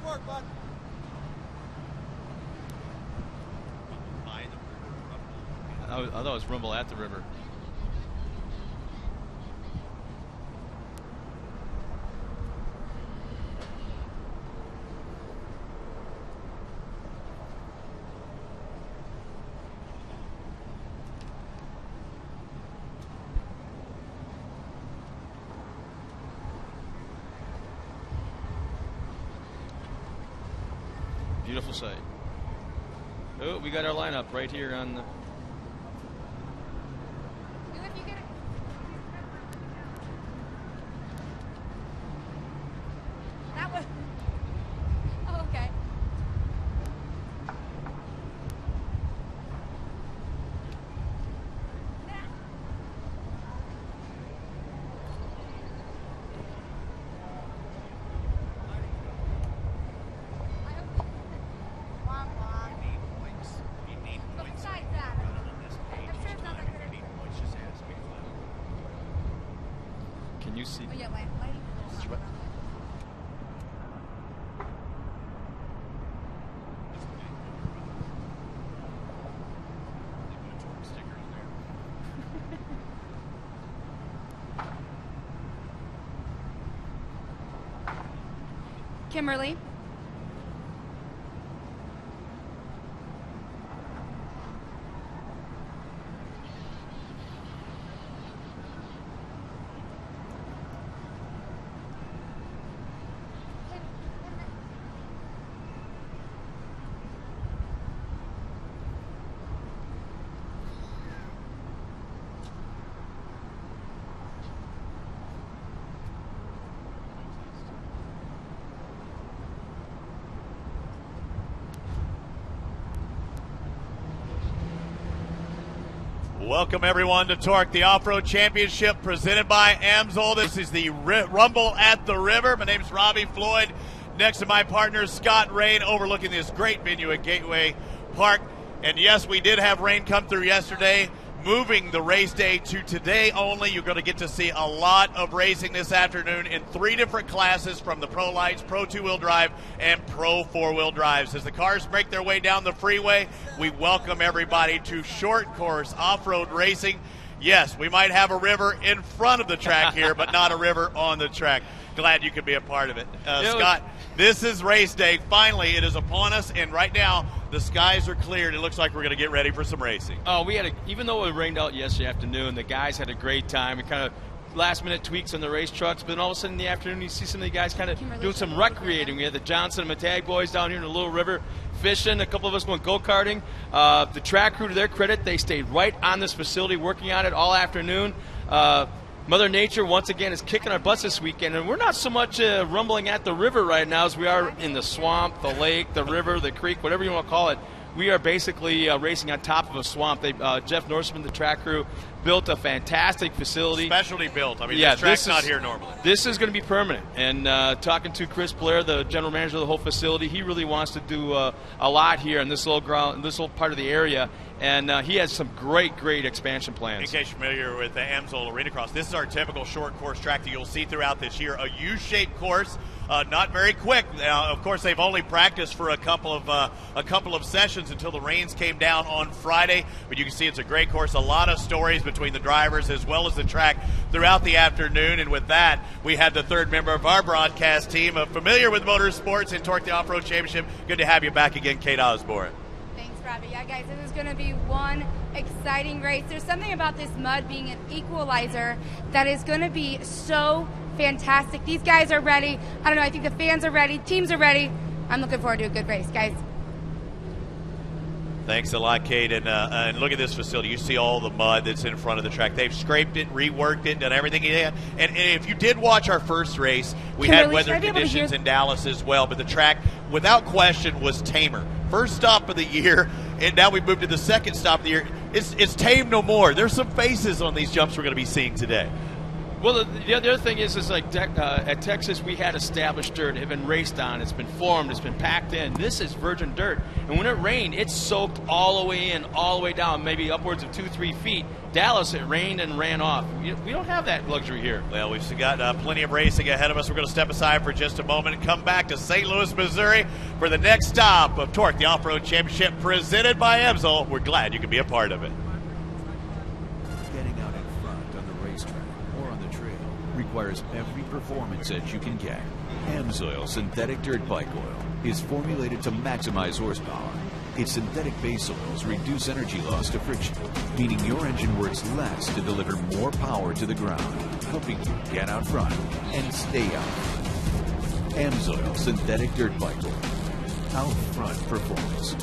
Torc, bud. I thought it was rumble at the river. Beautiful sight. Oh, we got our lineup right here on the... That was... Oh, okay. Can you see? Oh, yeah, lighting. Kimberly. Welcome everyone to Torc, the Off-Road Championship presented by Amsoil. This is the Rumble at the River. My name is Robbie Floyd. Next to my partner, Scott Rain, overlooking this great venue at Gateway Park. And yes, we did have rain come through yesterday, moving the race day to today only. You're going to get to see a lot of racing this afternoon in 3 different classes, from the Pro Lights, Pro 2-Wheel Drive, and Pro 4-Wheel Drives. As the cars make their way down the freeway, we welcome everybody to short course off-road racing. Yes, we might have a river in front of the track here, but not a river on the track. Glad you could be a part of it. Scott, this is race day. Finally, it is upon us, and right now, the skies are cleared. It looks like we're going to get ready for some racing. Oh, even though it rained out yesterday afternoon, the guys had a great time. We kind of last-minute tweaks on the race trucks, but then all of a sudden in the afternoon, you see some of the guys kind of doing some recreating. We had the Johnson and Matag boys down here in the Little River fishing. A couple of us went go-karting. The track crew, to their credit, they stayed right on this facility working on it all afternoon. Mother Nature, once again, is kicking our butts this weekend, and we're not so much rumbling at the river right now as we are in the swamp, the lake, the river, the creek, whatever you want to call it. We are basically racing on top of a swamp. Jeff Norseman, the track crew, built a fantastic facility. Specialty built. I mean, yeah, this track's not here normally. This is going to be permanent. And talking to Chris Blair, the general manager of the whole facility, he really wants to do a lot here in this little part of the area. And he has some great expansion plans. In case you're familiar with the Amsoil Arena Cross, this is our typical short course track that you'll see throughout this year. A U-shaped course, not very quick. Of course, they've only practiced for a couple of sessions until the rains came down on Friday. But you can see it's a great course. A lot of stories between the drivers as well as the track throughout the afternoon. And with that, we have the third member of our broadcast team, familiar with motorsports and Torc, the Off-Road Championship. Good to have you back again, Kate Osborne. Robbie. Yeah, guys, this is going to be one exciting race. There's something about this mud being an equalizer that is going to be so fantastic. These guys are ready. I don't know, I think the fans are ready, teams are ready. I'm looking forward to a good race, guys. Thanks a lot, Kate. And look at this facility. You see all the mud that's in front of the track. They've scraped it, reworked it, done everything. And if you did watch our first race, we had weather conditions in Dallas as well. But the track, without question, was tamer. First stop of the year, and now we've moved to the second stop of the year. It's tame no more. There's some faces on these jumps we're going to be seeing today. Well, the other thing is like at Texas, we had established dirt. It had been raced on. It's been formed. It's been packed in. This is virgin dirt. And when it rained, it soaked all the way in, all the way down, maybe upwards of 2-3 feet. Dallas, it rained and ran off. We don't have that luxury here. Well, we've got plenty of racing ahead of us. We're going to step aside for just a moment and come back to St. Louis, Missouri for the next stop of Torc, the Off-Road Championship presented by Emsel. We're glad you can be a part of it. Getting out in front on the racetrack or on the trail requires every performance edge you can get. Amsoil synthetic dirt bike oil is formulated to maximize horsepower. Its synthetic base oils reduce energy loss to friction, meaning your engine works less to deliver more power to the ground, helping you get out front and stay out front. Amsoil synthetic dirt bike oil. Out front performance.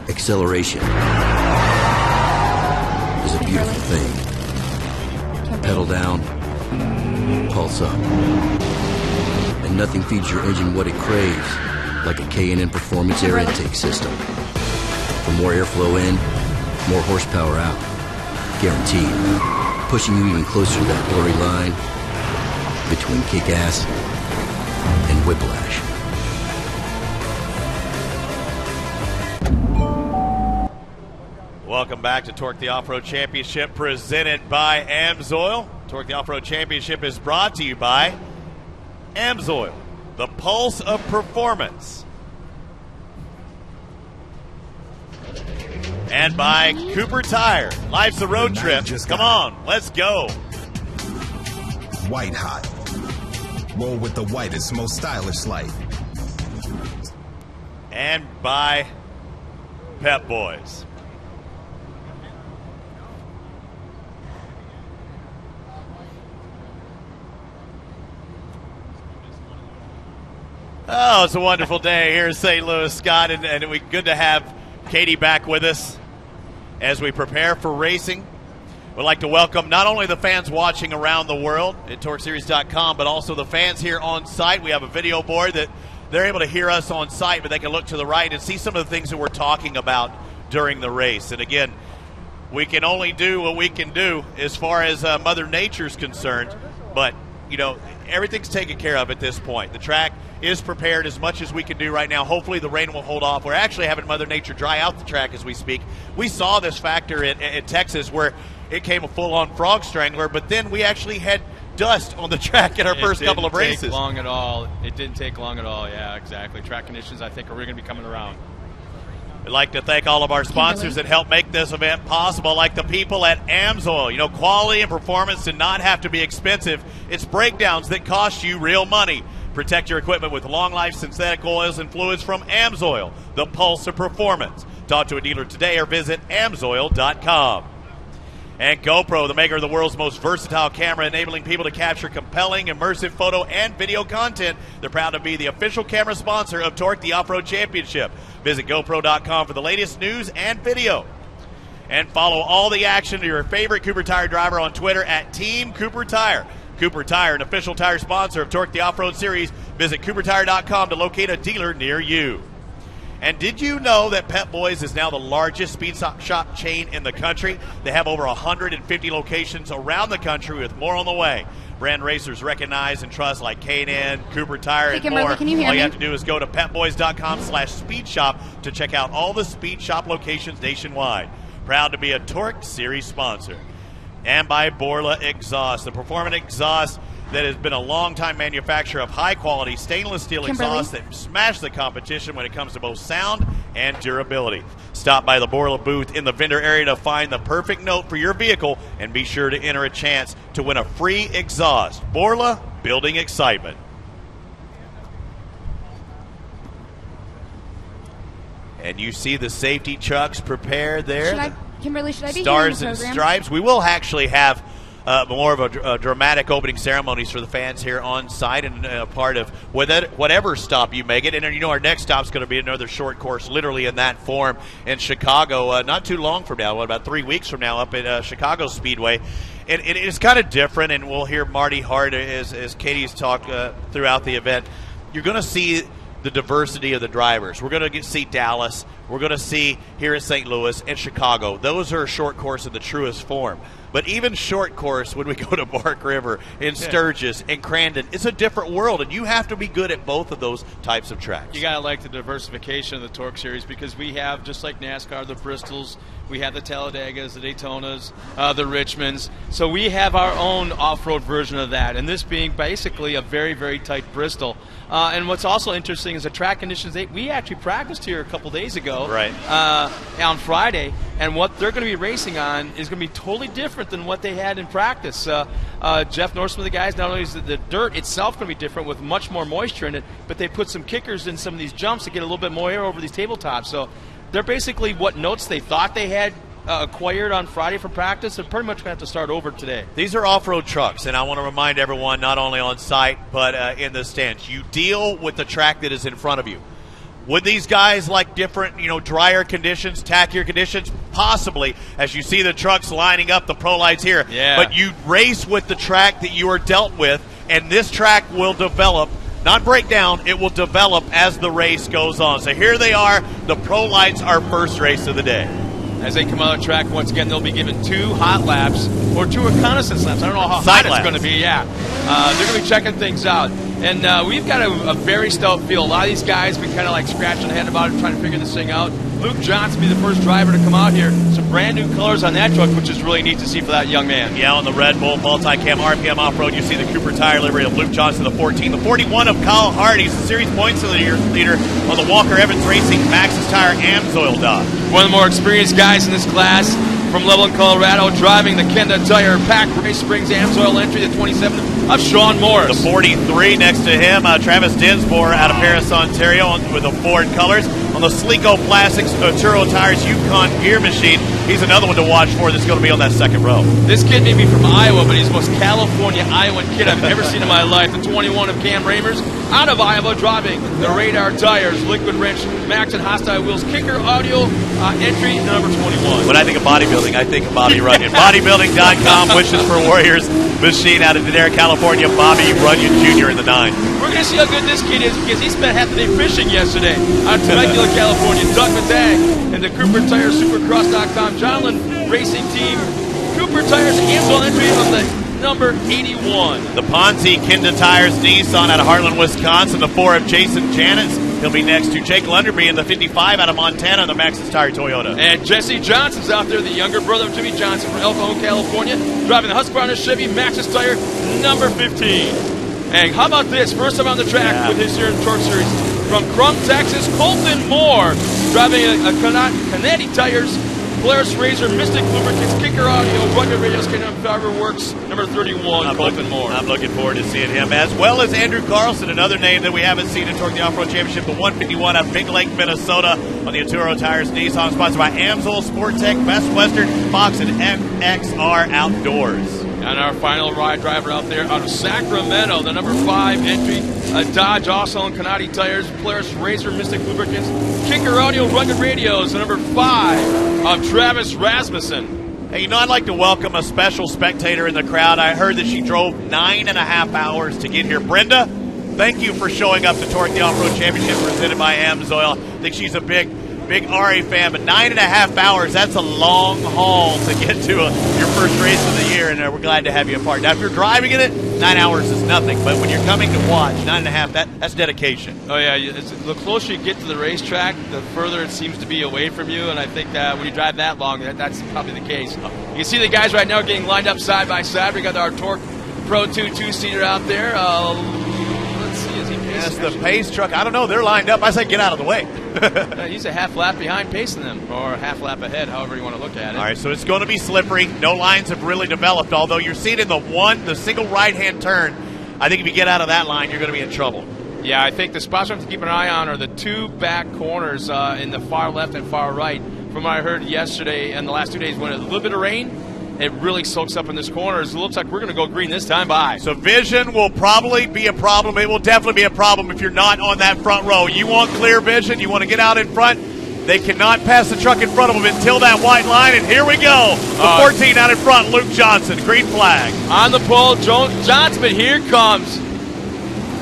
Acceleration is a beautiful thing. Pedal down, pulse up. And nothing feeds your engine what it craves like a K&N Performance air intake system. For more airflow in, more horsepower out. Guaranteed. Pushing you even closer to that blurry line between kick-ass and whiplash. Welcome back to Torc, the Off-Road Championship presented by Amsoil. Torc, the Off-Road Championship is brought to you by Amsoil, the pulse of performance. And by Cooper Tire. Life's a road trip. Come on, let's go. White hot. Roll with the whitest, most stylish light. And by Pep Boys. Oh, it's a wonderful day here in St. Louis, Scott, and we good to have Katie back with us as we prepare for racing. We'd like to welcome not only the fans watching around the world at TorcSeries.com, but also the fans here on site. We have a video board that they're able to hear us on site, but they can look to the right and see some of the things that we're talking about during the race. And again, we can only do what we can do as far as Mother Nature's concerned, but you know, everything's taken care of at this point. The track is prepared as much as we can do right now. Hopefully the rain will hold off. We're actually having Mother Nature dry out the track as we speak. We saw this factor in Texas where it came a full-on frog strangler, but then we actually had dust on the track in our first couple of races. It didn't take long at all. It didn't take long at all. Yeah, exactly. Track conditions, I think, are going to be coming around. We'd like to thank all of our sponsors that help make this event possible, like the people at Amsoil. You know, quality and performance do not have to be expensive. It's breakdowns that cost you real money. Protect your equipment with long-life synthetic oils and fluids from Amsoil, the pulse of performance. Talk to a dealer today or visit amsoil.com. And GoPro, the maker of the world's most versatile camera, enabling people to capture compelling, immersive photo and video content. They're proud to be the official camera sponsor of Torc, the Off-Road Championship. Visit GoPro.com for the latest news and video. And follow all the action to your favorite Cooper Tire driver on Twitter at Team Cooper Tire. Cooper Tire, an official tire sponsor of Torc, the Off-Road Series. Visit CooperTire.com to locate a dealer near you. And did you know that Pep Boys is now the largest speed shop chain in the country? They have over 150 locations around the country with more on the way. Brand racers recognize and trust like K&N, Cooper Tire, and more. Can you hear all me? you have to do is go to petboys.com/speedshop to check out all the speed shop locations nationwide. Proud to be a Torc Series sponsor. And by Borla Exhaust, the performance exhaust that has been a long-time manufacturer of high-quality stainless steel exhausts that smash the competition when it comes to both sound and durability. Stop by the Borla booth in the vendor area to find the perfect note for your vehicle and be sure to enter a chance to win a free exhaust. Borla, building excitement. And you see the safety trucks prepared there. Kimberly, should I be Stars here in and the program? Stripes. We will actually have more of a dramatic opening ceremonies for the fans here on site, and a part of whatever stop you make it. And you know our next stop is going to be another short course, literally in that form, in Chicago, not too long from now, about 3 weeks from now, up at Chicago Speedway. And it is kind of different, and we'll hear Marty Hart as Katie's talk throughout the event. You're going to see the diversity of the drivers. We're going to see Dallas. We're going to see here in St. Louis and Chicago. Those are a short course in the truest form. But even short course, when we go to Bark River, in Sturgis, and Crandon, it's a different world, and you have to be good at both of those types of tracks. You got to like the diversification of the Torc Series, because we have, just like NASCAR, the Bristols, we have the Talladegas, the Daytonas, the Richmonds. So we have our own off-road version of that, and this being basically a very, very tight Bristol. And what's also interesting is the track conditions. We actually practiced here a couple days ago, right, on Friday, and what they're going to be racing on is going to be totally different than what they had in practice. Jeff Norseman, the guys, not only is the dirt itself going to be different with much more moisture in it, but they put some kickers in some of these jumps to get a little bit more air over these tabletops. So they're basically what notes they thought they had acquired on Friday for practice. They're pretty much going to have to start over today. These are off-road trucks, and I want to remind everyone, not only on site but in the stands, you deal with the track that is in front of you. Would these guys like different, drier conditions, tackier conditions? Possibly, as you see the trucks lining up, the pro lights here. Yeah. But you race with the track that you are dealt with, and this track will develop, not break down, it will develop as the race goes on. So here they are, the pro lights, our first race of the day. As they come out of the track, once again, they'll be given 2 hot laps or 2 reconnaissance laps. I don't know how hot it's going to be. Yeah, they're going to be checking things out. And we've got a very stout field. A lot of these guys been kind of like scratching their head about it, trying to figure this thing out. Luke Johnson will be the first driver to come out here. Some brand new colors on that truck, which is really neat to see for that young man. Yeah, on the Red Bull Multicam RPM Off-Road, you see the Cooper tire livery of Luke Johnson, the 14. The 41 of Kyle Hart. He's the series points leader on the Walker Evans Racing Maxxis Tire Amsoil dot. One of the more experienced guys in this class from Loveland, Colorado, driving the Kenda Tire Pack Race Springs Amsoil entry, the 27 of Sean Morris. The 43 next to him, Travis Dinsmore out of Paris, Ontario, with the Ford colors. On the Sleeko Plastics Turo Tires Yukon gear machine, he's another one to watch for that's going to be on that second row. This kid may be from Iowa, but he's the most California Iowan kid I've ever seen in my life. The 21 of Cam Ramers out of Iowa, driving the Radar Tires, Liquid Wrench, Max and Hostile Wheels, Kicker Audio, entry number 21. When I think of bodybuilding, I think of Bobby Runyon. Bodybuilding.com, Wishes for Warriors machine out of Denver, California. Bobby Runyon Jr. in the 9. We're going to see how good this kid is, because he spent half the day fishing yesterday out of Temecula, California. Doug Matag and the Cooper Tire Supercross.com Johnland Racing Team. Cooper Tires Amsoil entry on the number 81. The Ponzi Kenda Tires Nissan out of Harlan, Wisconsin. The 4 of Jason Janetz. He'll be next to Jake Lunderby in the 55 out of Montana, the Maxxis Tire Toyota. And Jesse Johnson's out there, the younger brother of Jimmy Johnson from El Cajon, California, driving the Husqvarna Chevy Maxxis Tire number 15. And how about this? First time on the track with his here in Torc Series. From Crump, Texas, Colton Moore, driving a Canetti Tires, Polaris Razor, Mystic Lubricants, Kicker Audio, Rugged Radios, K9 Fiber Works, number 31, Colton Moore. I'm looking forward to seeing him, as well as Andrew Carlson, another name that we haven't seen in Torque the Off-Road Championship, the 151 out of Big Lake, Minnesota, on the Aturo Tires Nissan, sponsored by Amsoil, Sportech, Best Western, Fox, and MXR Outdoors. And our final ride driver out there out of Sacramento, the number 5 entry, Dodge Awesome Canati Tires, Polaris Razor, Mystic Lubricants, Kicker Audio, Rugged Radios, the number 5 of Travis Rasmussen. Hey, I'd like to welcome a special spectator in the crowd. I heard that she drove 9.5 hours to get here. Brenda, thank you for showing up to Torque the Off-Road Championship presented by Amsoil. I think she's a big Ari fan, but 9.5 hours, that's a long haul to get to your first race of the year, and we're glad to have you a part. Now, if you're driving in it, 9 hours is nothing, but when you're coming to watch, 9.5, that's dedication. Oh, yeah, the closer you get to the racetrack, the further it seems to be away from you, and I think that when you drive that long, that's probably the case. You can see the guys right now getting lined up side by side. We got our Torque Pro 2 two-seater out there. Let's see, is he pacing? Yes, the pace truck. I don't know. They're lined up. I say get out of the way. He's a half lap behind pacing them, or a half lap ahead, however you want to look at it. All right, so it's going to be slippery. No lines have really developed, although you're seeing in the single right-hand turn. I think if you get out of that line, you're going to be in trouble. Yeah, I think the spots we have to keep an eye on are the two back corners in the far left and far right. From what I heard yesterday and the last 2 days, when a little bit of rain, it really soaks up in this corner. It looks like we're going to go green this time by. So vision will probably be a problem. It will definitely be a problem if you're not on that front row. You want clear vision. You want to get out in front. They cannot pass the truck in front of them until that white line, and here we go. The 14 out in front, Luke Johnson, green flag. On the pole, Johnson, but here comes.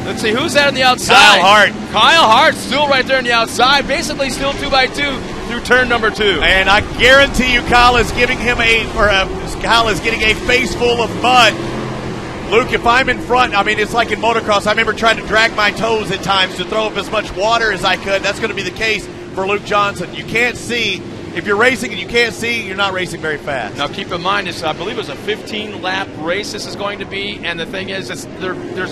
Let's see, who's that on the outside? Kyle Hart. Kyle Hart still right there on the outside, basically still 2x2 through turn number 2. And I guarantee you Kyle is giving him Kyle is getting a face full of mud. Luke, if I'm in front, I mean, it's like in motocross. I remember trying to drag my toes at times to throw up as much water as I could. That's going to be the case for Luke Johnson. You can't see. If you're racing and you can't see, you're not racing very fast. Now, keep in mind, I believe it's a 15-lap race this is going to be, and the thing is, there's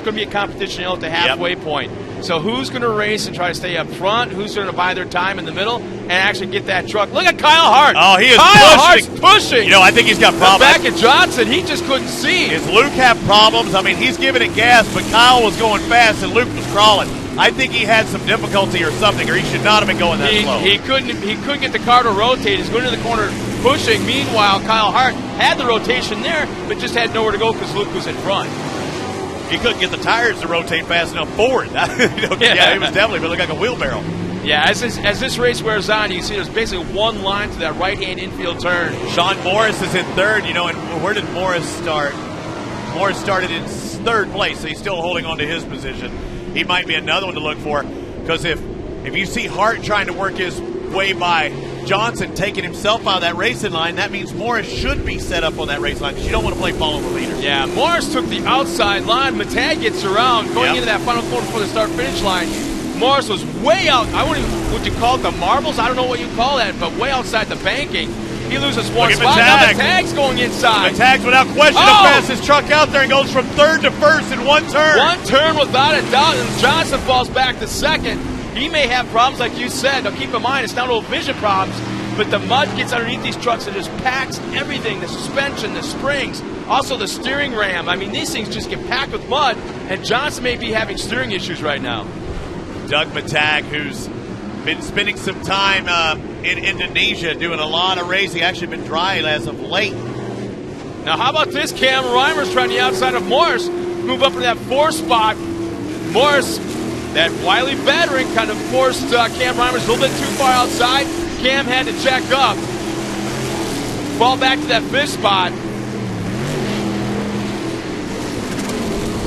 going to be a competition at the halfway point. So who's going to race and try to stay up front? Who's going to buy their time in the middle and actually get that truck? Look at Kyle Hart. Oh, he is Hart's pushing. You know, I think he's got problems. Back at Johnson, he just couldn't see. Does Luke have problems? I mean, he's giving it gas, but Kyle was going fast and Luke was crawling. I think he had some difficulty or something, or he should not have been going that slow. He couldn't get the car to rotate. He's going to the corner pushing. Meanwhile, Kyle Hart had the rotation there, but just had nowhere to go because Luke was in front. He couldn't get the tires to rotate fast enough forward. Yeah, he was definitely looked like a wheelbarrow. Yeah, as this race wears on, you can see there's basically one line to that right-hand infield turn. Sean Morris is in third, and where did Morris start? Morris started in third place, so he's still holding on to his position. He might be another one to look for, because if you see Hart trying to work his way by Johnson taking himself out of that racing line, that means Morris should be set up on that race line, because you don't want to play follow the leader. Yeah, Morris took the outside line. Matag gets around, going into that final corner before the start-finish line. Morris was way out. Would you call it the marbles? I don't know what you call that, but way outside the banking. He loses one spot. Now Matag's going inside. Matag's without question the fastest truck out there and goes from third to first in one turn. One turn without a doubt, and Johnson falls back to second. He may have problems, like you said. Now keep in mind, it's not all vision problems, but the mud gets underneath these trucks and just packs everything, the suspension, the springs, also the steering ram. I mean, these things just get packed with mud, and Johnson may be having steering issues right now. Doug Matag, who's been spending some time in Indonesia doing a lot of racing, actually been dry as of late. Now how about this? Cam Reimers trying the outside of Morris, move up to that 4th spot. Morris, that wily veteran, kind of forced Cam Reimers a little bit too far outside. Cam had to check up, fall back to that 5th spot.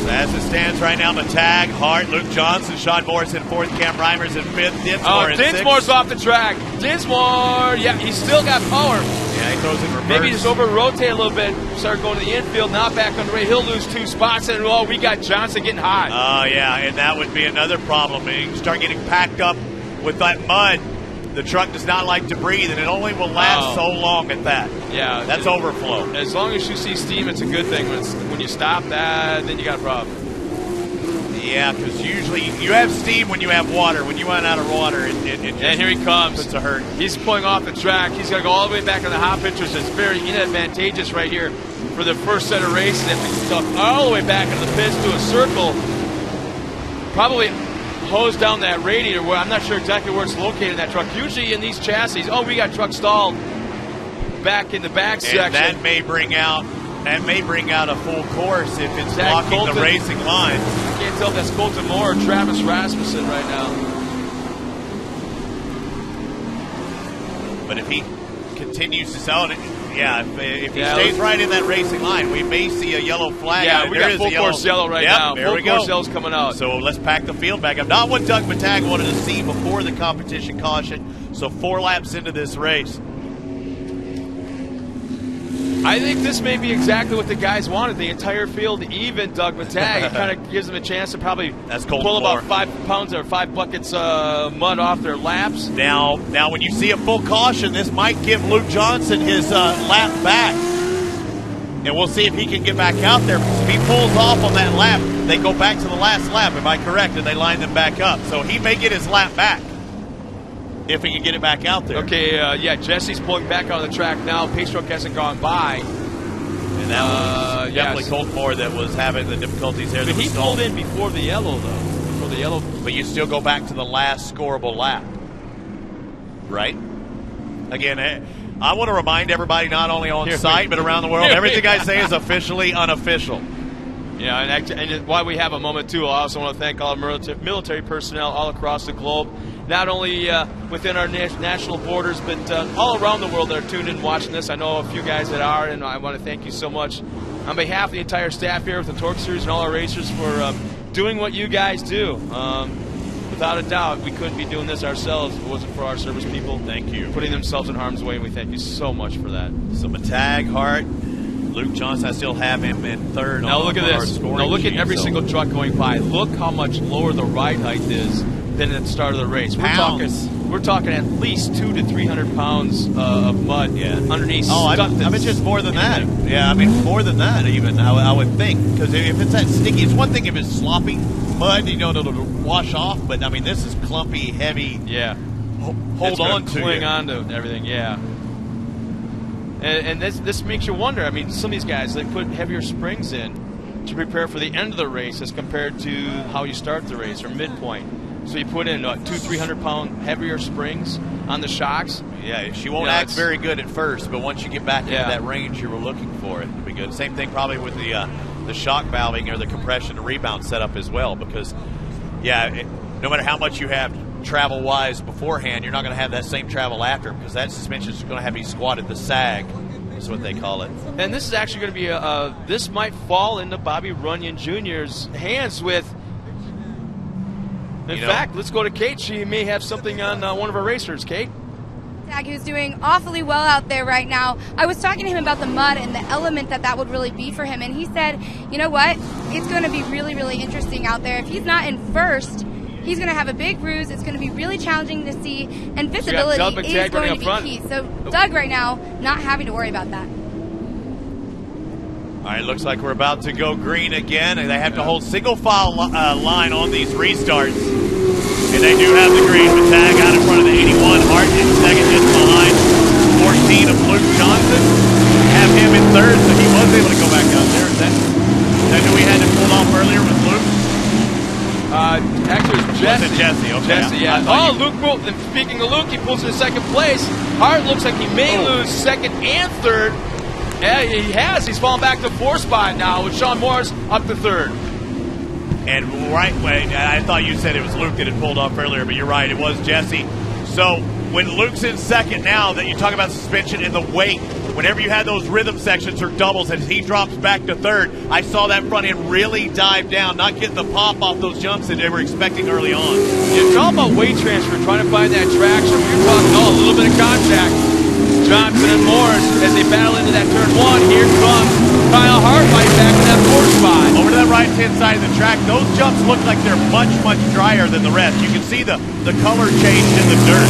As it stands right now, Matag, Hart, Luke Johnson, Sean Morris in 4th, Cam Reimers in 5th, Dinsmore in 6th. Dinsmore's off the track. Dinsmore, yeah, he's still got power. Yeah, he throws in reverse. Maybe just over-rotate a little bit, start going to the infield, not back on the way. He'll lose 2 spots, and we got Johnson getting hot. Oh, yeah, and that would be another problem. You start getting packed up with that mud. The truck does not like to breathe, and it only will last so long at that. Yeah. That's overflow. As long as you see steam, it's a good thing. When you stop that, then you got a problem. Yeah, because usually you have steam when you have water. When you run out of water, it and here he comes. It's a hurt. He's pulling off the track. He's got to go all the way back on the hot pictures. It's very inadvantageous right here for the first set of races. They have to stuff all the way back into the pits to a circle. Probably hose down that radiator. Where I'm not sure exactly where it's located in that truck. Usually in these chassis, we got truck stalled back in the back section. That may bring out a full course if it's blocking the racing line. I can't tell if that's Colton Moore or Travis Rasmussen right now. But if he continues to sell it, if he stays right in that racing line, we may see a yellow flag. Yeah, we got full course yellow right now. There we go. Full course yellow's coming out. So let's pack the field back up. Not what Doug Matag wanted to see before the competition caution. So 4 laps into this race. I think this may be exactly what the guys wanted. The entire field, even Doug Matag. It kind of gives them a chance to probably pull about 5 pounds or 5 buckets of mud off their laps. Now, when you see a full caution, this might give Luke Johnson his lap back. And we'll see if he can get back out there. If he pulls off on that lap, they go back to the last lap, am I correct? And they line them back up. So he may get his lap back if he can get it back out there. Okay, yeah, Jesse's pulling back on the track now. Pace truck hasn't gone by. And that was definitely Coltmore that was having the difficulties there. But he pulled in before the yellow, though. Before the yellow. But you still go back to the last scoreable lap, right? Again, I want to remind everybody, not only on site, but around the world, everything I say is officially unofficial. Yeah, and while we have a moment, too, I also want to thank all our military personnel all across the globe, not only within our national borders, but all around the world that are tuned in watching this. I know a few guys that are, and I want to thank you so much on behalf of the entire staff here with the Torc Series and all our racers for doing what you guys do. Without a doubt, we couldn't be doing this ourselves if it wasn't for our service people. Thank you. Putting themselves in harm's way, and we thank you so much for that. So Matag, Hart, Luke Johnson, I still have him in third. Now look at this. Now look at every single truck going by. Look how much lower the ride height is than at the start of the race. We're talking at least 200 to 300 pounds of mud underneath. Oh, I mean just more than that. Yeah, I mean more than that even. I would think, because if it's that sticky, it's one thing if it's sloppy mud, you know, it'll wash off. But I mean, this is clumpy, heavy. Yeah. Hold on to cling on to everything. Yeah. And this makes you wonder. I mean, some of these guys, they put heavier springs in to prepare for the end of the race as compared to how you start the race or midpoint. So you put in 200-300 pound heavier springs on the shocks. Yeah, she won't act very good at first, but once you get back into that range you were looking for, it'll be good. Same thing probably with the shock valving or the compression and rebound setup as well, because no matter how much you have travel-wise beforehand, you're not going to have that same travel after, because that suspension is going to have you squatted. The sag is what they call it. And this is actually going to be this might fall into Bobby Runyon Jr.'s hands with. In fact, let's go to Kate. She may have something on one of our racers. Kate? Who's doing awfully well out there right now. I was talking to him about the mud and the element that would really be for him, and he said, you know what, it's going to be really, really interesting out there. If he's not in first, he's going to have a big bruise. It's going to be really challenging to see, and visibility is going to be key. So Doug right now not having to worry about that. All right, looks like we're about to go green again, and they have to hold single file line on these restarts. And they do have the green. Matag out in front of the 81. Hart in second, just behind 14 of Luke Johnson. Have him in third, so he was able to go back out there. Is that who we had to pull off earlier with Luke? Actually, it was Jesse. Jesse, okay. Jesse, yeah. Luke, speaking of Luke, he pulls in second place. Hart looks like he may lose second and third. Yeah, he has. He's fallen back to fourth spot now with Sean Morris up to third. And I thought you said it was Luke that had pulled off earlier, but you're right, it was Jesse. So when Luke's in second now, that you talk about suspension and the weight, whenever you had those rhythm sections or doubles and he drops back to third, I saw that front end really dive down, not getting the pop off those jumps that they were expecting early on. It's all about weight transfer, trying to find that traction. You're talking a little bit of contact. Johnson and Morris, as they battle into that turn one, here comes Kyle Hart right back to that fourth spot. Over to that right-hand side of the track, those jumps look like they're much, much drier than the rest. You can see the color change in the dirt.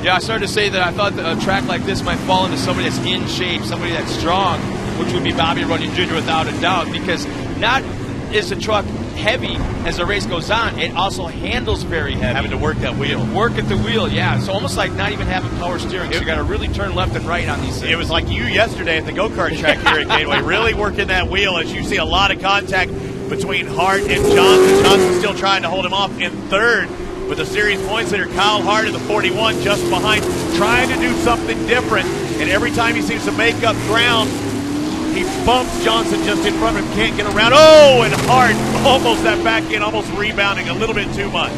Yeah, I started to say that I thought that a track like this might fall into somebody that's in shape, somebody that's strong, which would be Bobby Runyon Jr. without a doubt, because not is the truck heavy as the race goes on, it also handles very heavy. Having to work that wheel. Work at the wheel, yeah. It's almost like not even having power steering. So you got to really turn left and right on these things. It was like you yesterday at the go-kart track here at Gateway, really working that wheel as you see a lot of contact between Hart and Johnson. Johnson still trying to hold him off in third with the series points leader Kyle Hart in the 41 just behind, trying to do something different. And every time he seems to make up ground, he bumps Johnson just in front of him, can't get around. Oh, and Hart almost that back end, almost rebounding a little bit too much.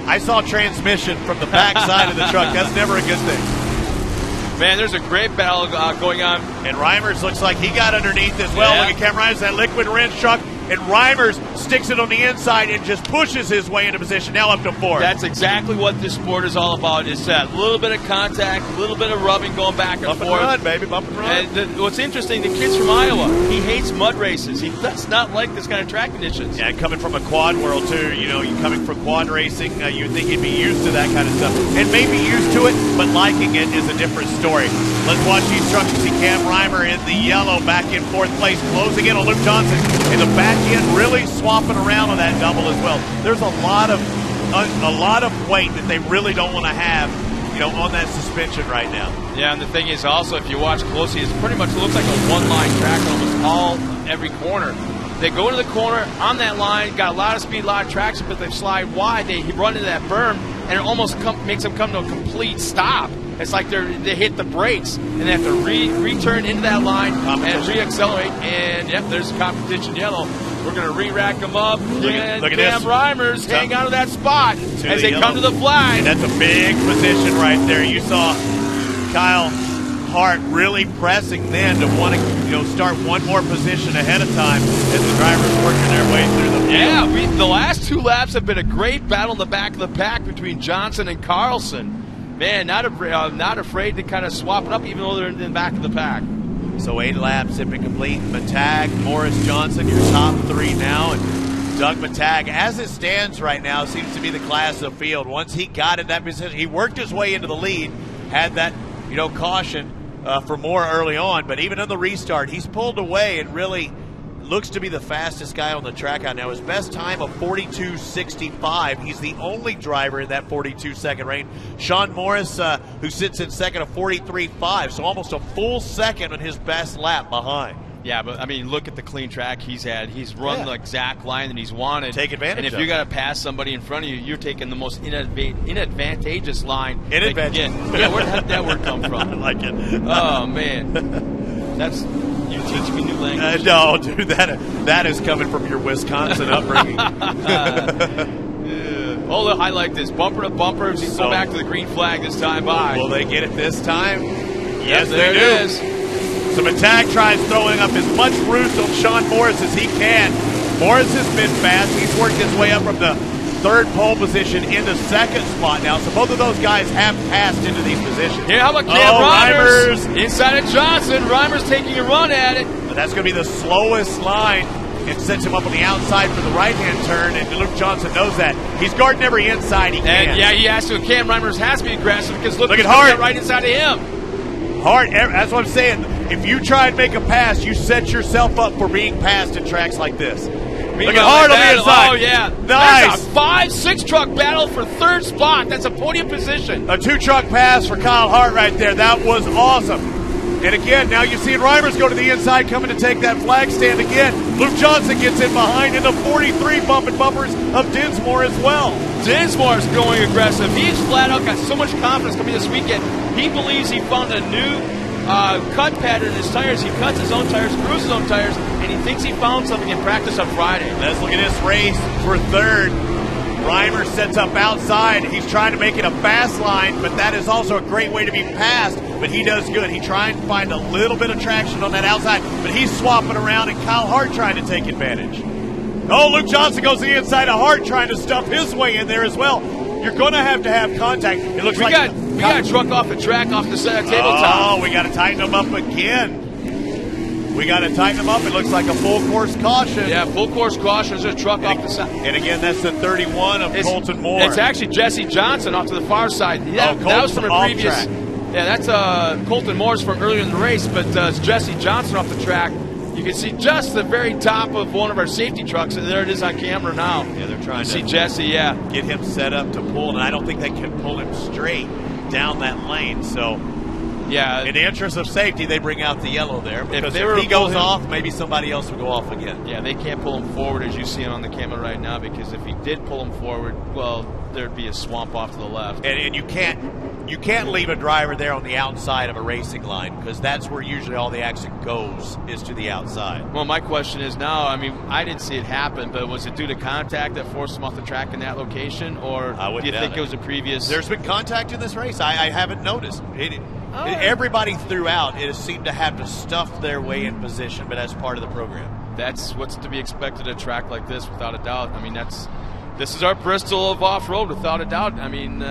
I saw transmission from the back side of the truck. That's never a good thing. Man, there's a great battle going on. And Reimers looks like he got underneath as well. Yeah. Look at Cam Reimers, that liquid wrench truck. and Reimers sticks it on the inside and just pushes his way into position, now up to 4th. That's exactly what this sport is all about, is that little bit of contact, a little bit of rubbing going back and Bump forth. and run, baby, bump and run. And what's interesting, the kid's from Iowa. He hates mud races. He does not like this kind of track conditions. Yeah, coming from a quad world, too. You know, you coming from quad racing, you'd think he'd be used to that kind of stuff. And maybe used to it, but liking it is a different story. Let's watch these trucks. You see Cam Reimer in the yellow back in 4th place, closing in on Luke Johnson. In the back end, really swapping around on that double as well. There's a lot of weight that they really don't want to have, you know, on that suspension right now. Yeah, and the thing is also, if you watch closely, it pretty much looks like a one-line track almost every corner. They go into the corner on that line, got a lot of speed, a lot of traction, but they slide wide. They run into that berm, and it almost makes them come to a complete stop. It's like they hit the brakes, and they have to return into that line and re-accelerate. And, yep, there's competition yellow. We're going to re-rack them up. Look at Cam Reimers hang out of that spot as they come to the flag. And that's a big position right there. You saw Kyle Hart really pressing then to want to, you know, start one more position ahead of time as the drivers working their way through the field. Yeah, the last 2 laps have been a great battle in the back of the pack between Johnson and Carlson. Man, not afraid to kind of swap it up, even though they're in the back of the pack. So 8 laps have been complete. Matag, Morris, Johnson, your top 3 now. And Doug Matag, as it stands right now, seems to be the class of field. Once he got in that position, he worked his way into the lead, had that, you know, caution for more early on. But even in the restart, he's pulled away and really looks to be the fastest guy on the track out now. His best time of 42.65. He's the only driver in that 42-second range. Sean Morris, who sits in second, of 43.5, so almost a full second on his best lap behind. Yeah, but, I mean, look at the clean track he's had. He's run the exact line that he's wanted. Take advantage And if of you it. got to pass somebody in front of you, you're taking the most inadvantageous line. Inadvantageous. Yeah, where did that word come from? I like it. Oh, man. That's... You teach me new language. No, dude, that is coming from your Wisconsin upbringing. Oh, I like this. Bumper to bumper. He's going back to the green flag this time by. Will they get it this time? Yes, there they it do. is. So Matag tries throwing up as much roost on Sean Morris as he can. Morris has been fast. He's worked his way up from the 3rd pole position into 2nd spot now. So both of those guys have passed into these positions. Yeah, how about Cam Reimers? Inside of Johnson. Reimers taking a run at it. But that's going to be the slowest line. It sets him up on the outside for the right-hand turn, and Luke Johnson knows that. He's guarding every inside he can. And, yeah, he has to. Cam Reimers has to be aggressive because look at Hart right inside of him. Hart, that's what I'm saying. If you try and make a pass, you set yourself up for being passed in tracks like this. Look at Hart on the inside. Oh, yeah. Nice. That's a 5-6 truck battle for 3rd spot. That's a podium position. A 2-truck pass for Kyle Hart right there. That was awesome. And again, now you've seen Reimers go to the inside, coming to take that flag stand again. Luke Johnson gets in behind in the 43 bumping bumpers of Dinsmore as well. Dinsmore's going aggressive. He's flat out got so much confidence coming this weekend. He believes he found a new cut pattern in his tires. He cuts his own tires, screws his own tires, and he thinks he found something in practice on Friday. Let's look at this race for 3rd. Reimer sets up outside. He's trying to make it a fast line, but that is also a great way to be passed. But he does good. He tries to find a little bit of traction on that outside, but he's swapping around, and Kyle Hart trying to take advantage. Oh, Luke Johnson goes to the inside of Hart, trying to stuff his way in there as well. You're going to have contact. It looks we got a truck off the track, off the tabletop. Oh, we got to tighten them up again. We got to tighten them up. It looks like a full course caution. Yeah, full course caution. There's a truck off the side. And again, that's the 31 of Colton Moore. It's actually Jesse Johnson off to the far side. Yeah, that was from a previous. Track. Yeah, that's Colton Moore's from earlier in the race, but it's Jesse Johnson off the track. You can see just the very top of one of our safety trucks, and there it is on camera now. Yeah, they're trying to see Jesse, get him set up to pull, and I don't think they can pull him straight down that lane. So, yeah, in the interest of safety, they bring out the yellow there, because if he goes off, maybe somebody else will go off again. Yeah, they can't pull him forward as you see him on the camera right now, because if he did pull him forward, well, there'd be a swamp off to the left. And you can't leave a driver there on the outside of a racing line, because that's where usually all the action goes, is to the outside. Well, my question is now, I mean, I didn't see it happen, but was it due to contact that forced him off the track in that location, or do you think it was a previous? There's been contact in this race. I haven't noticed. Everybody throughout it has seemed to have to stuff their way in position, but that's part of the program. that's what's to be expected at a track like this, without a doubt. I mean, this is our Bristol of off-road, without a doubt. I mean,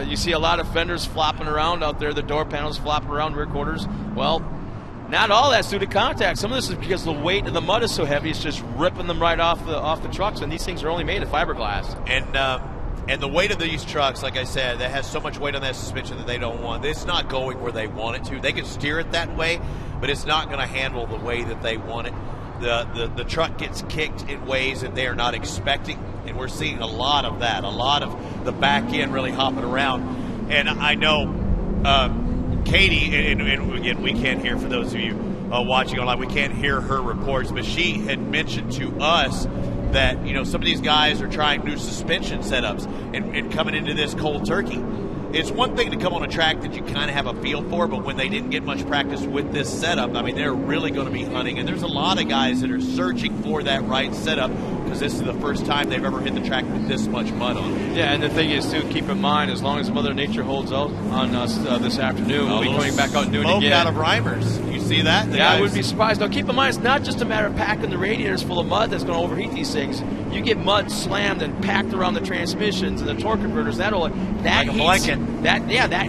you see a lot of fenders flopping around out there, the door panels flopping around, rear quarters. Well, not all that's due to contact. Some of this is because the weight of the mud is so heavy, it's just ripping them right off the trucks, and these things are only made of fiberglass. And the weight of these trucks, like I said, that has so much weight on that suspension that they don't want. It's not going where they want it to. They can steer it that way, but it's not going to handle the way that they want it. The truck gets kicked in ways that they are not expecting, and we're seeing a lot of that, a lot of the back end really hopping around. And I know Katie, and again, we can't hear, for those of you watching online, we can't hear her reports, but she had mentioned to us that, you know, some of these guys are trying new suspension setups and coming into this cold turkey. It's one thing to come on a track that you kind of have a feel for, but when they didn't get much practice with this setup, I mean, they're really going to be hunting. And there's a lot of guys that are searching for that right setup because this is the first time they've ever hit the track with this much mud on it. Yeah, and the thing is, too, keep in mind, as long as Mother Nature holds out on us this afternoon, we'll be coming back out and doing it again. Smoke out of Reimers. You see that? Yeah, I would be surprised. Now, keep in mind, it's not just a matter of packing the radiators full of mud that's going to overheat these things. You get mud slammed and packed around the transmissions and the torque converters. That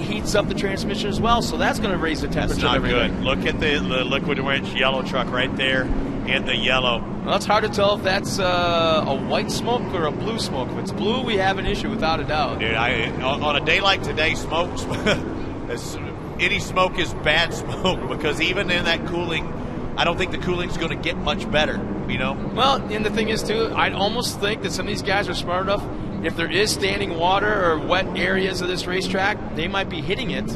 heats up the transmission as well. So that's going to raise the temperature. That's not good. Look at the liquid wrench yellow truck right there in the yellow. Well, it's hard to tell if that's a white smoke or a blue smoke. If it's blue, we have an issue without a doubt. Dude, on a day like today, any smoke is bad smoke because even in that cooling, I don't think the cooling's going to get much better, you know? Well, and the thing is, too, I'd almost think that some of these guys are smart enough, if there is standing water or wet areas of this racetrack, they might be hitting it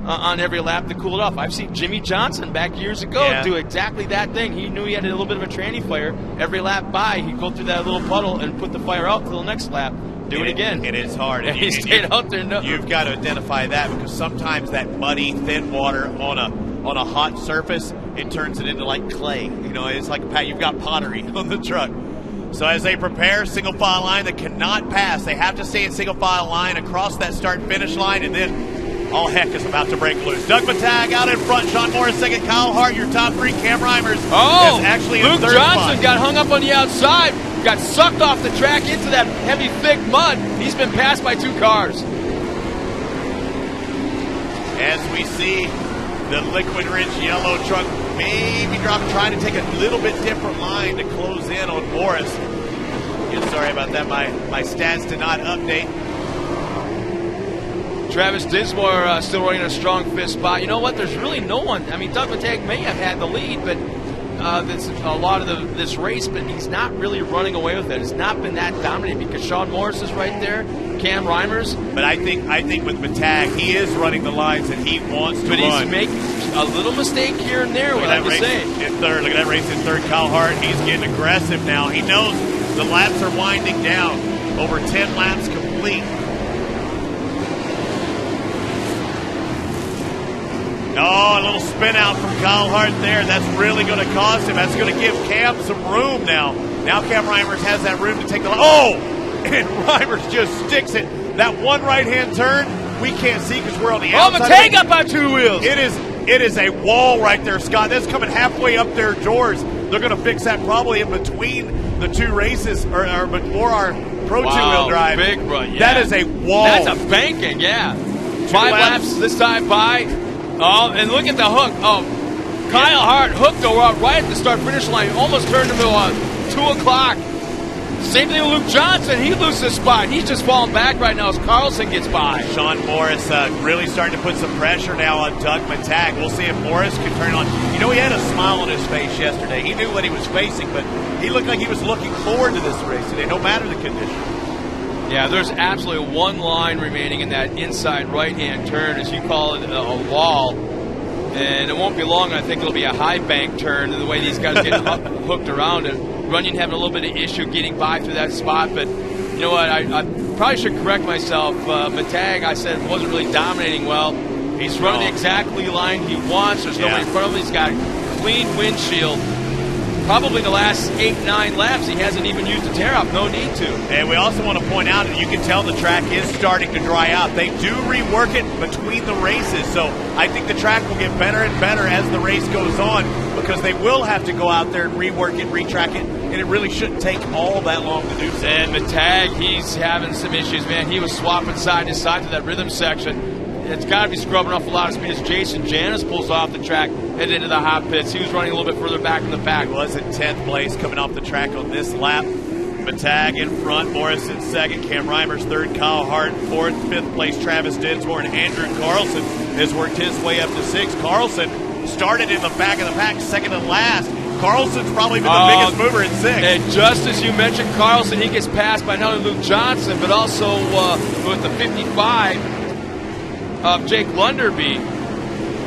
on every lap to cool it off. I've seen Jimmy Johnson back years ago do exactly that thing. He knew he had a little bit of a tranny fire. Every lap by, he'd go through that little puddle and put the fire out until the next lap. Do it again. It is hard. And he stayed out there. You've got to identify that because sometimes that muddy, thin water on a hot surface, it turns it into like clay. You know, it's like you've got pottery on the truck. So as they prepare, single file line that cannot pass, they have to stay in single file line across that start finish line, and then all heck is about to break loose. Doug Matag out in front, Sean Morris second, Kyle Hart, your top three. Cam Reimers is actually in Luke third Johnson spot. got hung up on the outside, got sucked off the track into that heavy, thick mud. He's been passed by two cars. As we see the liquid rich yellow truck maybe trying to take a little bit different line to close in on Morris. Again, sorry about that. My stats did not update. Travis Dinsmore still running a strong fifth spot. You know what? There's really no one. I mean, Doug Matag may have had the lead, but that's a lot of this race, but he's not really running away with it. It's not been that dominant because Sean Morris is right there, Cam Reimers. But I think with Matag, he is running the lines that he wants to run. But he's making a little mistake here and there, what I was saying. In third. Look at that race in third. Kyle Hart, he's getting aggressive now. He knows the laps are winding down. Over 10 laps complete. Oh, a little spin out from Kyle Hart there. That's really going to cost him. That's going to give Cam some room now. Now Cam Reimers has that room to take the... Oh! And Reimers just sticks it. That one right-hand turn, we can't see because we're on the outside. Oh, Matag up on two wheels. It is a wall right there, Scott. That's coming halfway up their doors. They're going to fix that probably in between the two races or before our Pro 2-wheel drive. Big run, yeah. That is a wall. That's a banking, yeah. 5 laps this time by... Oh, and look at the hook. Oh, Kyle Hart hooked right at the start-finish line. Almost turned him to 2 o'clock. Same thing with Luke Johnson. He loses his spot. He's just falling back right now as Carlson gets by. Sean Morris really starting to put some pressure now on Doug Matag. We'll see if Morris can turn on. You know, he had a smile on his face yesterday. He knew what he was facing, but he looked like he was looking forward to this race today, no matter the condition. Yeah, there's absolutely one line remaining in that inside right-hand turn, as you call it, a wall. And it won't be long, I think it'll be a high bank turn, the way these guys get hooked around it. Runyon having a little bit of issue getting by through that spot, but you know what, I probably should correct myself. Matag, I said, wasn't really dominating well. He's running the exactly line he wants. There's nobody in front of him. He's got a clean windshield. probably the last 8-9 laps, he hasn't even used a tear-up. No need to. And we also want to point out that you can tell the track is starting to dry out. They do rework it between the races, so I think the track will get better and better as the race goes on, because they will have to go out there and rework it, retrack it, and it really shouldn't take all that long to do so. And Matag, he's having some issues, man. He was swapping side to side to that rhythm section. It's got to be scrubbing off a lot of speed as Jason Janis pulls off the track and into the hot pits. He was running a little bit further back in the pack. He was in 10th place coming off the track on this lap. Matag in front, Morris in second, Cam Reimers third, Kyle Hart fourth, 5th place Travis Dinsmore, and Andrew Carlson has worked his way up to 6th. Carlson started in the back of the pack, second and last. Carlson's probably been the biggest mover in 6th. And just as you mentioned Carlson, he gets passed by not only Luke Johnson, but also with the 55 of Jake Lunderby,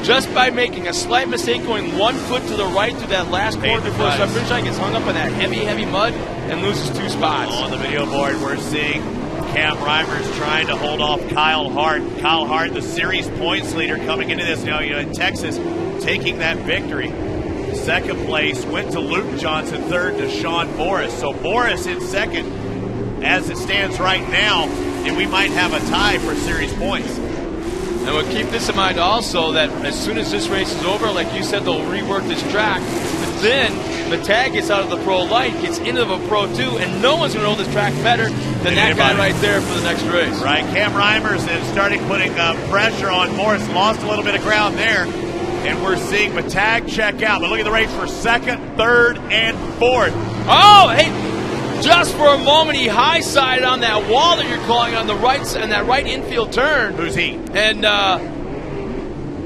just by making a slight mistake going 1 foot to the right through that last corner before Subridge gets hung up in that heavy mud and loses 2 spots. On the video board, we're seeing Cam Reimers trying to hold off Kyle Hart. Kyle Hart, the series points leader coming into this, in Texas, taking that victory. Second place went to Luke Johnson, third to Sean Morris. So Morris in second as it stands right now, and we might have a tie for series points. And we'll keep this in mind also, that as soon as this race is over, like you said, they'll rework this track. But then Matag gets out of the Pro Light, gets into the Pro 2, and no one's going to know this track better than that guy right there for the next race. Right, Cam Reimers is starting putting pressure on Morris, lost a little bit of ground there, and we're seeing Matag check out. But look at the race for second, third, and fourth. Oh, hey! Just for a moment, he high-sided on that wall that you're calling on the right side, and that right infield turn. Who's he? And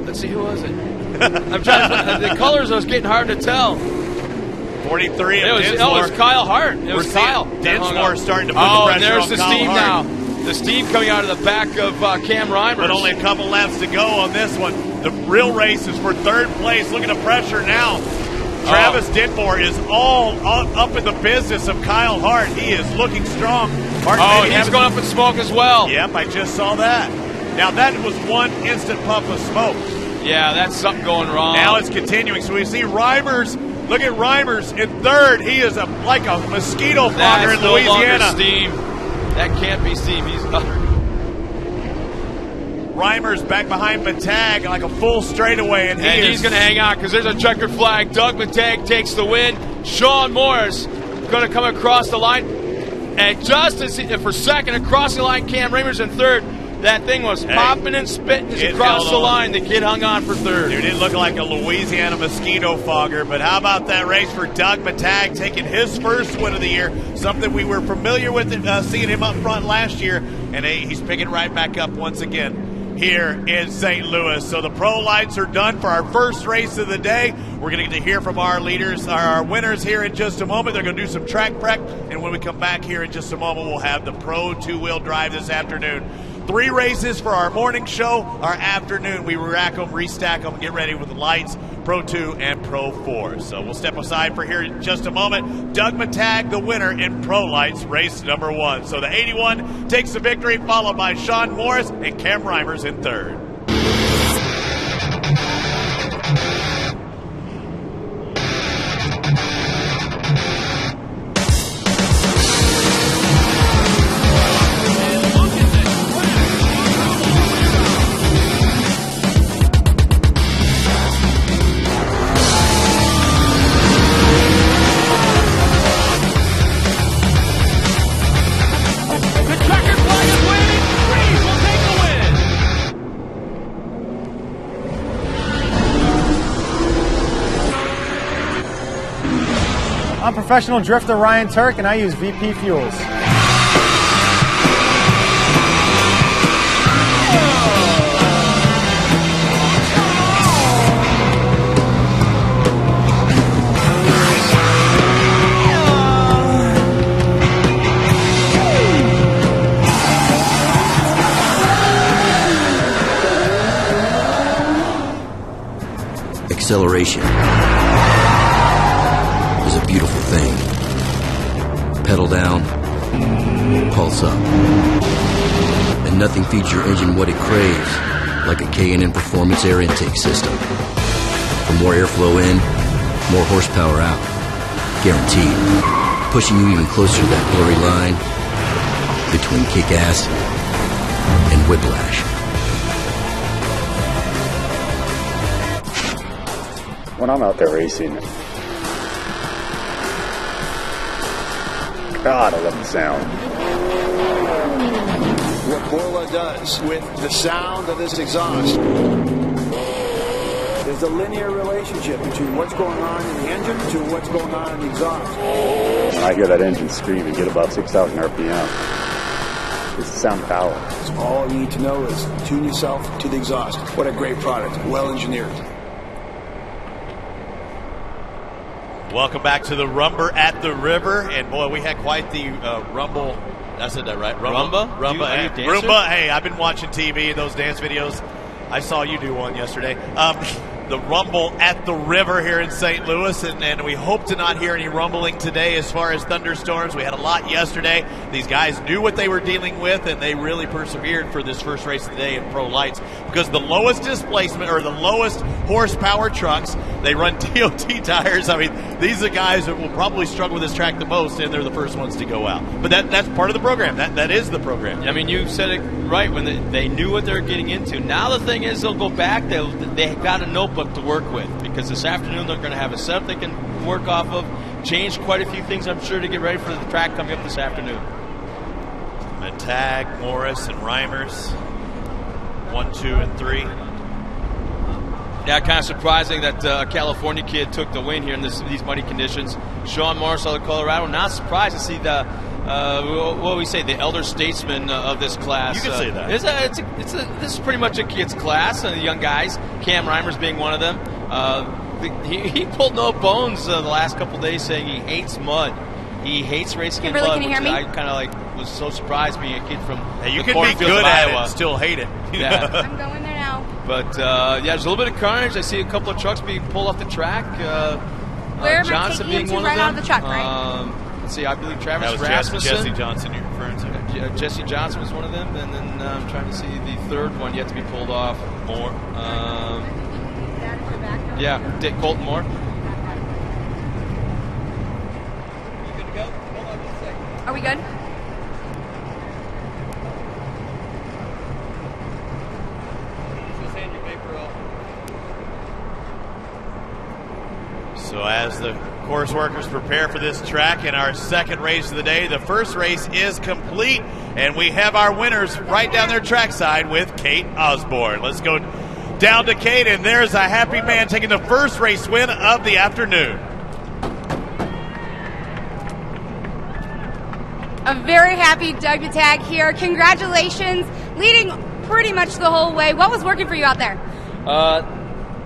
let's see, who was it? I'm trying to, the colors was getting hard to tell. 43 of Dinsmore. It was Kyle Hart. It was Kyle. Dinsmore starting to put the pressure on Kyle Hart. And there's the steam now. The steam coming out of the back of Cam Reimers. But only a couple laps to go on this one. The real race is for third place. Look at the pressure now. Travis Dinsmore is all up in the business of Kyle Hart. He is looking strong. He's going up in smoke as well. Yep, I just saw that. Now that was one instant puff of smoke. Yeah, that's something going wrong. Now it's continuing. So we see Reimers. Look at Reimers in third. He is like a mosquito fogger in Louisiana. That's no longer steam. That can't be steam. He's Reimers back behind Matag like a full straightaway, and he's going to hang on because there's a checkered flag. Doug Matag takes the win. Sean Morris going to come across the line, and just as for second across the line, Cam Reimers in third. That thing was popping and spitting as he crossed the line. The kid hung on for third. Dude, it looked like a Louisiana mosquito fogger, but how about that race for Doug Matag taking his first win of the year, something we were familiar with seeing him up front last year, and he's picking right back up once again here in St. Louis. So the pro lights are done for our first race of the day. We're going to get to hear from our leaders, our winners here in just a moment. They're going to do some track prep, and when we come back here in just a moment, we'll have the pro two-wheel drive this afternoon. 3 races for our morning show. Our afternoon, we rack them, restack them, get ready with the lights, Pro 2 and Pro 4. So we'll step aside for here in just a moment. Doug Matag, the winner in Pro Lights, race number 1. So the 81 takes the victory, followed by Sean Morris and Cam Reimers in third. I'm professional drifter Ryan Torc, and I use VP fuels. Acceleration is a beautiful thing. Pedal down, pulse up. And nothing feeds your engine what it craves like a K&N Performance air intake system. For more airflow in, more horsepower out. guaranteed. Pushing you even closer to that blurry line between kick-ass and whiplash. When I'm out there racing, God, I love the sound. What Borla does with the sound of this exhaust. There's a linear relationship between what's going on in the engine to what's going on in the exhaust. When I hear that engine scream and get above 6,000 RPM, it's the sound of power. So all you need to know is tune yourself to the exhaust. What a great product, well engineered. Welcome back to the Rumber at the River, and boy, we had quite the Rumble. I said that right? Rumba? Rumba. Hey, I've been watching TV, those dance videos. I saw you do one yesterday. The Rumble at the River here in St. Louis, and we hope to not hear any rumbling today as far as thunderstorms. We had a lot yesterday. These guys knew what they were dealing with, and they really persevered for this first race of the day in Pro Lights, because the lowest displacement or the lowest horsepower trucks, they run DOT tires. I mean, these are guys that will probably struggle with this track the most, and they're the first ones to go out. But that's part of the program. That is the program. I mean, you said it right when they knew what they were getting into. Now the thing is, they'll go back. They got a notebook to work with, because this afternoon they're going to have a setup they can work off of, change quite a few things, I'm sure, to get ready for the track coming up this afternoon. Matag, Morris, and Reimers, 1, 2, and 3. Yeah, kind of surprising that a California kid took the win here in these muddy conditions. Sean Morris out of Colorado. Not surprised to see the what do we say, the elder statesman of this class. You can say that. This is pretty much a kid's class, the young guys. Cam Reimers being one of them. He pulled no bones the last couple days, saying he hates mud. He hates racing in mud, which I kind of was so surprised being a kid from you the can be good at Iowa. It and still hate it. Yeah. I'm going there now. But yeah, there's a little bit of carnage. I see a couple of trucks being pulled off the track. Where am Johnson I taking him being to one right of them. out of the truck, right? Let's see, I believe Travis that was Rasmussen. Jesse Johnson you're referring to. Jesse Johnson was one of them, and then I'm trying to see the third one yet to be pulled off. Moore. Yeah, Colton Moore. Are we good? So as the course workers prepare for this track in our second race of the day, the first race is complete, and we have our winners right down their trackside with Kate Osborne. Let's go down to Kate, and there's a happy man taking the first race win of the afternoon. A very happy Doug Matag here. Congratulations, leading pretty much the whole way. What was working for you out there?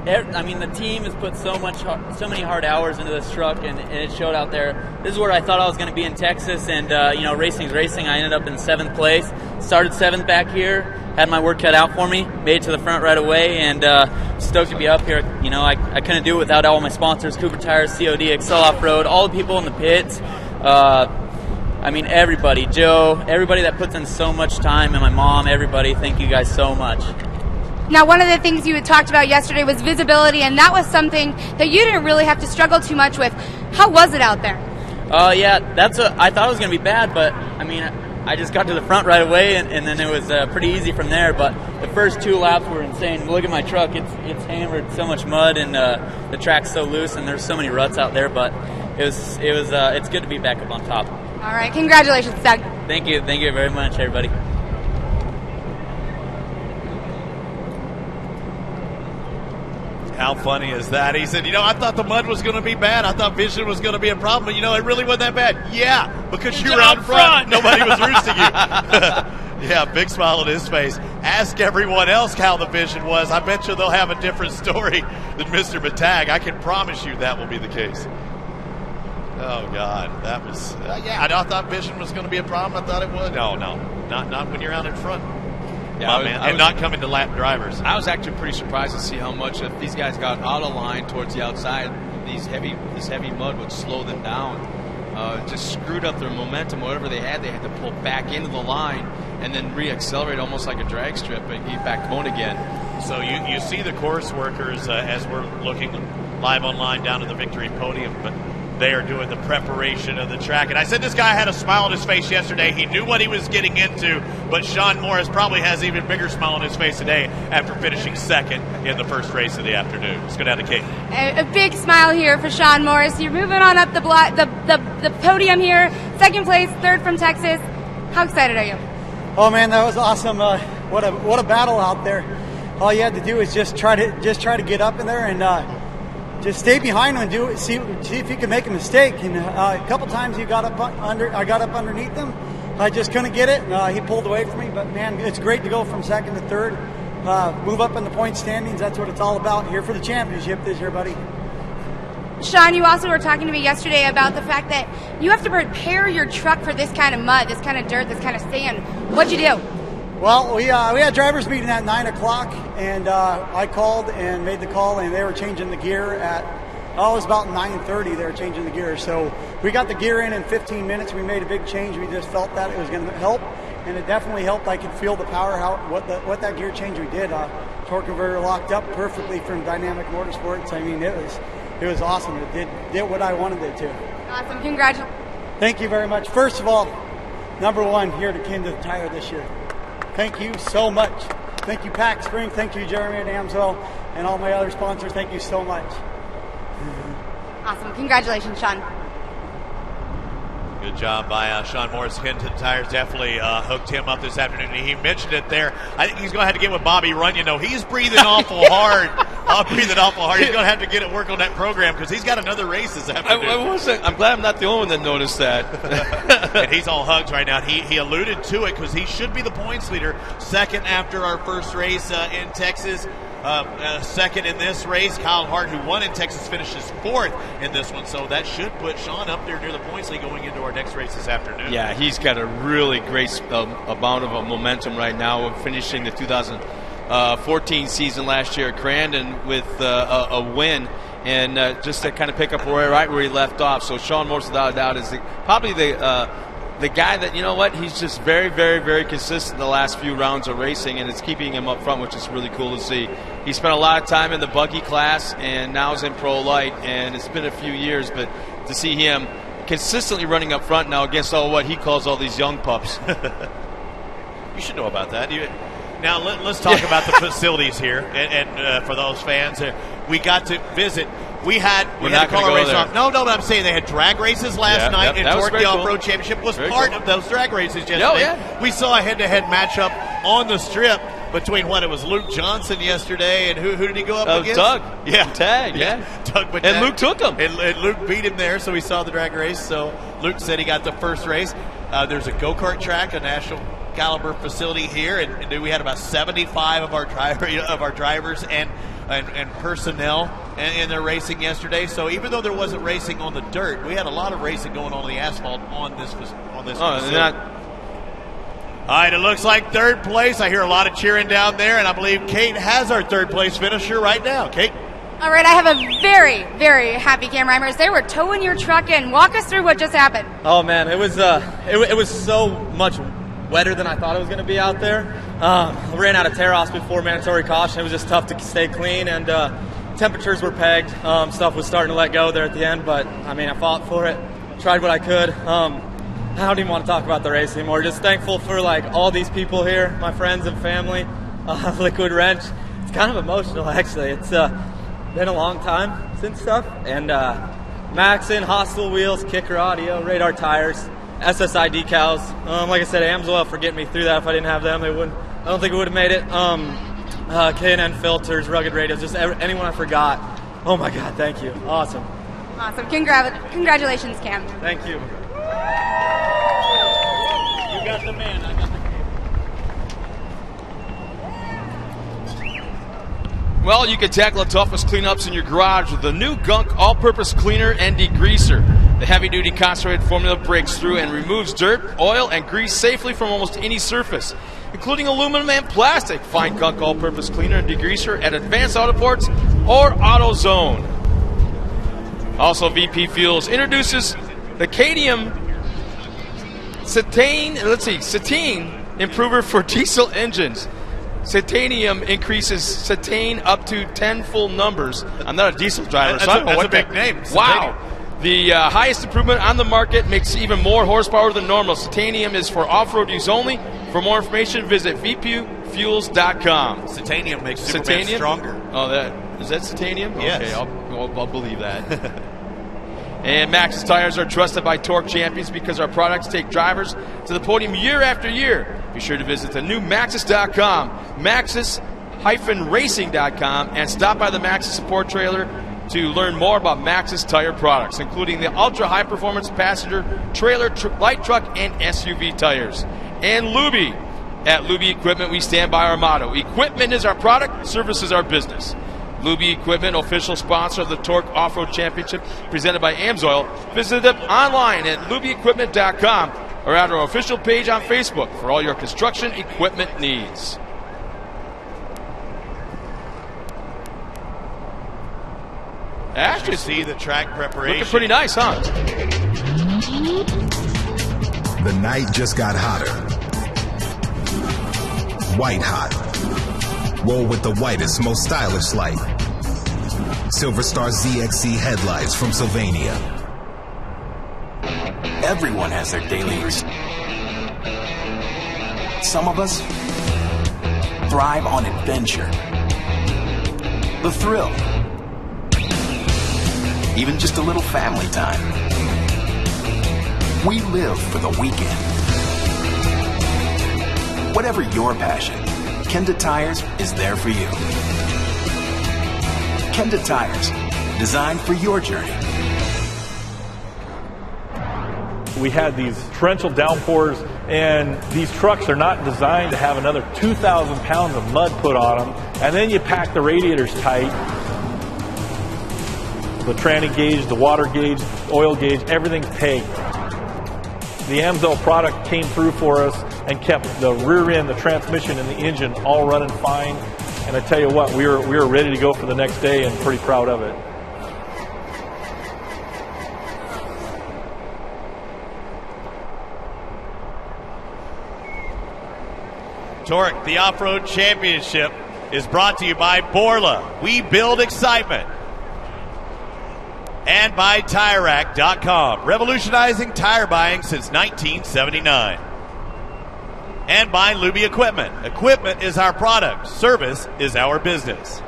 I mean, the team has put so many hard hours into this truck, and it showed out there. This is where I thought I was going to be in Texas, and racing's racing. I ended up in 7th place. Started 7th back here. Had my work cut out for me. Made it to the front right away, and stoked to be up here. You know, I couldn't do it without all my sponsors: Cooper Tires, COD, Excel Off-Road, all the people in the pits. I mean, everybody, Joe, everybody that puts in so much time, and my mom, everybody, thank you guys so much. Now, one of the things you had talked about yesterday was visibility, and that was something that you didn't really have to struggle too much with. How was it out there? Yeah, I thought it was going to be bad, but, I mean, I just got to the front right away, and then it was pretty easy from there. But the first 2 laps were insane. Look at my truck. It's hammered so much mud, and the track's so loose, and there's so many ruts out there. But it's good to be back up on top. All right. Congratulations, Doug. Thank you. Thank you very much, everybody. How funny is that? He said, I thought the mud was going to be bad. I thought vision was going to be a problem, but, it really wasn't that bad. Yeah, because you were out front. Nobody was roosting you. Yeah, big smile on his face. Ask everyone else how the vision was. I bet you they'll have a different story than Mr. Matag. I can promise you that will be the case. Oh, God. That was, I thought vision was going to be a problem. I thought it would. No, not when you're out in front. Yeah, not coming to lap drivers. I was actually pretty surprised to see how much if these guys got out of line towards the outside, this heavy mud would slow them down. Just screwed up their momentum. Whatever they had to pull back into the line and then re-accelerate almost like a drag strip and get back going again. So you see the course workers as we're looking live online down to the victory podium, but they are doing the preparation of the track. And I said this guy had a smile on his face yesterday. He knew what he was getting into, but Sean Morris probably has an even bigger smile on his face today after finishing second in the first race of the afternoon. Let's go down to Kate. A big smile here for Sean Morris. You're moving on up the podium here. Second place, third from Texas. How excited are you? Oh man, that was awesome. What a battle out there. All you had to do is just try to get up in there and just stay behind him and see if you can make a mistake. And a couple times I got up underneath him. I just couldn't get it. He pulled away from me. But man, it's great to go from second to third. Move up in the point standings. That's what it's all about. Here for the championship this year, buddy. Sean, you also were talking to me yesterday about the fact that you have to prepare your truck for this kind of mud, this kind of dirt, this kind of sand. What'd you do? Well, we had drivers meeting at 9 o'clock, and I called and made the call, and they were changing the gear at, it was about 9:30 they were changing the gear. So we got the gear in 15 minutes. We made a big change. We just felt that it was going to help, and it definitely helped. I could feel the power, what that gear change we did. Torque converter locked up perfectly from Dynamic Motorsports. I mean, it was awesome. It did what I wanted it to. Awesome. Congratulations. Thank you very much. First of all, number one here to King to the Tire this year. Thank you so much. Thank you, Pack Spring. Thank you, Jeremy at Amsoil, and all my other sponsors. Thank you so much. Awesome. Congratulations, Sean. Good job by Sean Morris. Ken to the Tires definitely hooked him up this afternoon. He mentioned it there. I think he's going to have to get with Bobby Runyon, though. He's breathing awful hard. He's going to have to get at work on that program because he's got another race this afternoon. I'm glad I'm not the only one that noticed that. And he's all hugs right now. He alluded to it because he should be the points leader. Second after our first race in Texas. Second in this race. Kyle Hart, who won in Texas, finishes fourth in this one. So that should put Sean up there near the points lead going into our next race this afternoon. Yeah, he's got a really great amount of momentum right now, finishing the 2014 season last year at Crandon with a win. And just to kind of pick up right where he left off. So Sean Morris, without a doubt, is probably the guy that, you know what, he's just very, very, very consistent the last few rounds of racing, and it's keeping him up front, which is really cool to see. He spent a lot of time in the buggy class, and now is in Pro Light, and it's been a few years, but to see him consistently running up front now against what he calls all these young pups. You should know about that. Now let's talk about the facilities here, and for those fans, we got to visit. We had a car race off. No, but I'm saying they had drag races last night, and Torc the Off-Road Championship was part of those drag races yesterday. We saw a head-to-head matchup on the strip between it was Luke Johnson yesterday, and who did he go up against? Doug. Yeah. Tag, yeah. Doug Matag. And Luke took him. And Luke beat him there, so we saw the drag race. So Luke said he got the first race. There's a go-kart track, a national caliber facility here, and we had about 75 of our drivers and personnel in their racing yesterday. So even though there wasn't racing on the dirt, we had a lot of racing going on the asphalt on this facility. All right, it looks like third place. I hear a lot of cheering down there, and I believe Kate has our third place finisher right now. Kate? All right, I have a very, very happy Cam Reimers. They were towing your truck in. Walk us through what just happened. Oh, man, it was so much wetter than I thought it was going to be out there. I ran out of tear-offs before mandatory caution. It was just tough to stay clean, and temperatures were pegged. Stuff was starting to let go there at the end, but, I mean, I fought for it, tried what I could. I don't even want to talk about the race anymore. Just thankful for, all these people here, my friends and family, Liquid Wrench. It's kind of emotional, actually. It's been a long time since stuff. And Maxon, Hostile Wheels, Kicker Audio, Radar Tires, SSI decals. Like I said, Amsoil for getting me through that. If I didn't have them, I don't think it would have made it. K&N Filters, Rugged Radios, just anyone I forgot. Oh, my God, thank you. Awesome. Awesome. Congratulations, Cam. Thank you. You got the man. I got the Well, you can tackle the toughest cleanups in your garage with the new Gunk all-purpose cleaner and degreaser. The heavy-duty concentrated formula breaks through and removes dirt, oil, and grease safely from almost any surface, including aluminum and plastic. Find Gunk all-purpose cleaner and degreaser at Advanced Auto Ports or AutoZone. Also, VP Fuels introduces the Cadmium cetane improver for diesel engines. Cetanium increases cetane up to 10 full numbers. I'm not a diesel driver, so I don't know what that's a big name. Wow. The highest improvement on the market, makes even more horsepower than normal. Titanium is for off-road use only. For more information, visit vpufuels.com. Titanium makes Superman stronger. Oh, is that titanium? Yes. Okay, I'll believe that. And Maxxis tires are trusted by Torc champions because our products take drivers to the podium year after year. Be sure to visit the new Maxxis.com, Maxxis-racing.com, and stop by the Maxxis support trailer to learn more about Maxxis tire products, including the ultra high performance passenger, trailer, light truck, and SUV tires. And Luby. At Luby Equipment, we stand by our motto: equipment is our product, service is our business. Luby Equipment, official sponsor of the Torc Off-Road Championship presented by AMSOIL. Visit them online at lubyequipment.com or at our official page on Facebook for all your construction equipment needs. Actually, see the track preparation. Looking pretty nice, huh? The night just got hotter. White hot. Roll with the whitest, most stylish light. Silver Star ZXC headlights from Sylvania. Everyone has their daily routine. Some of us thrive on adventure, the thrill, even just a little family time. We live for the weekend. Whatever your passion, Kenda Tires is there for you. Kenda Tires, designed for your journey. We had these torrential downpours, and these trucks are not designed to have another 2,000 pounds of mud put on them. And then you pack the radiators tight. The tranny gauge, the water gauge, oil gauge, everything's pegged. The AMSOIL product came through for us and kept the rear end, the transmission, and the engine all running fine. And I tell you what, we were ready to go for the next day and pretty proud of it. Torc, the Off-Road Championship, is brought to you by Borla. We build excitement. And by TireRack.com, revolutionizing tire buying since 1979. And by Luby Equipment. Equipment is our product. Service is our business.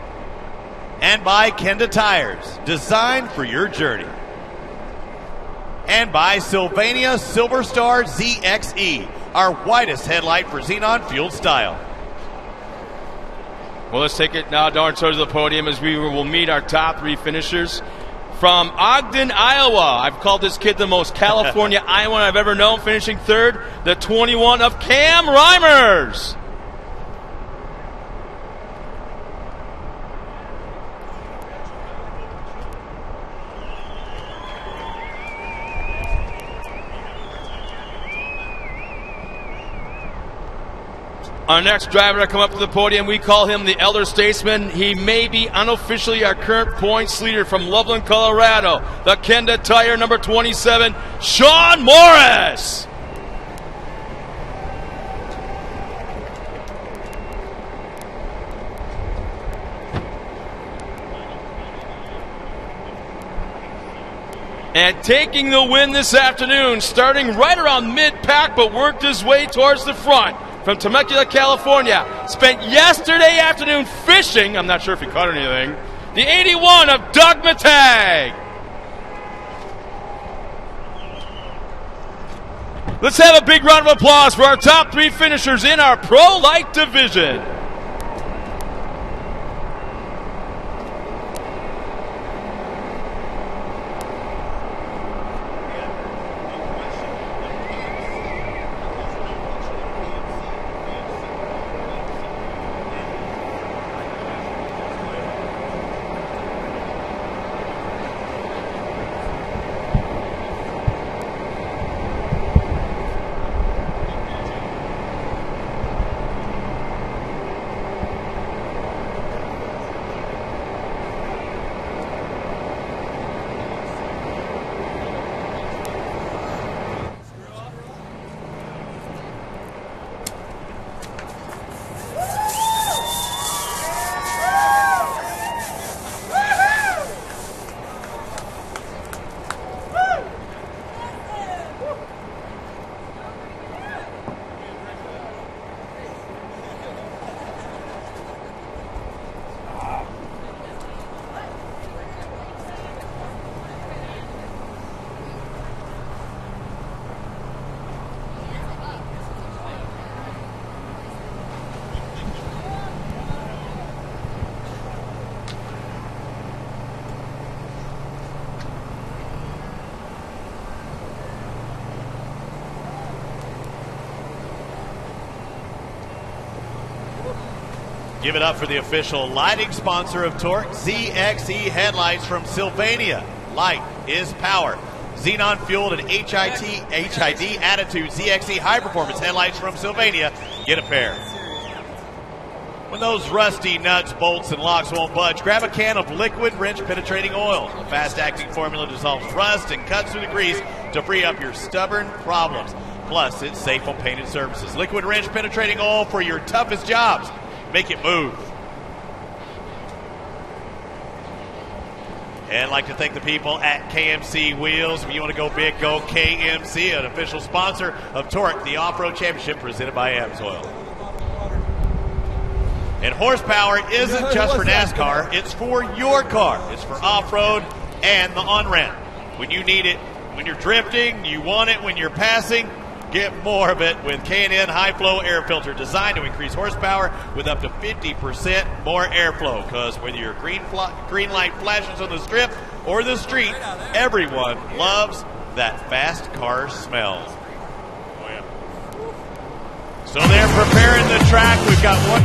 And by Kenda Tires, designed for your journey. And by Sylvania Silver Star ZXE, our widest headlight for xenon-fueled style. Well, let's take it now down towards the podium as we will meet our top three finishers. From Ogden, Iowa, I've called this kid the most California Iowan I've ever known, finishing third, the 21 of Cam Reimers. Our next driver to come up to the podium, we call him the Elder Statesman. He may be unofficially our current points leader from Loveland, Colorado. The Kenda Tire number 27, Sean Morris. And taking the win this afternoon, starting right around mid-pack, but worked his way towards the front. From Temecula, California, spent yesterday afternoon fishing. I'm not sure if he caught anything. The 81 of Doug Matag. Let's have a big round of applause for our top three finishers in our Pro Light division. Give it up for the official lighting sponsor of Torc, ZXE headlights from Sylvania. Light is power. Xenon fueled and HID attitude ZXE high performance headlights from Sylvania. Get a pair. When those rusty nuts, bolts, and locks won't budge, grab a can of liquid wrench penetrating oil. The fast-acting formula dissolves rust and cuts through the grease to free up your stubborn problems. Plus, it's safe on painted surfaces. Liquid wrench penetrating oil for your toughest jobs. Make it move. And I'd like to thank the people at KMC Wheels. If you want to go big, go KMC, an official sponsor of Torc, the Off-Road Championship presented by AMSOIL. And horsepower isn't just for NASCAR, it's for your car. It's for off-road and the on-ramp. When you need it, when you're drifting, you want it when you're passing, get more of it with K&N High-Flow Air Filter, designed to increase horsepower with up to 50% more airflow. Because whether your green light flashes on the strip or the street, everyone loves that fast car smell. So they're preparing the track. We've got one.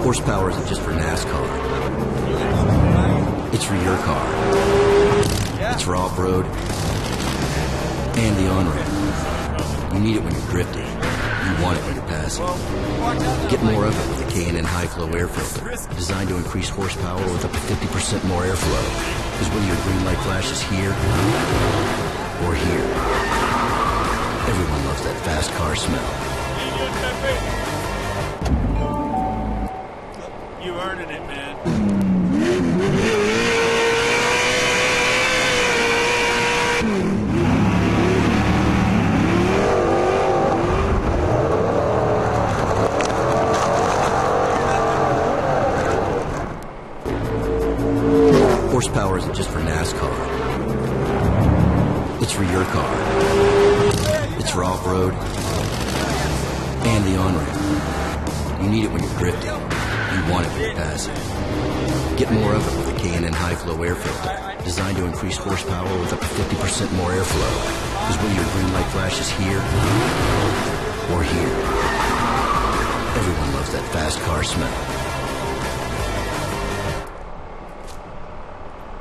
Horsepower isn't just for NASCAR. It's for your car. It's for off-road and the on-ramp. You need it when you're drifting. You want it when you're passing. Get more of it with the K&N High-Flow Air Filter, designed to increase horsepower with up to 50% more airflow. Because whether your green light flashes here or here, everyone loves that fast car smell. You earning it, man. Horsepower isn't just for NASCAR. It's for your car. It's for off-road and the on-ramp. You need it when you're drifting. You want it when you're passing. Get more of it with the K&N High-Flow Air Filter, designed to increase horsepower with up to 50% more airflow. Because whether your green light flashes here or here, everyone loves that fast car smell.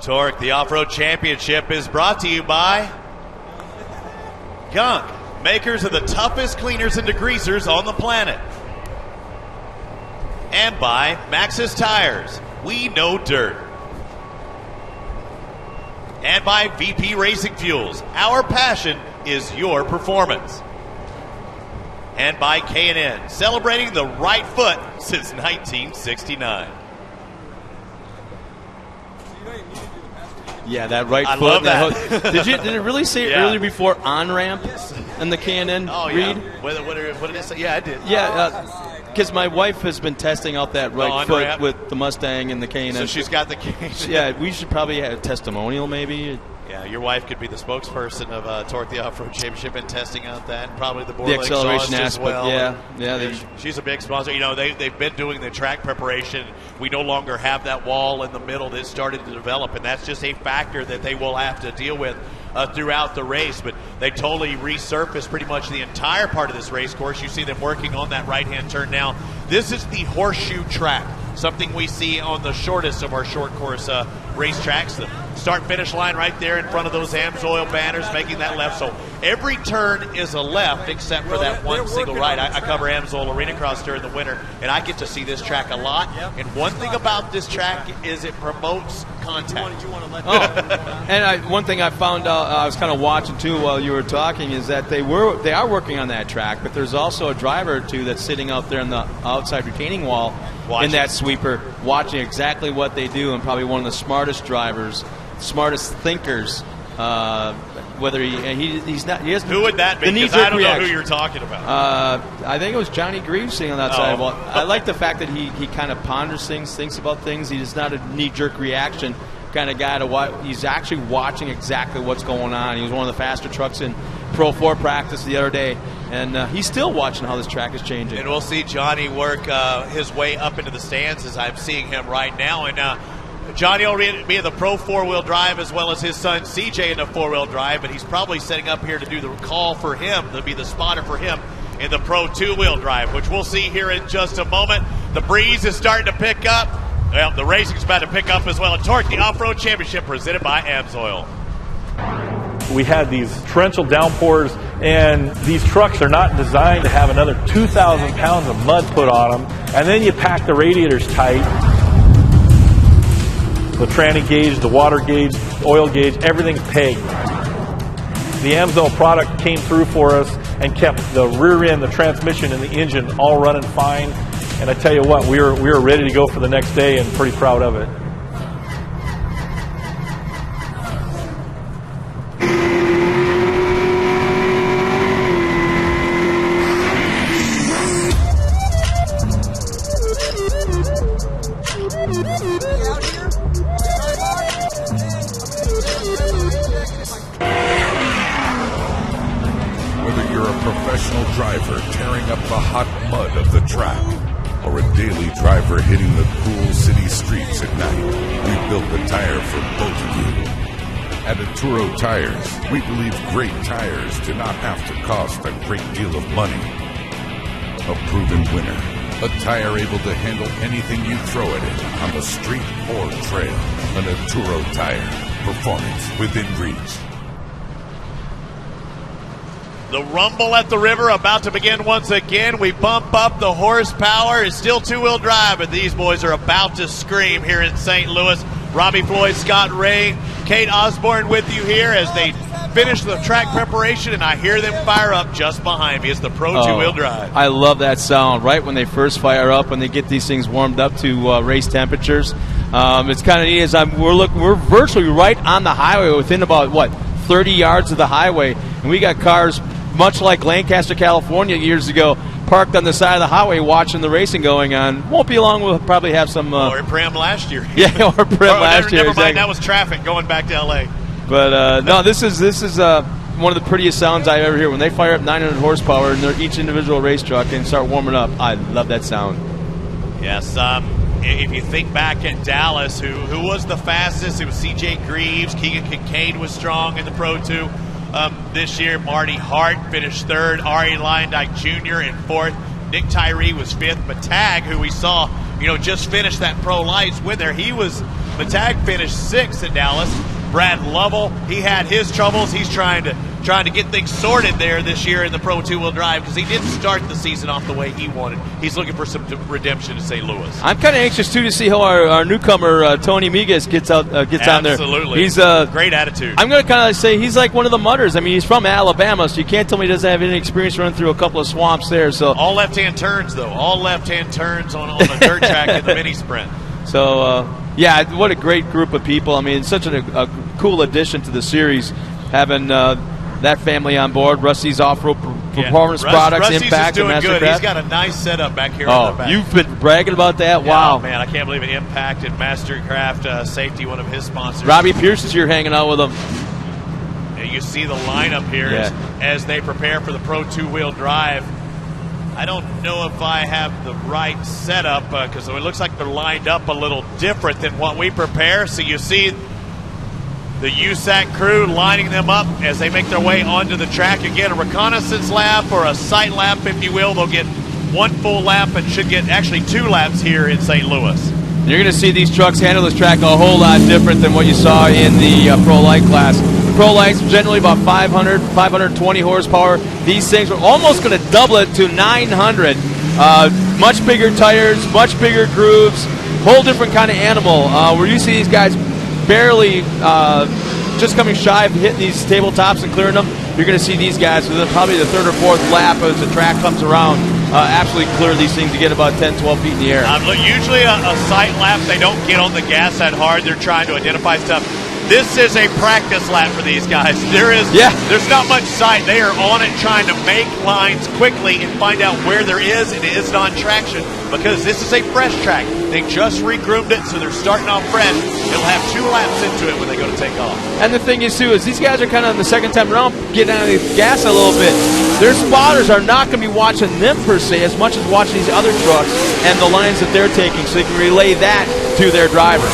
Torc, the Off-Road Championship, is brought to you by Gunk, makers of the toughest cleaners and degreasers on the planet. And by Maxxis Tires, we know dirt. And by VP Racing Fuels, our passion is your performance. And by K&N, celebrating the right foot since 1969. Yeah, that right I foot. love that. Did it really say earlier before on ramp in the K&N read? What did it say? Yeah, I did. Yeah, because my wife has been testing out that right foot with the Mustang and the K&N. So she's got the K&N. Yeah, we should probably have a testimonial maybe. Yeah, your wife could be the spokesperson of Torc, the Off-Road Championship, and testing out that, and probably the The acceleration aspect, as well. Yeah. She's a big sponsor. You know, they've been doing the track preparation. We no longer have that wall in the middle that started to develop, and that's just a factor that they will have to deal with throughout the race. But they totally resurfaced pretty much the entire part of this race course. You see them working on that right-hand turn now. This is the horseshoe track, something we see on the shortest of our short course racetracks. The start-finish line right there in front of those AMSOIL banners, making that left. So every turn is a left except for that one single right. I cover AMSOIL Arena Cross during the winter, and I get to see this track a lot. And one thing about this track is it promotes contact. And one thing I found out, I was kind of watching too while you were talking, is that they are working on that track, but there's also a driver or two that's sitting out there in the outside retaining wall in that sweeper, watching exactly what they do, and probably one of the smartest drivers, smartest thinkers Whether he's not, he has who would that be? Because I don't know who you're talking about. I think it was Johnny Greaves sitting on that side. Well, I like the fact that he kind of ponders things, thinks about things. He's not a knee-jerk reaction kind of guy to watch. He's actually watching exactly what's going on. He was one of the faster trucks in Pro 4 practice the other day, and he's still watching how this track is changing. And we'll see Johnny work his way up into the stands as I'm seeing him right now. And Johnny will be in the Pro 4-wheel drive as well as his son CJ in the 4-wheel drive, but he's probably setting up here to do the call for him, to be the spotter for him in the Pro 2-wheel drive, which we'll see here in just a moment. The breeze is starting to pick up. Well, the racing's about to pick up as well. And Torc, the Off-Road Championship presented by AMSOIL. We had these torrential downpours, and these trucks are not designed to have another 2,000 pounds of mud put on them. And then you pack the radiators tight. The tranny gauge, the water gauge, oil gauge, everything's pegged. The AMSOIL product came through for us and kept the rear end, the transmission, and the engine all running fine. And I tell you what, we were ready to go for the next day and pretty proud of it. Whether you're a professional driver tearing up the hot mud of the track, or a daily driver hitting the cool city streets at night, we built the tire for both of you. At Atturo Tires, we believe great tires do not have to cost a great deal of money. A proven winner, a tire able to handle anything you throw at it on the street or trail. An Atturo Tire, performance within reach. The rumble at the river about to begin once again. We bump up the horsepower. It's still two-wheel drive, but these boys are about to scream here in St. Louis. Robbie Floyd, Scott Ray, Kate Osborne with you here as they finish the track preparation, and I hear them fire up just behind me. It's the Pro two-wheel drive. I love that sound right when they first fire up, when they get these things warmed up to race temperatures. It's kind of neat as we're virtually right on the highway, within about 30 yards of the highway, and we got cars much like Lancaster, California years ago, parked on the side of the highway watching the racing going on. Won't be long, we'll probably have some... or Prim last year. Yeah, or Prim last year. Never mind, that was traffic going back to L.A. But, no, this is one of the prettiest sounds I ever hear. When they fire up 900 horsepower in each individual race truck and start warming up, I love that sound. Yes, if you think back at Dallas, who was the fastest? It was C.J. Greaves. Keegan Kincaid was strong in the Pro 2. This year, Marty Hart finished third. Ari Lyondike Jr. in fourth. Nick Tyree was fifth. Matag, who we saw, just finished that Pro Lights win there. Matag finished sixth in Dallas. Brad Lovell, he had his troubles. He's trying to get things sorted there this year in the Pro two-wheel drive because he didn't start the season off the way he wanted. He's looking for some redemption in St. Louis. I'm kind of anxious too to see how our newcomer Tony Miguez gets on there. Absolutely, he's great attitude. I'm going to kind of say he's like one of the mudders. I mean, he's from Alabama, so you can't tell me he doesn't have any experience running through a couple of swamps there. So all left-hand turns though, all left-hand turns on a dirt track in the mini sprint. So yeah, what a great group of people. I mean, such a cool addition to the series, having that family on board. Rusty's Off-Road Performance Products, Rusty's Impact, is doing and good. Mastercraft. He's got a nice setup back here on the back. You've been bragging about that? Yeah, wow. Man, I can't believe it. Impact and Mastercraft Safety, one of his sponsors. Robbie Pierce is here hanging out with them. Yeah, you see the lineup here as they prepare for the Pro two-wheel drive. I don't know if I have the right setup because it looks like they're lined up a little different than what we prepare. So you see the USAC crew lining them up as they make their way onto the track. Again, a reconnaissance lap or a sight lap, if you will. They'll get one full lap and should get actually 2 laps here in St. Louis. You're going to see these trucks handle this track a whole lot different than what you saw in the Pro Light class. The Pro Light's generally about 500, 520 horsepower. These things are almost going to double it to 900. Much bigger tires, much bigger grooves, whole different kind of animal. Where you see these guys barely just coming shy of hitting these tabletops and clearing them, you're going to see these guys within probably the 3rd or 4th lap as the track comes around absolutely clear these things to get about 10, 12 feet in the air. Usually a sight lap, they don't get on the gas that hard. They're trying to identify stuff. This is a practice lap for these guys. There's not much sight. They are on it trying to make lines quickly and find out where there is and is not traction, because this is a fresh track. They just re-groomed it, so they're starting off fresh. It'll have 2 laps into it when they go to take off. And the thing is, too, is these guys are kind of on the second time around getting out of the gas a little bit. Their spotters are not going to be watching them, per se, as much as watching these other trucks and the lines that they're taking, so they can relay that to their driver.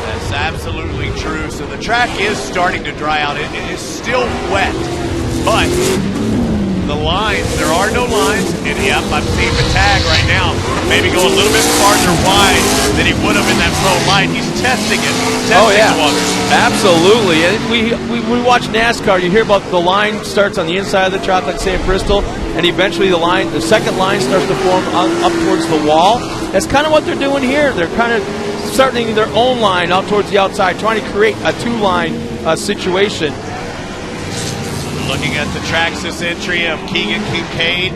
That's absolutely true. So the track is starting to dry out. It is still wet, but the lines, there are no lines. And yep, I'm seeing Matag right now maybe go a little bit farther wide than he would have in that pro light. He's testing it. The water. Absolutely. And we watch NASCAR. You hear about the line starts on the inside of the track, like say in Bristol, and eventually the second line starts to form up towards the wall. That's kind of what they're doing here. They're kind of starting their own line out towards the outside, trying to create a 2-line situation. Looking at the Traxxas entry of Keegan Kincaid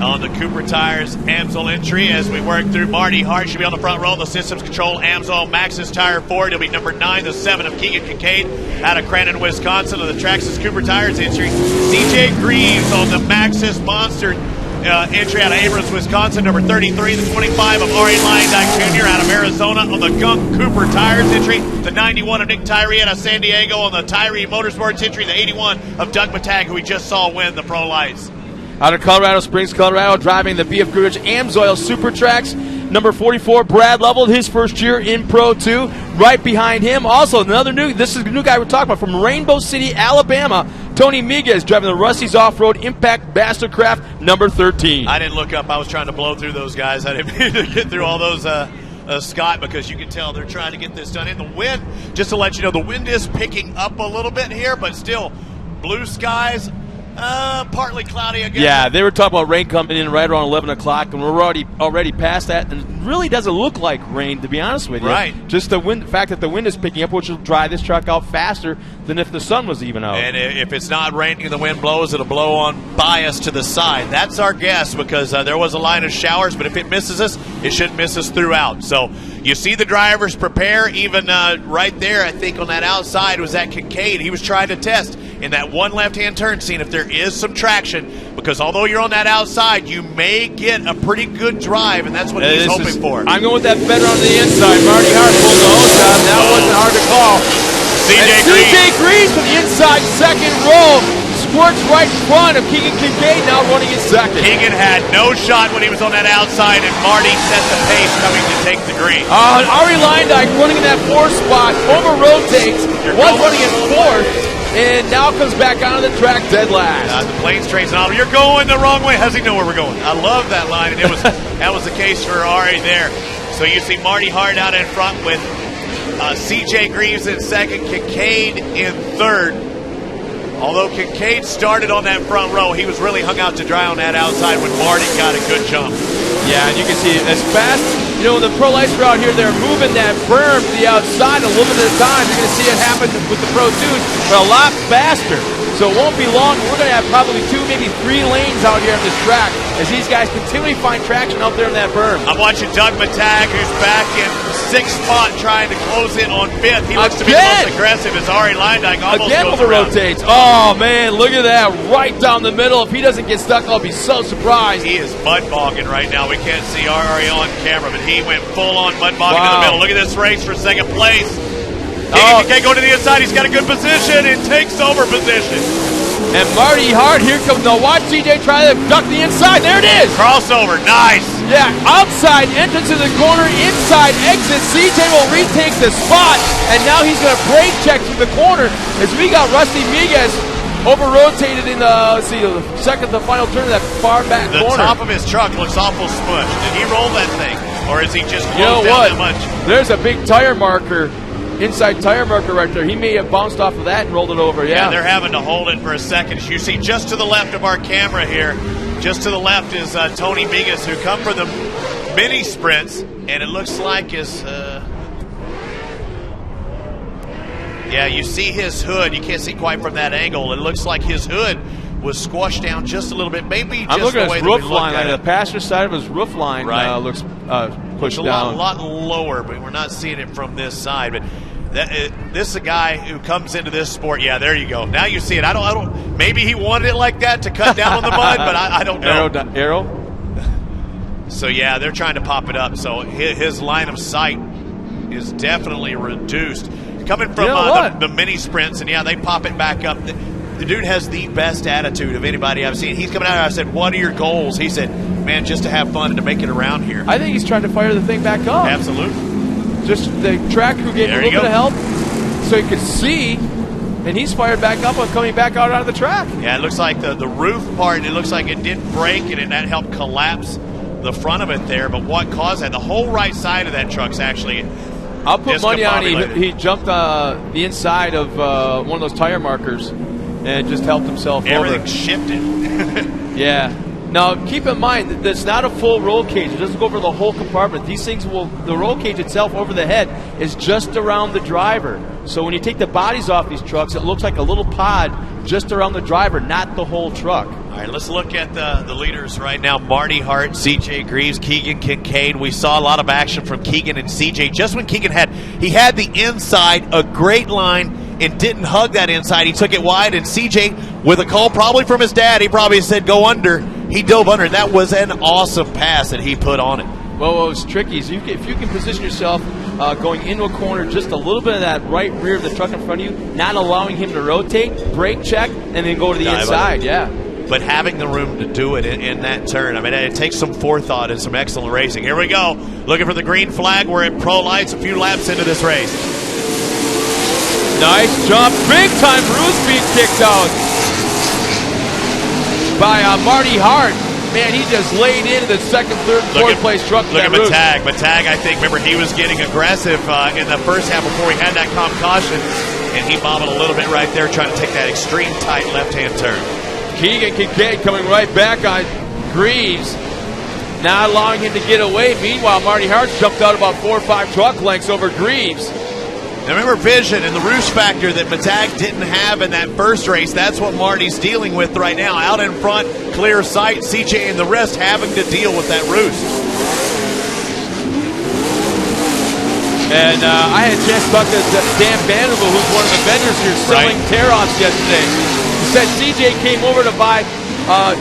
on the Cooper Tires AMSOIL entry as we work through. Marty Hart should be on the front row. The systems control AMSOIL Maxxis Tire Ford. It'll be number 9, the 7 of Keegan Kincaid out of Crandon, Wisconsin on the Traxxas Cooper Tires entry. CJ Greaves on the Maxxis Monster entry out of Abrams, Wisconsin, number 33, the 25 of Ari Lyondike Jr. out of Arizona on the Gunk Cooper Tires entry, the 91 of Nick Tyree out of San Diego on the Tyree Motorsports entry, the 81 of Doug Matag, who we just saw win the Pro Lights. Out of Colorado Springs, Colorado, driving the BF Goodrich AMSOIL Super Tracks, number 44, Brad Lovell, his first year in Pro 2. Right behind him, also this is the new guy we're talking about from Rainbow City, Alabama, Tony Miguez, driving the Rusty's Off-Road Impact Mastercraft, number 13. I didn't look up. I was trying to blow through those guys. I didn't mean to get through all those, Scott, because you can tell they're trying to get this done. In the wind, just to let you know, the wind is picking up a little bit here, but still blue skies. Partly cloudy again. Yeah, they were talking about rain coming in right around 11 o'clock, and we're already past that, and it really doesn't look like rain, to be honest with you. Right. Just the fact that the wind is picking up, which will dry this truck out faster than if the sun was even out. And if it's not raining and the wind blows, it'll blow on bias to the side. That's our guess, because there was a line of showers, but if it misses us, it shouldn't miss us throughout. So you see the drivers prepare, even right there, I think on that outside was that Kincaid. He was trying to test in that one left-hand turn, seeing if there is some traction, because although you're on that outside, you may get a pretty good drive, and that's what he's hoping for. I'm going with that better on the inside. Marty Hart pulled the hose out. That wasn't hard to call. CJ Greaves from the inside second row. Squirts right in front of Keegan Kincaid, now running in second. Keegan had no shot when he was on that outside, and Marty set the pace coming to take the green. Ari Lyondike running in that 4th spot, over-rotates, running in 4th. And now comes back onto the track dead last. The Plains Trace and you're going the wrong way. How does he know where we're going? I love that line, and that was the case for Ari there. So you see Marty Hart out in front with CJ Greaves in second, Kincaid in third. Although Kincaid started on that front row, he was really hung out to dry on that outside when Marty got a good jump. Yeah, and you can see as fast, when the Pro Lights are out here, they're moving that berm to the outside a little bit at a time. You're going to see it happen with the Pro 2s, but a lot faster. So it won't be long. We're going to have probably 2, maybe 3 lanes out here on this track as these guys continually find traction out there in that berm. I'm watching Doug Matag, who's back in 6th spot trying to close in on 5th. He looks to be the most aggressive as Ari Lyondike almost goes around. Rotates. Oh, man, look at that. Right down the middle. If he doesn't get stuck, I'll be so surprised. He is mud bogging right now. We can't see Ari on camera, but he went full-on mud bogging to the middle. Look at this race for second place. He can't go to the inside. He's got a good position and takes over position. And Marty Hart, here comes, now watch CJ try to duck the inside. There it is. Crossover, nice. Yeah, outside entrance to the corner, inside exit. CJ will retake the spot, and now he's going to brake check through the corner as we got Rusty Miguez over-rotated in the, the final turn of that far back corner. The top of his truck looks awful smushed. Did he roll that thing, or is he just closed down that much? There's a big tire marker. Inside tire marker right there. He may have bounced off of that and rolled it over. Yeah, they're having to hold it for a second. You see just to the left of our camera here, just to the left is Tony Miguez, who come for the mini sprints, and it looks like his you see his hood. You can't see quite from that angle. It looks like his hood was squashed down just a little bit. Maybe just I'm looking the way at his roof line. at The passenger side of his roof line looks push a down. lot lower, but we're not seeing it from this side. But this is a guy who comes into this sport. Yeah, there you go. Now you see it. I don't. Maybe he wanted it like that to cut down on the mud, but I don't know. Arrow. So yeah, they're trying to pop it up. So his line of sight is definitely reduced. Coming from the mini sprints, and yeah, they pop it back up. The dude has the best attitude of anybody I've seen. He's coming out. I said, "What are your goals?" He said, "Man, just to have fun and to make it around here." I think he's trying to fire the thing back up. Absolutely. Just the track crew gave him a little bit of help so he could see, and he's fired back up and coming back out onto the track. Yeah, it looks like the roof part, it looks like it did break, and that helped collapse the front of it there. But what caused that? The whole right side of that truck's actually I'll put money on he jumped the inside of one of those tire markers and just helped himself Everything over. shifted. Yeah. Now, keep in mind, that's not a full roll cage. It doesn't go over the whole compartment. These things the roll cage itself over the head is just around the driver. So when you take the bodies off these trucks, it looks like a little pod just around the driver, not the whole truck. All right, let's look at the leaders right now. Marty Hart, CJ Greaves, Keegan Kincaid. We saw a lot of action from Keegan and CJ. Just when Keegan had the inside, a great line, and didn't hug that inside. He took it wide, and CJ, with a call probably from his dad, he probably said, go under. He dove under. That was an awesome pass that he put on it. Well, what was tricky is if you can position yourself going into a corner, just a little bit of that right rear of the truck in front of you, not allowing him to rotate, brake check, and then go to the inside. Yeah. But having the room to do it in that turn, I mean, it takes some forethought and some excellent racing. Here we go. Looking for the green flag. We're at Pro Lights, a few laps into this race. Nice jump. Big time roof being kicked out by Marty Hart. Man, he just laid into the second, third, fourth place truck. Look at Matag. Matag, I think, remember, he was getting aggressive in the first half before he had that caution, and he bobbled a little bit right there trying to take that extreme tight left-hand turn. Keegan Kincaid coming right back on Greaves, not allowing him to get away. Meanwhile, Marty Hart jumped out about 4 or 5 truck lengths over Greaves. Now remember, vision and the roost factor that Matag didn't have in that first race. That's what Marty's dealing with right now. Out in front, clear sight. CJ and the rest having to deal with that roost. And I had a chance to talk to Dan Vanderbilt, who's one of the vendors here selling tear-offs yesterday. He said CJ came over to buy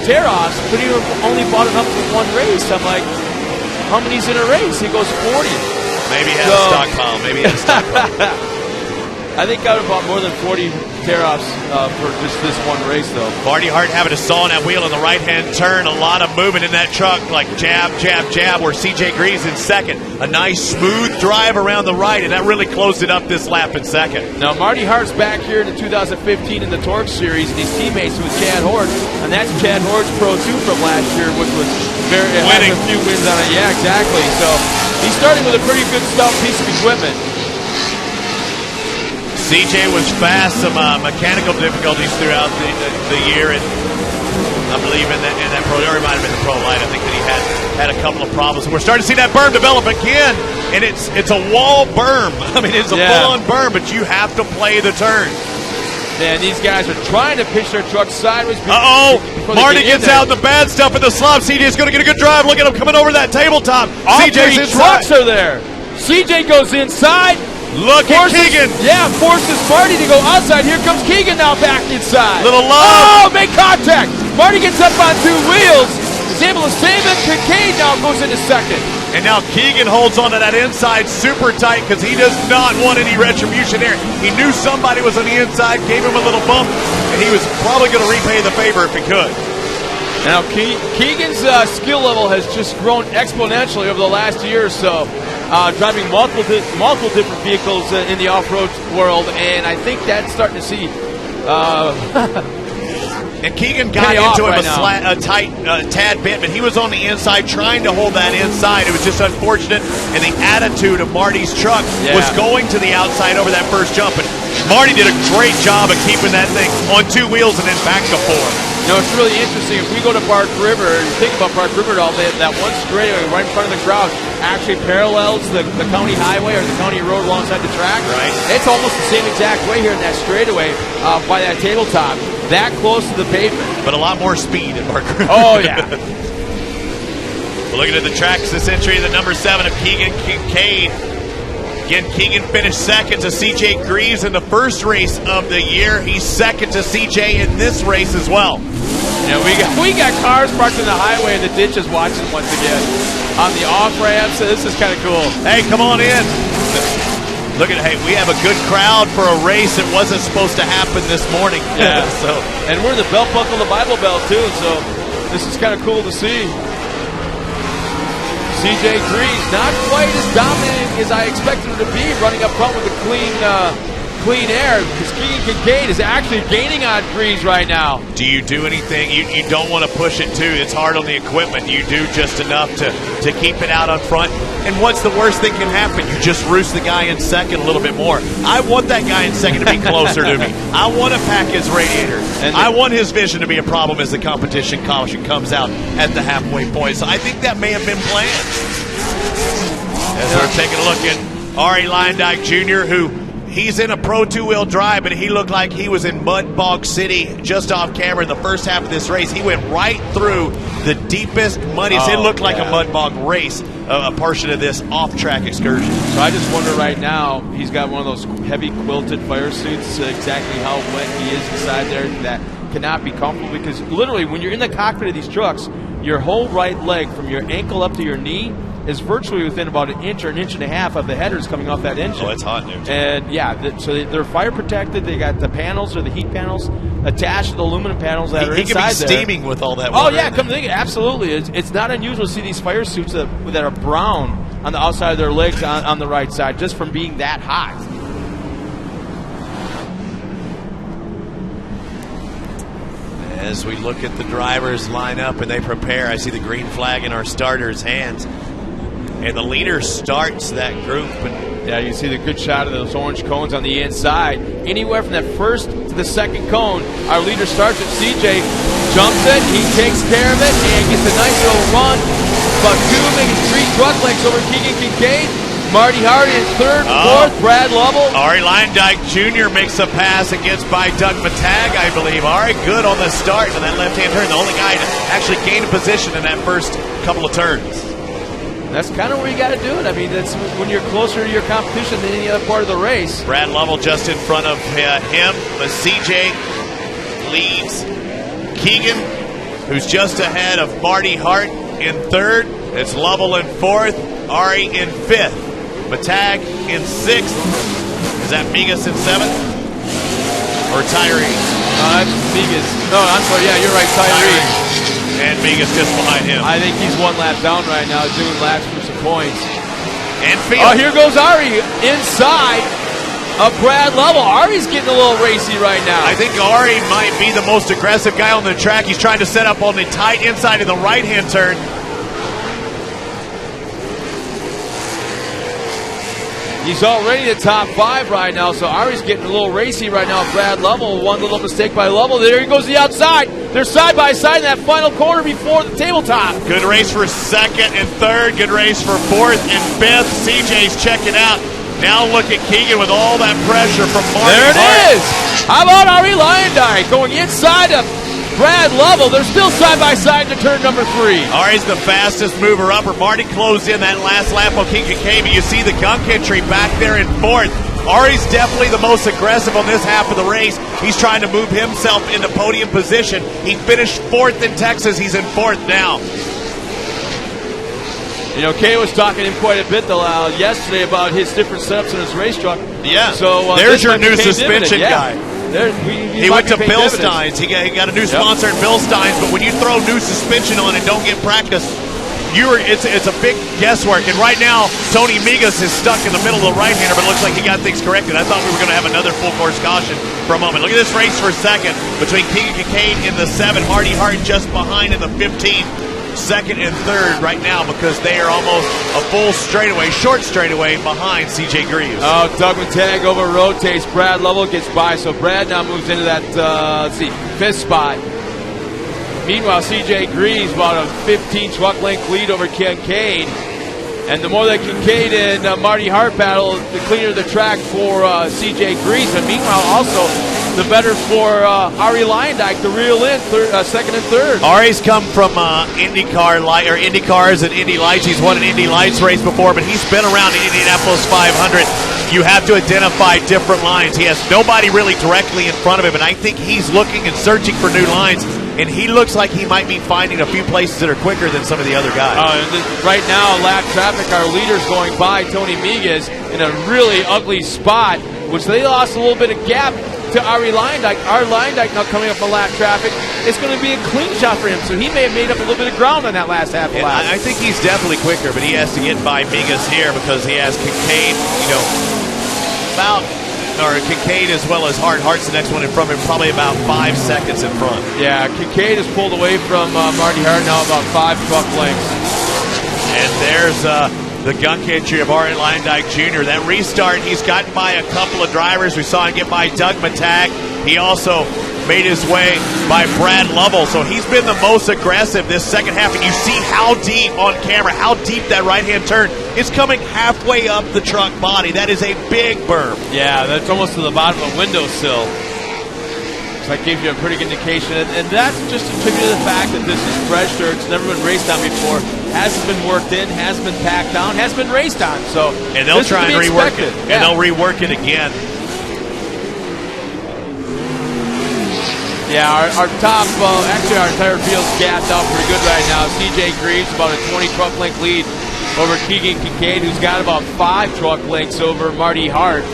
tear-offs, but he only bought enough for one race. I'm like, how many's in a race? He goes 40. Maybe he had a stockpile. Maybe he had a stockpile. I think I would have bought more than 40 tear-offs for just this one race, though. Marty Hart having to saw on that wheel in the right-hand turn. A lot of movement in that truck, like jab, jab, jab, where CJ Greaves in second. A nice, smooth drive around the right, and that really closed it up this lap in second. Now, Marty Hart's back here in the 2015 in the Torc Series, and he's teammates with Chad Hort, and that's Chad Hort's Pro 2 from last year, which was winning. A few wins on it. Yeah, exactly. So he's starting with a pretty good stout piece of equipment. CJ was fast, some mechanical difficulties throughout the year, and I believe in that pro, or it might have been the Pro Light. I think that he had a couple of problems. And we're starting to see that berm develop again, and it's a wall berm. I mean, it's a full-on berm, but you have to play the turn. Man, these guys are trying to pitch their truck sideways. Marty gets out the bad stuff in the slop. CJ's going to get a good drive. Look at him coming over that tabletop. CJ's inside. Trucks are there. CJ goes inside. Look at Keegan. Yeah, forces Marty to go outside. Here comes Keegan now back inside. Little love. Oh, make contact. Marty gets up on 2 wheels. Is able to save it. Kincaid now goes into second. And now Keegan holds on to that inside super tight because he does not want any retribution there. He knew somebody was on the inside, gave him a little bump, and he was probably going to repay the favor if he could. Now, Keegan's skill level has just grown exponentially over the last year or so, driving multiple different vehicles in the off-road world, and I think that's starting to see. And Keegan got into him a tight tad bit, but he was on the inside trying to hold that inside. It was just unfortunate, and the attitude of Marty's truck was going to the outside over that first jump, and Marty did a great job of keeping that thing on 2 wheels and then back to 4. You know, it's really interesting. If we go to Park River and think about Park River at all, that one straightaway right in front of the crowd actually parallels the county highway or the county road alongside the track. Right. It's almost the same exact way here in that straightaway by that tabletop. That close to the pavement. But a lot more speed at Park River. Oh, yeah. Looking at the tracks, this entry of the number 7 of Keegan Kincaid. Again, Keegan finished second to C.J. Greaves in the first race of the year. He's second to C.J. in this race as well. Yeah, we got cars parked in the highway and the ditches watching once again on the off ramps. This is kind of cool. Hey, come on in. Look at, hey, we have a good crowd for a race that wasn't supposed to happen this morning. Yeah. So, and we're in the belt buckle of the Bible Belt too, so this is kind of cool to see. C.J. Greaves not quite as dominant as I expected him to be, running up front with a clean air, because Keegan Kincaid is actually gaining on Greaves right now. do you do anything? You don't want to push it too. It's hard on the equipment. You do just enough to keep it out on front. And what's the worst thing can happen? You just roost the guy in second a little bit more. I want that guy in second to be closer to me. I want to pack his radiator. And I want his vision to be a problem as the competition caution comes out at the halfway point. So I think that may have been planned. As we're taking a look at Ari Lyndike Jr., who he's in a Pro 2-wheel drive, but he looked like he was in Mud Bog City just off camera in the first half of this race. He went right through the deepest, muddiest. It looked like a mud bog race, a portion of this off-track excursion. So I just wonder right now, he's got one of those heavy quilted fire suits, exactly how wet he is inside there. That cannot be comfortable, because literally when you're in the cockpit of these trucks, your whole right leg from your ankle up to your knee is virtually within about an inch or an inch and a half of the headers coming off that engine. Oh, it's hot there, too. And yeah, so they're fire protected. They got the panels, or the heat panels, attached to the aluminum panels that are inside there. He could be steaming with all that Oh water. yeah, come think, absolutely. It's not unusual to see these fire suits that are brown on the outside of their legs on the right side, just from being that hot. As we look at the drivers line up and they prepare, I see the green flag in our starters' hands. And the leader starts that group. And yeah, you see the good shot of those orange cones on the inside. Anywhere from that first to the second cone, our leader starts it. CJ jumps it, he takes care of it, and gets a nice little run. About 2, maybe 3 truck lengths over Keegan Kincaid. Marty Hardy in third, fourth, Brad Lovell. Ari Lyndike Jr. makes a pass and gets by Doug Matag, I believe. Ari good on the start of that left-hand turn. The only guy to actually gain a position in that first couple of turns. That's kind of where you got to do it. I mean, that's when you're closer to your competition than any other part of the race. Brad Lovell just in front of him. But CJ leads Keegan, who's just ahead of Marty Hart in third. It's Lovell in fourth, Ari in fifth, Matag in sixth. Is that Migas in seventh? Or Tyree? That's Migas. No, I'm sorry. Yeah, you're right, Tyree. And Migas just behind him. I think he's 1 lap down right now, doing laps for some points. And Field. Oh, here goes Ari inside of Brad Lovell. Ari's getting a little racy right now. I think Ari might be the most aggressive guy on the track. He's trying to set up on the tight inside of the right-hand turn. He's already the top 5 right now, so Ari's getting a little racy right now. Brad Lovell, one little mistake by Lovell. There he goes to the outside. They're side by side in that final corner before the tabletop. Good race for second and third. Good race for fourth and fifth. CJ's checking out. Now look at Keegan with all that pressure from Marty. There it is. How about Ari Lyndike going inside of Brad Lovell? They're still side by side to turn number 3. Ari's the fastest mover upper. Marty closed in that last lap on Keegan Kincaid. You see the gunk entry back there in fourth. Ari's definitely the most aggressive on this half of the race. He's trying to move himself into podium position. He finished fourth in Texas. He's in fourth now. You know, Kay was talking to him quite a bit yesterday about his different setups in his race truck. Yeah, so there's your new suspension guy. He went to Bill dividends. Steins. He got a new sponsor at Bill Steins, but when you throw new suspension on and don't get practice, it's a big guesswork. And right now, Tony Migas is stuck in the middle of the right-hander, but it looks like he got things corrected. I thought we were going to have another full-course caution for a moment. Look at this race for second between Keegan Kincaid in the 7, Marty Hart just behind in the 15. Second and third right now, because they are almost a full straightaway, short straightaway behind C.J. Greaves. Oh, Doug Matag over rotates. Brad Lovell gets by, so Brad now moves into that, 5th spot. Meanwhile, C.J. Greaves about a 15 truck length lead over Kincaid. And the more that Kincaid and Marty Hart battle, the cleaner the track for CJ Grease. And meanwhile, also, the better for Ari Leyendijk to reel in second and third. Ari's come from IndyCars and Indy Lights. He's won an Indy Lights race before, but he's been around the Indianapolis 500. You have to identify different lines. He has nobody really directly in front of him, and I think he's looking and searching for new lines, and he looks like he might be finding a few places that are quicker than some of the other guys. Right now, lap traffic, our leader's going by Tony Migas in a really ugly spot, which they lost a little bit of gap to Ari Leyendijk. Ari Leyendijk now coming up on lap traffic. It's going to be a clean shot for him, so he may have made up a little bit of ground on that last half of lap. I think he's definitely quicker, but he has to get by Migas here because he has Kincaid, Kincaid as well as Hart. Hart's the next one in front of him, probably about 5 seconds in front. Yeah, Kincaid has pulled away from Marty Hart now about 5 truck lengths. And there's the gunk entry of Ari Leyendijk Jr. That restart, he's gotten by a couple of drivers. We saw him get by Doug Matag. He also made his way by Brad Lovell. So he's been the most aggressive this second half. And you see how deep on camera, how deep that right-hand turn is coming halfway up the truck body. That is a big berm. Yeah, that's almost to the bottom of the windowsill. So that gives you a pretty good indication. And that's just attributed to the fact that this is fresh dirt. It's never been raced on before. Hasn't been worked in, hasn't been packed down, hasn't been raced on. So and they'll try and rework it. Yeah. And they'll rework it again. Yeah, our top, actually our entire field's gapped out pretty good right now. CJ Greaves about a 20 truck length lead over Keegan Kincaid, who's got about 5 truck lengths over Marty Hart.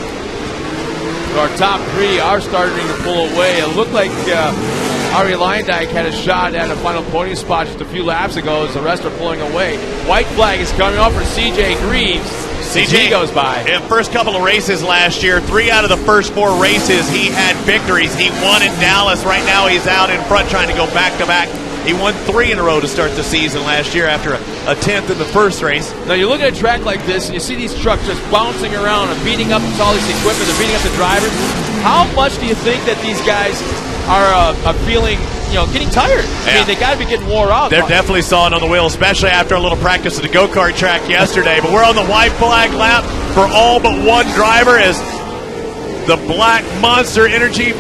So our top 3 are starting to pull away. It looked like Ari Leyendijk had a shot at a final podium spot just a few laps ago as the rest are pulling away. White flag is coming up for CJ Greaves. CJ goes by. In the first couple of races last year, 3 out of the first 4 races, he had victories. He won in Dallas. Right now he's out in front trying to go back-to-back. He won 3 in a row to start the season last year after a 10th in the first race. Now you look at a track like this and you see these trucks just bouncing around and beating up all this equipment, they're beating up the drivers. How much do you think that these guys are feeling, getting tired? I mean, they got to be getting wore out. They're definitely sawing on the wheel, especially after a little practice at the go-kart track yesterday. But we're on the white flag lap for all but one driver as the Black Monster Energy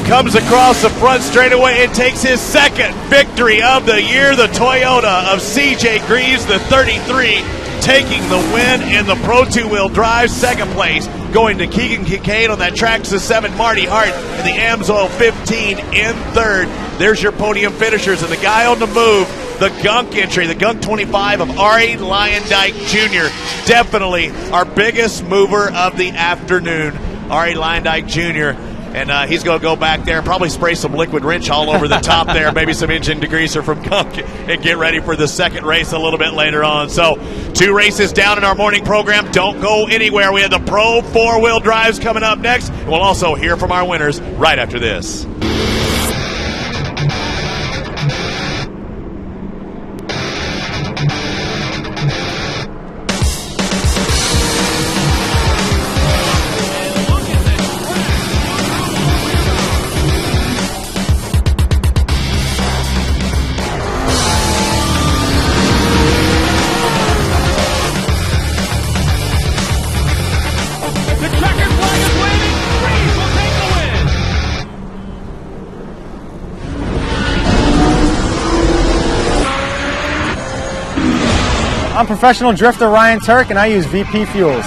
comes across the front straightaway and takes his second victory of the year. The Toyota of CJ Greaves, the 33, taking the win in the Pro 2-wheel drive. Second place going to Keegan Kincaid on that Traxxas 7, Marty Hart, and the AMSOIL 15 in third. There's your podium finishers. And the guy on the move, the gunk entry, the gunk 25 of Ari Leyendijk Jr., definitely our biggest mover of the afternoon, Ari Leyendijk Jr., and he's going to go back there and probably spray some liquid wrench all over the top there, maybe some engine degreaser from gunk, and get ready for the second race a little bit later on. So 2 races down in our morning program. Don't go anywhere. We have the Pro 4-wheel drives coming up next. We'll also hear from our winners right after this. I'm professional drifter Ryan Torc, and I use VP fuels.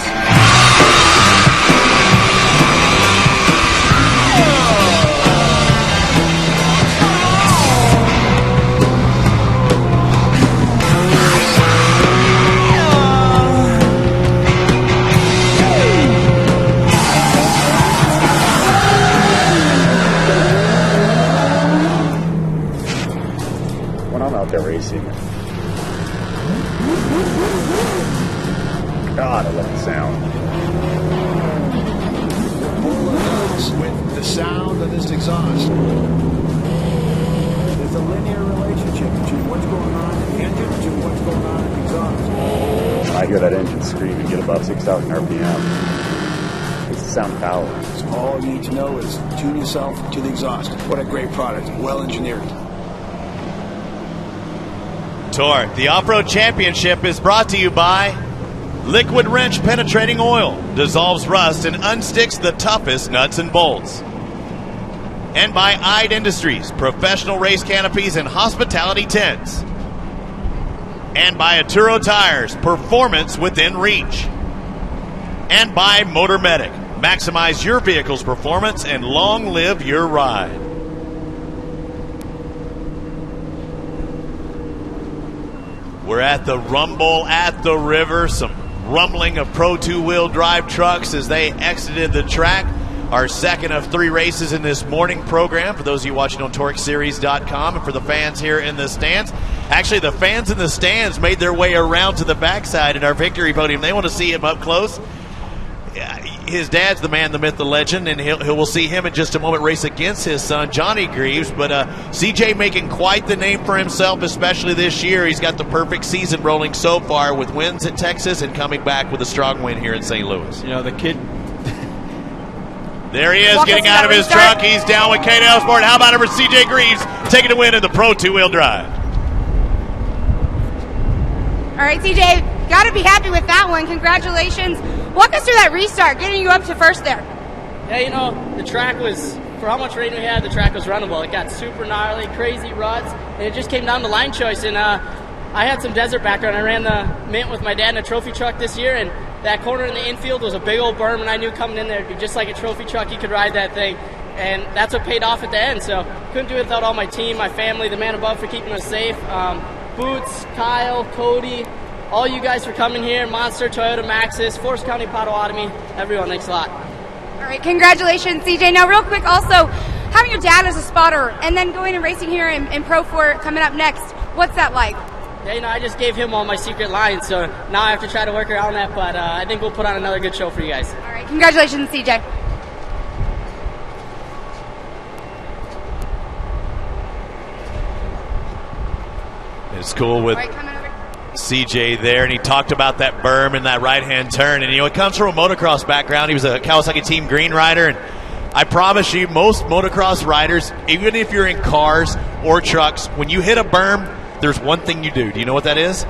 When I'm out there racing, God, I love the sound. With the sound of this exhaust, there's a linear relationship between what's going on in the engine and what's going on in the exhaust. When I hear that engine scream and get above 6,000 RPM, it's the sound of power. So all you need to know is tune yourself to the exhaust. What a great product, well engineered. Torc, the Off-Road Championship is brought to you by Liquid Wrench Penetrating Oil. Dissolves rust and unsticks the toughest nuts and bolts. And by Ide Industries, professional race canopies and hospitality tents. And by Aturo Tires, performance within reach. And by Motor Medic, maximize your vehicle's performance and long live your ride. We're at the Rumble at the River. Some rumbling of Pro 2-wheel drive trucks as they exited the track. Our second of 3 races in this morning program for those of you watching on TorqueSeries.com and for the fans here in the stands. Actually, the fans in the stands made their way around to the backside in our victory podium. They want to see him up close. His dad's the man, the myth, the legend, and we'll see him in just a moment race against his son, Johnny Greaves. But CJ making quite the name for himself, especially this year. He's got the perfect season rolling so far with wins at Texas and coming back with a strong win here in St. Louis. You know, the kid... There he is, getting out of his truck. He's down with Kate Elsport. How about it for CJ Greaves taking the win in the Pro 2-wheel drive? All right, CJ, got to be happy with that one. Congratulations. Walk us through that restart, getting you up to first there. Yeah, you know, the track was, for how much rain we had, the track was runnable. It got super gnarly, crazy ruts, and it just came down to line choice. And I had some desert background. I ran the Mint with my dad in a trophy truck this year, and that corner in the infield was a big old berm, and I knew coming in there it'd be just like a trophy truck. You could ride that thing, and that's what paid off at the end. So couldn't do it without all my team, my family, the man above for keeping us safe. Boots, Kyle, Cody, all you guys for coming here, Monster, Toyota, Maxxis, Forest County, Potawatomi, everyone, thanks a lot. All right, congratulations, CJ. Now, real quick, also, having your dad as a spotter and then going and racing here in Pro 4 coming up next, what's that like? Yeah, you know, I just gave him all my secret lines, so now I have to try to work around that, but I think we'll put on another good show for you guys. All right, congratulations, CJ. It's cool with CJ there, and he talked about that berm and that right-hand turn. And, you know, it comes from a motocross background. He was a Kawasaki Team Green rider, and I promise you, most motocross riders, even if you're in cars or trucks, when you hit a berm, there's one thing you do. Do you know what that is?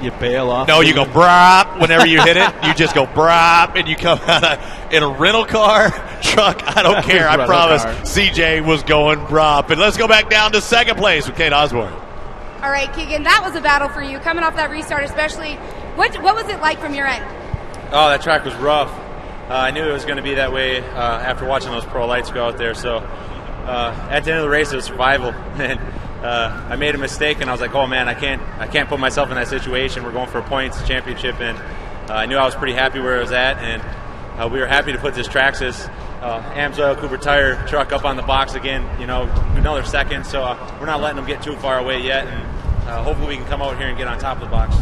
You bail off. No, you go brop whenever you hit it. You just go brop, and you come out in a rental car, truck. I don't care. I promise CJ was going brop. And let's go back down to second place with Kate Osborne. All right, Keegan, that was a battle for you, coming off that restart especially. What was it like from your end? Oh, that track was rough. I knew it was going to be that way after watching those pro lights go out there. So at the end of the race, it was survival. And I made a mistake, and I was like, oh, man, I can't put myself in that situation. We're going for a points championship, and I knew I was pretty happy where I was at, and we were happy to put this Traxxas AMSOIL Cooper tire truck up on the box again, you know, another second. So we're not letting them get too far away yet, and hopefully we can come out here and get on top of the box.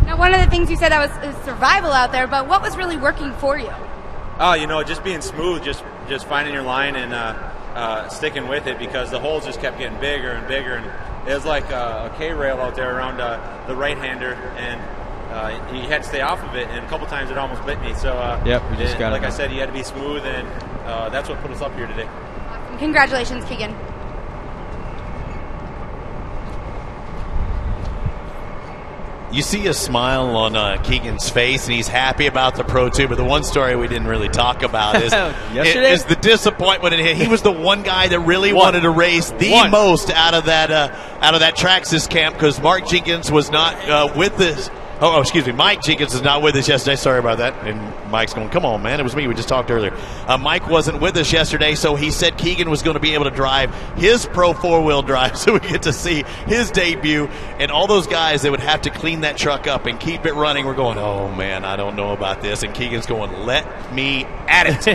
Now, one of the things you said that was survival out there, but what was really working for you? Oh, you know, just being smooth, just finding your line and sticking with it, because the holes just kept getting bigger and bigger, and it was like a K-rail out there around the right-hander, and he had to stay off of it, and a couple times it almost bit me. So yep, we just got like I said, you had to be smooth, and that's what put us up here today. Awesome. Congratulations, Keegan. You see a smile on Keegan's face, and he's happy about the Pro 2, but the one story we didn't really talk about is the disappointment in him. He was the one guy that really wanted to race the most out of that Traxxas camp, because Mark Jenkins was not with us. Oh, excuse me. Mike Jenkins is not with us yesterday. Sorry about that. And Mike's going, come on, man. It was me. We just talked earlier. Mike wasn't with us yesterday, so he said Keegan was going to be able to drive his Pro 4-wheel drive, so we get to see his debut. And all those guys that would have to clean that truck up and keep it running, we're going, oh, man, I don't know about this. And Keegan's going, let me at it.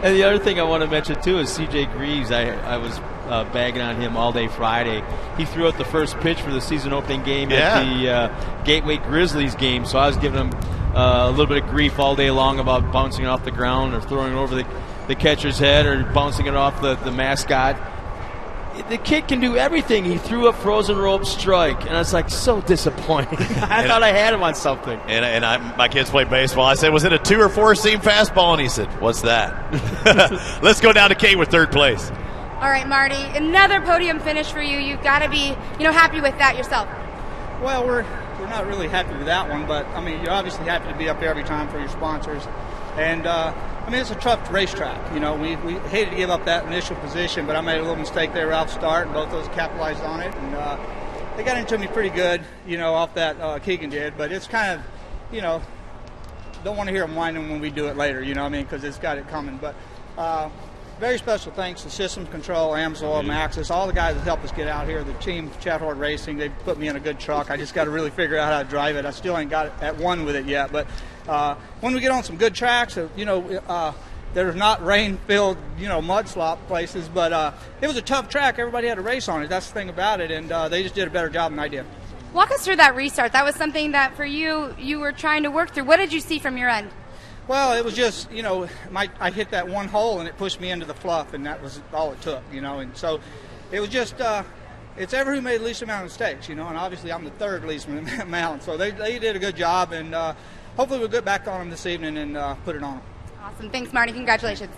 And the other thing I want to mention, too, is CJ Greaves. I was bagging on him all day Friday. He threw out the first pitch for the season opening game at the Gateway Grizzlies game, so I was giving him a little bit of grief all day long about bouncing it off the ground or throwing it over the catcher's head or bouncing it off the mascot. The kid can do everything. He threw a frozen rope strike, and I was like, so disappointing. I thought I had him on something. And my kids play baseball. I said, was it a 2 or 4 seam fastball? And he said, what's that? Let's go down to Kate with third place. All right, Marty, another podium finish for you. You've got to be, happy with that yourself. Well, we're not really happy with that one, but I mean, you're obviously happy to be up there every time for your sponsors. And I mean, it's a tough racetrack. You know, we hated to give up that initial position, but I made a little mistake there off start, and both those capitalized on it. And they got into me pretty good, you know, off that Keegan did. But it's kind of, you know, don't want to hear them whining when we do it later, you know what I mean, because it's got it coming. But very special thanks to Systems Control, AMSOIL, Maxxis, all the guys that helped us get out here. The team, Chathord Racing, they put me in a good truck. I just got to really figure out how to drive it. I still ain't got it at one with it yet. But when we get on some good tracks, you know, there's not rain-filled, you know, mud slop places. But it was a tough track. Everybody had a race on it. That's the thing about it. And they just did a better job than I did. Walk us through that restart. That was something that for you were trying to work through. What did you see from your end? Well, it was just, you know, I hit that one hole and it pushed me into the fluff, and that was all it took, you know. And so it was just, it's ever who made the least amount of mistakes, you know, and obviously I'm the third least amount. So they did a good job, and hopefully we'll get back on them this evening and put it on them. Awesome. Thanks, Marty. Congratulations.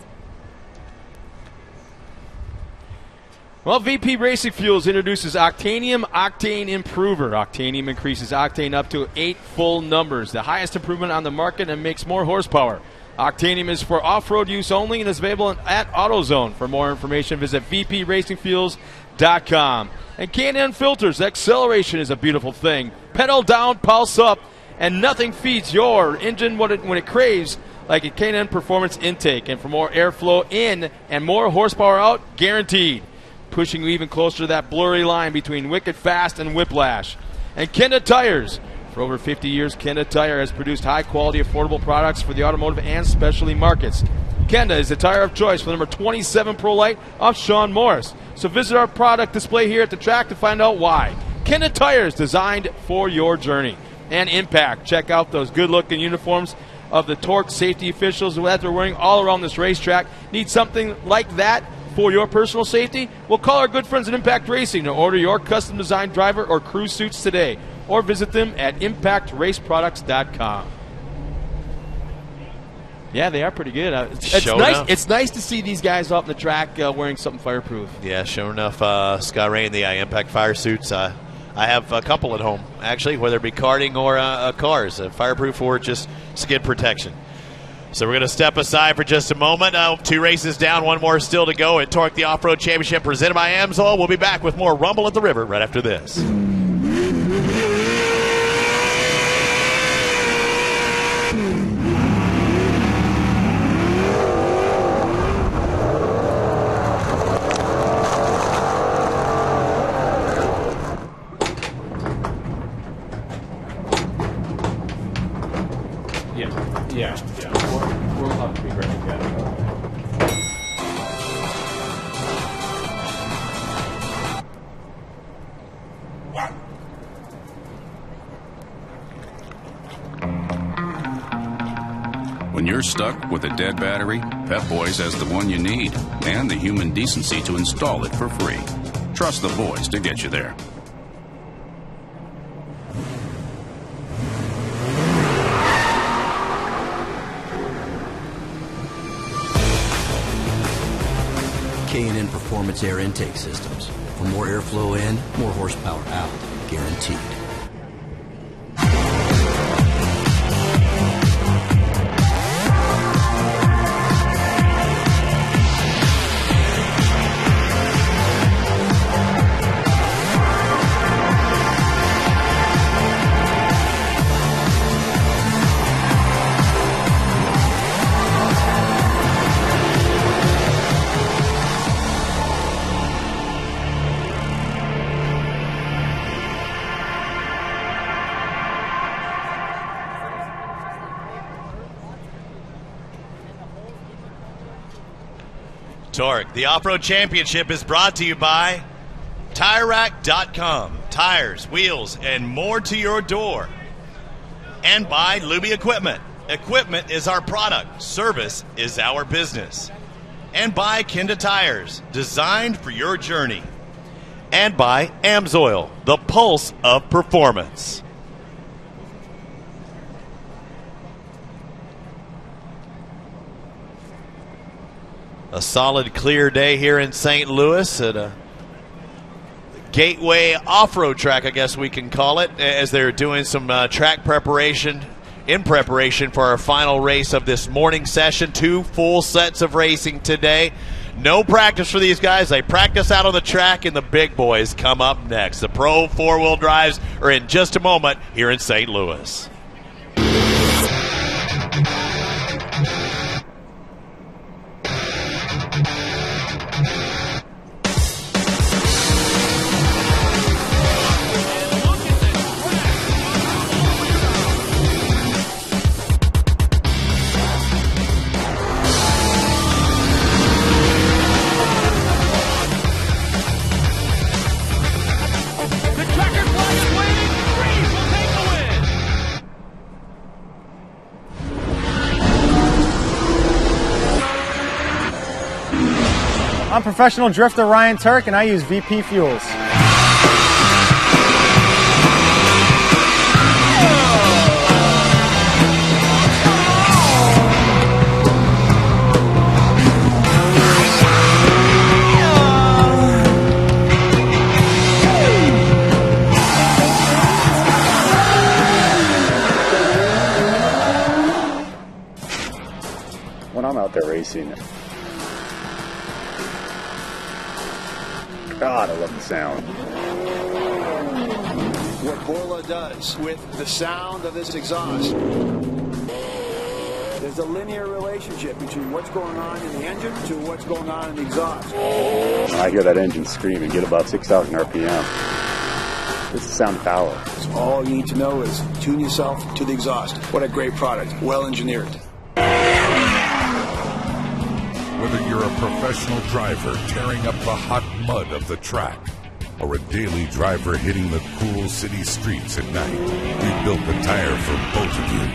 Well, VP Racing Fuels introduces Octanium Octane Improver. Octanium increases octane up to 8 full numbers, the highest improvement on the market, and makes more horsepower. Octanium is for off-road use only and is available at AutoZone. For more information, visit vpracingfuels.com. And K&N Filters. Acceleration is a beautiful thing. Pedal down, pulse up, and nothing feeds your engine when it craves like a K&N Performance Intake. And for more airflow in and more horsepower out, guaranteed. Pushing you even closer to that blurry line between wicked fast and whiplash. And Kenda Tires. For over 50 years, Kenda Tire has produced high-quality, affordable products for the automotive and specialty markets. Kenda is the tire of choice for number 27 Pro Light off Sean Morris. So visit our product display here at the track to find out why. Kenda Tires, designed for your journey. And Impact. Check out those good-looking uniforms of the Torc safety officials that they're wearing all around this racetrack. Need something like that for your personal safety? Well, call our good friends at Impact Racing to order your custom-designed driver or crew suits today, or visit them at impactraceproducts.com. Yeah, they are pretty good. It's nice to see these guys off the track wearing something fireproof. Yeah, sure enough, Scott Ray in the Impact fire suits. I have a couple at home, actually, whether it be karting or cars, fireproof or just skid protection. So we're going to step aside for just a moment. 2 races down, 1 more still to go at Torc, the Off-Road Championship presented by AMSOIL. We'll be back with more Rumble at the River right after this. Yeah. We'll have to be ready to go. When you're stuck with a dead battery, Pep Boys has the one you need and the human decency to install it for free. Trust the boys to get you there. K&N Performance Air Intake Systems. For more airflow in, more horsepower out. Guaranteed. Torc, the Off-Road Championship is brought to you by TireRack.com. Tires, wheels, and more to your door. And by Luby Equipment. Equipment is our product. Service is our business. And by Kenda Tires, designed for your journey. And by AMSOIL, the pulse of performance. A solid, clear day here in St. Louis at Gateway off-road track, I guess we can call it, as they're doing some track preparation in preparation for our final race of this morning session. 2 full sets of racing today. No practice for these guys. They practice out on the track, and the big boys come up next. The Pro 4-wheel drives are in just a moment here in St. Louis. I'm professional drifter Ryan Turk, and I use VP fuels. When I'm out there racing, God, I love the sound. What Borla does with the sound of this exhaust. There's a linear relationship between what's going on in the engine to what's going on in the exhaust. When I hear that engine scream and get above 6,000 RPM, it's the sound of power. So all you need to know is tune yourself to the exhaust. What a great product, well engineered. Whether you're a professional driver tearing up the hot mud of the track or a daily driver hitting the cool city streets at night, we built the tire for both of you.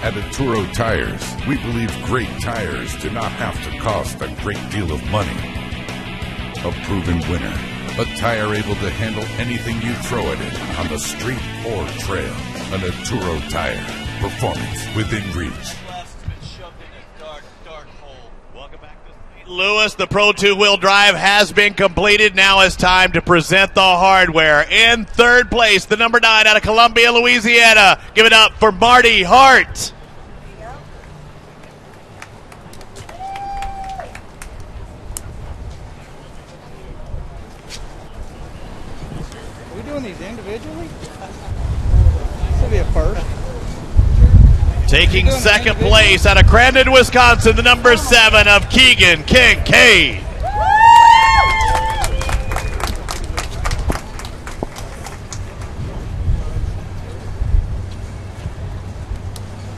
At Atturo Tires, we believe great tires do not have to cost a great deal of money. A proven winner, a tire able to handle anything you throw at it on the street or trail. An Atturo tire, performance within reach. Lewis, the Pro 2-wheel drive has been completed. Now it's time to present the hardware. In third place, the number 9 out of Columbia, Louisiana. Give it up for Marty Hart. Are we doing these individually? This will be a first. Taking second place out of Crandon, Wisconsin, the number 7 of Keegan Kincaid.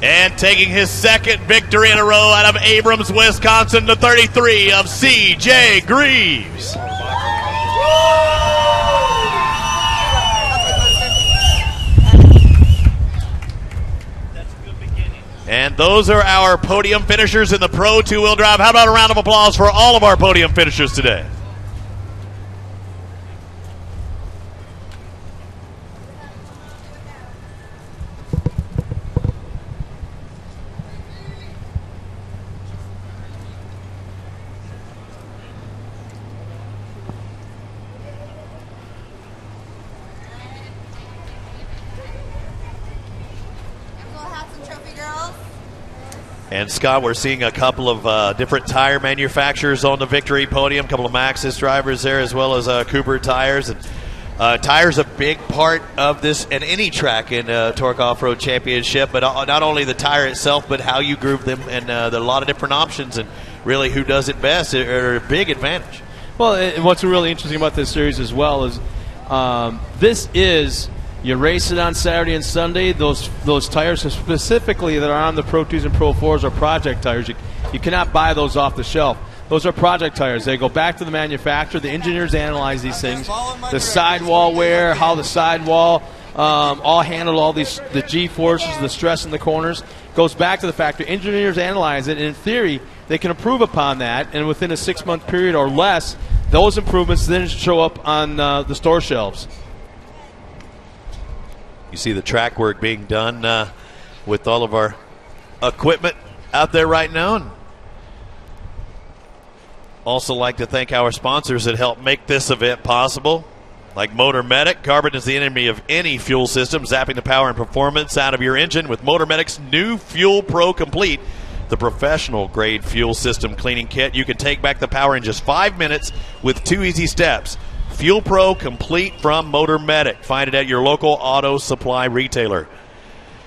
And taking his second victory in a row out of Abrams, Wisconsin, the 33 of C.J. Greaves. And those are our podium finishers in the Pro 2-wheel drive. How about a round of applause for all of our podium finishers today? And Scott, we're seeing a couple of different tire manufacturers on the victory podium, a couple of Maxxis drivers there, as well as Cooper tires. And tires a big part of this and any track in Torc Off-Road Championship, but not only the tire itself, but how you groove them, and there are a lot of different options, and really who does it best are a big advantage. Well, what's really interesting about this series as well is this is, you race it on Saturday and Sunday. Those tires specifically that are on the Pro 2s and Pro 4s are project tires. You cannot buy those off the shelf. Those are project tires. They go back to the manufacturer. The engineers analyze these things. The sidewall wear, how the sidewall all handle all these, the G-forces, the stress in the corners, goes back to the factory. Engineers analyze it, and in theory, they can improve upon that, and within a 6-month period or less, those improvements then show up on the store shelves. You see the track work being done with all of our equipment out there right now. And also like to thank our sponsors that help make this event possible. Like Motor Medic, carbon is the enemy of any fuel system, zapping the power and performance out of your engine with Motor Medic's new Fuel Pro Complete, the professional-grade fuel system cleaning kit. You can take back the power in just 5 minutes with 2 easy steps. Fuel Pro Complete from Motor Medic. Find it at your local auto supply retailer.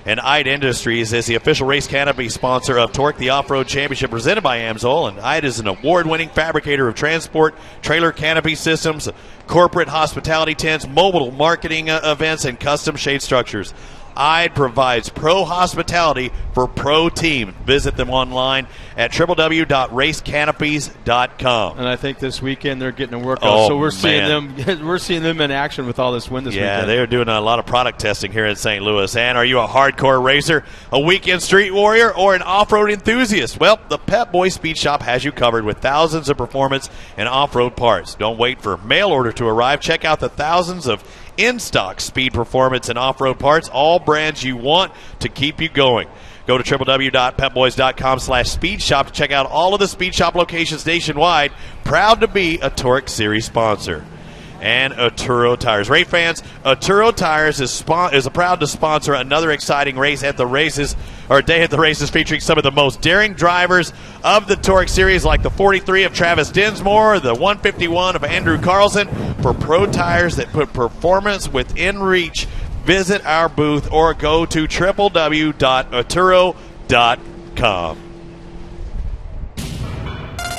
And IDE Industries is the official race canopy sponsor of Torc, the Off-Road Championship presented by AMSOIL. And IDE is an award-winning fabricator of transport, trailer canopy systems, corporate hospitality tents, mobile marketing events, and custom shade structures. IDE provides pro hospitality for pro teams. Visit them online at www.racecanopies.com. And I think this weekend they're getting a workout, so we're seeing them in action with all this wind this weekend. Yeah, they're doing a lot of product testing here in St. Louis. And are you a hardcore racer, a weekend street warrior, or an off-road enthusiast? Well, the Pep Boys Speed Shop has you covered with thousands of performance and off-road parts. Don't wait for mail order to arrive. Check out the thousands of in-stock speed, performance, and off-road parts, all brands you want to keep you going. Go to www.pepboys.com/speed shop to check out all of the Speed Shop locations nationwide. Proud to be a Torc Series sponsor. And Arturo Tires. Race fans, Arturo Tires is proud to sponsor another exciting race at the races, or day at the races, featuring some of the most daring drivers of the Torc Series, like the 43 of Travis Dinsmore, the 151 of Andrew Carlson. For pro tires that put performance within reach, visit our booth or go to www.arturo.com.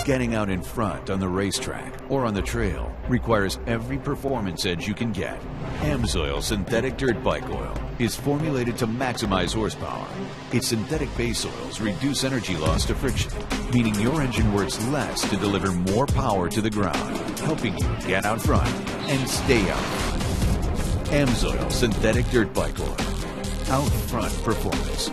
Getting out in front on the racetrack or on the trail requires every performance edge you can get. AMSOIL Synthetic Dirt Bike Oil is formulated to maximize horsepower. Its synthetic base oils reduce energy loss to friction, meaning your engine works less to deliver more power to the ground, helping you get out front and stay out front. AMSOIL Synthetic Dirt Bike Oil. Out front performance.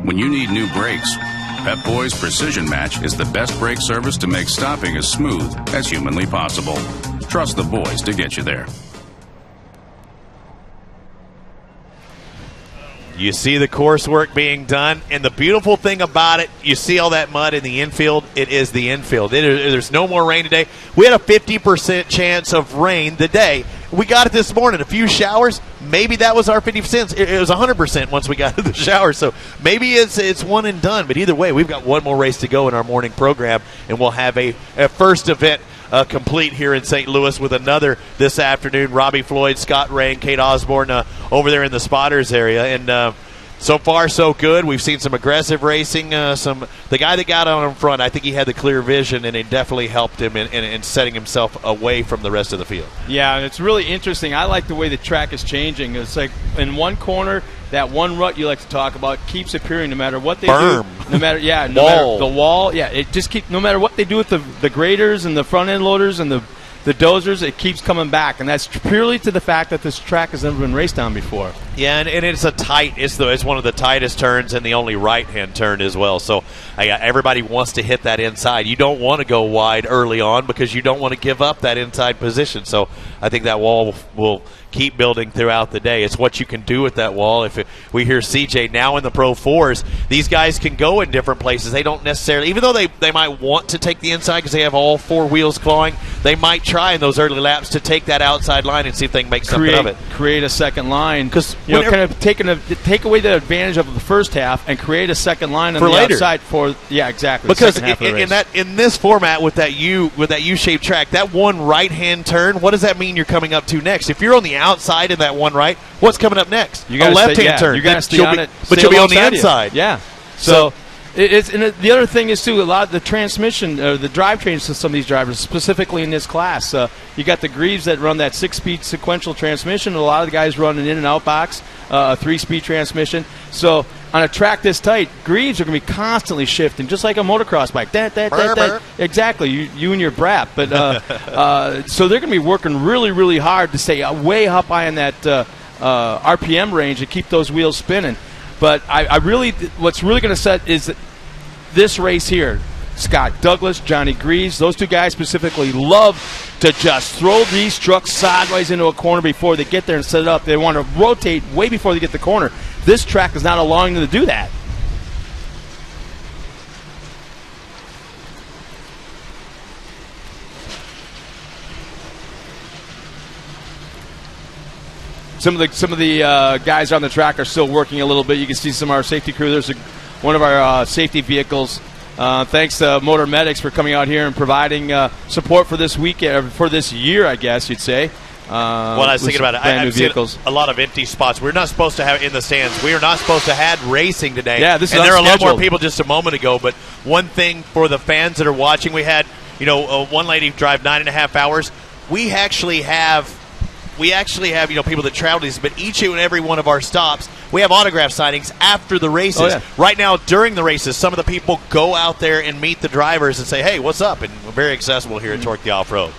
When you need new brakes, Pep Boys Precision Match is the best brake service to make stopping as smooth as humanly possible. Trust the boys to get you there. You see the coursework being done, and the beautiful thing about it, you see all that mud in the infield, it is the infield. There's no more rain today. We had a 50% chance of rain today. We got it this morning, a few showers. Maybe that was our 50%. It was 100% once we got to the shower, so maybe it's one and done. But either way, we've got one more race to go in our morning program, and we'll have a first event complete here in St. Louis with another this afternoon. Robbie Floyd, Scott Rain, Kate Osborne over there in the spotters area. And so far, so good. We've seen some aggressive racing. The guy that got on in front, I think he had the clear vision, and it definitely helped him in setting himself away from the rest of the field. Yeah, and it's really interesting. I like the way the track is changing. It's like in one corner, that one rut you like to talk about keeps appearing no matter what they do. No matter matter the wall. Yeah, it just keeps, no matter what they do with the graders and the front end loaders and the the dozers, it keeps coming back, and that's purely to the fact that this track has never been raced on before. Yeah, and it's it's one of the tightest turns and the only right-hand turn as well. So everybody wants to hit that inside. You don't want to go wide early on because you don't want to give up that inside position. So I think that wall will keep building throughout the day. It's what you can do with that wall. We hear CJ now in the Pro 4s, these guys can go in different places. They don't necessarily, even though they might want to take the inside because they have all four wheels clawing, they might try in those early laps to take that outside line and see if they can make something of it. Create a second line. Because kind of take away the advantage of the first half and create a second line on the outside exactly. Because in this format with that U-shaped track, that one right-hand turn, what does that mean you're coming up to next? If you're on the outside in that one right, what's coming up next? You got a left-hand turn. You got to stay on it, but you'll be on the inside. Yeah. So the other thing is too, a lot of the transmission or the drivetrains to some of these drivers, specifically in this class, you got the Greaves that run that 6-speed sequential transmission. A lot of the guys run an in and out box, a 3-speed transmission. So on a track this tight, Greaves are going to be constantly shifting, just like a motocross bike. Exactly, you and your brat. But so they're going to be working really, really hard to stay way up high in that RPM range and keep those wheels spinning. But what's really going to set is this race here. Scott Douglas, Johnny Greaves, those two guys specifically love to just throw these trucks sideways into a corner before they get there and set it up. They want to rotate way before they get the corner. This track is not allowing them to do that. Some of the guys on the track are still working a little bit. You can see some of our safety crew. There's one of our safety vehicles. Thanks to Motor Medics for coming out here and providing support for this weekend, for this year, I guess you'd say. I was thinking about it. I've seen a lot of empty spots. We're not supposed to have in the stands. We are not supposed to have racing today. Yeah, this is there are a lot more people just a moment ago. But one thing for the fans that are watching, we had one lady drive 9.5 hours. We actually have people that travel these, but each and every one of our stops, we have autograph signings after the races. Oh, yeah. Right now, during the races, some of the people go out there and meet the drivers and say, hey, what's up? And we're very accessible here at Torc the Off-Road.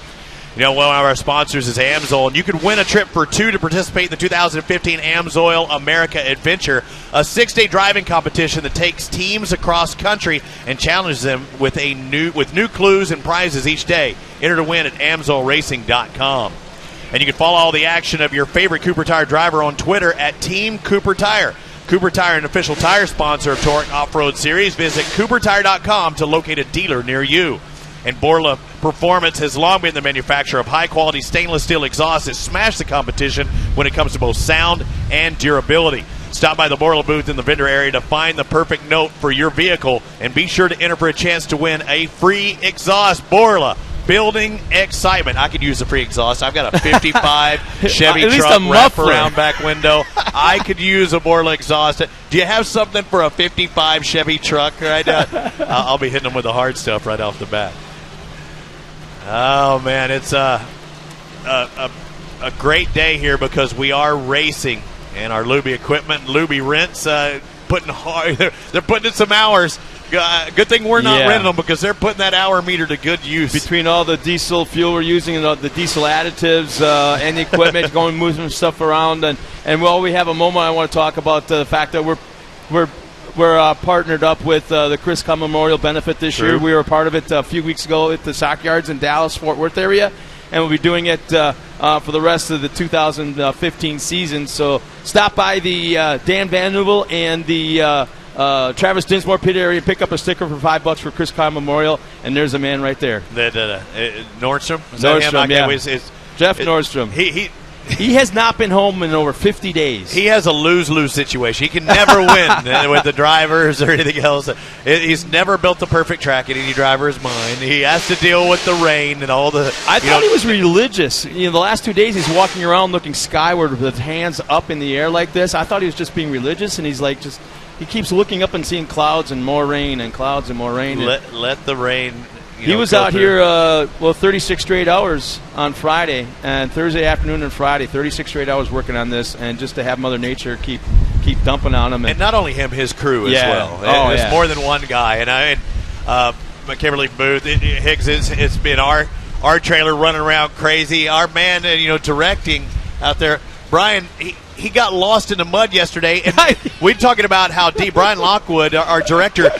One of our sponsors is AMSOIL, and you could win a trip for two to participate in the 2015 AMSOIL America Adventure, a 6-day driving competition that takes teams across country and challenges them with new clues and prizes each day. Enter to win at AMSOILRacing.com. And you can follow all the action of your favorite Cooper Tire driver on Twitter at Team Cooper Tire. Cooper Tire, an official tire sponsor of Torc Off-Road Series. Visit CooperTire.com to locate a dealer near you. And Borla Performance has long been the manufacturer of high-quality stainless steel exhausts that smash the competition when it comes to both sound and durability. Stop by the Borla booth in the vendor area to find the perfect note for your vehicle. And be sure to enter for a chance to win a free exhaust. Borla, building excitement. I could use a free exhaust. I've got a 55 Chevy truck wrap around back window. I could use a Borla exhaust. Do you have something for a 55 Chevy truck right now? I'll be hitting them with the hard stuff right off the bat. Oh, man, it's a great day here because we are racing. And our Luby equipment, Luby Rents, they're putting in some hours. Good thing we're not renting them because they're putting that hour meter to good use. Between all the diesel fuel we're using and the diesel additives and the equipment, moving stuff around, and while we have a moment, I want to talk about the fact that we're partnered up with the Chris Kahn Memorial Benefit this year. We were a part of it a few weeks ago at the Stockyards in Dallas, Fort Worth area, and we'll be doing it for the rest of the 2015 season. So stop by the Dan Van Nuvel and the Travis Dinsmore pit area, pick up a sticker for $5 for Chris Kahn Memorial, and there's a man right there. Nordstrom? Nordstrom, yeah. Jeff Nordstrom. He has not been home in over 50 days. He has a lose-lose situation. He can never win with the drivers or anything else. He's never built the perfect track in any driver's mind. He has to deal with the rain and all the... I thought he was religious. The last 2 days he's walking around looking skyward with his hands up in the air like this. I thought he was just being religious, and he's like just... He keeps looking up and seeing clouds and more rain and clouds and more rain. Let the rain... He was out here, 36 straight hours on Friday, and Thursday afternoon and Friday, 36 straight hours working on this, and just to have Mother Nature keep dumping on him. And not only him, his crew as well. It's more than one guy. And Kimberly Booth, Higgs, it's been our our trailer running around crazy. Our man, directing out there, Brian, he got lost in the mud yesterday. And we're talking about how Brian Lockwood, our director,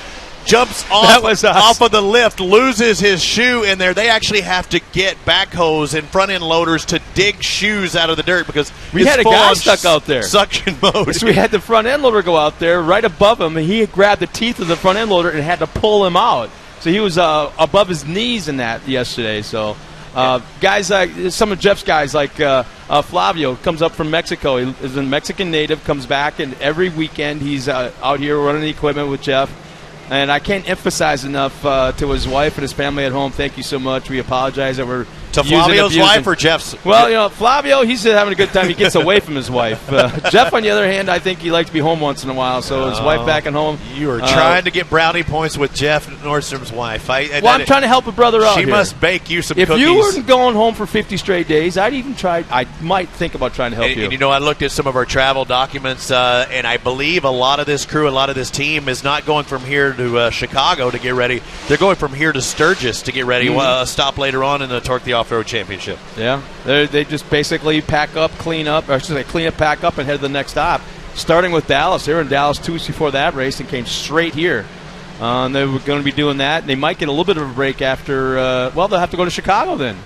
jumps off of the lift, loses his shoe in there. They actually have to get backhoes and front-end loaders to dig shoes out of the dirt because we had a guy stuck out there. Suction mode. So we had the front-end loader go out there right above him, and he grabbed the teeth of the front-end loader and had to pull him out. So he was above his knees in that yesterday. So guys like some of Jeff's guys like Flavio comes up from Mexico. He is a Mexican native, comes back, and every weekend he's out here running the equipment with Jeff. And I can't emphasize enough to his wife and his family at home. Thank you so much. We apologize that we're to Flavio's wife or Jeff's. Well, Flavio, he's having a good time. He gets away from his wife. Jeff, on the other hand, I think he likes to be home once in a while. So his wife back at home. You are trying to get brownie points with Jeff Nordstrom's wife. I'm trying to help a brother out. She must bake you some cookies. If you weren't going home for 50 straight days, I might think about trying to help you. And I looked at some of our travel documents, and I believe a lot of this crew, a lot of this team is not going from here to Chicago to get ready. They're going from here to Sturgis to get ready. A stop later on in the Torc the Off-Road Championship. Yeah, they just basically pack up, clean up, pack up, and head to the next stop. Starting with Dallas. They were in Dallas 2 weeks before that race and came straight here. And they were going to be doing that. They might get a little bit of a break after, they'll have to go to Chicago then.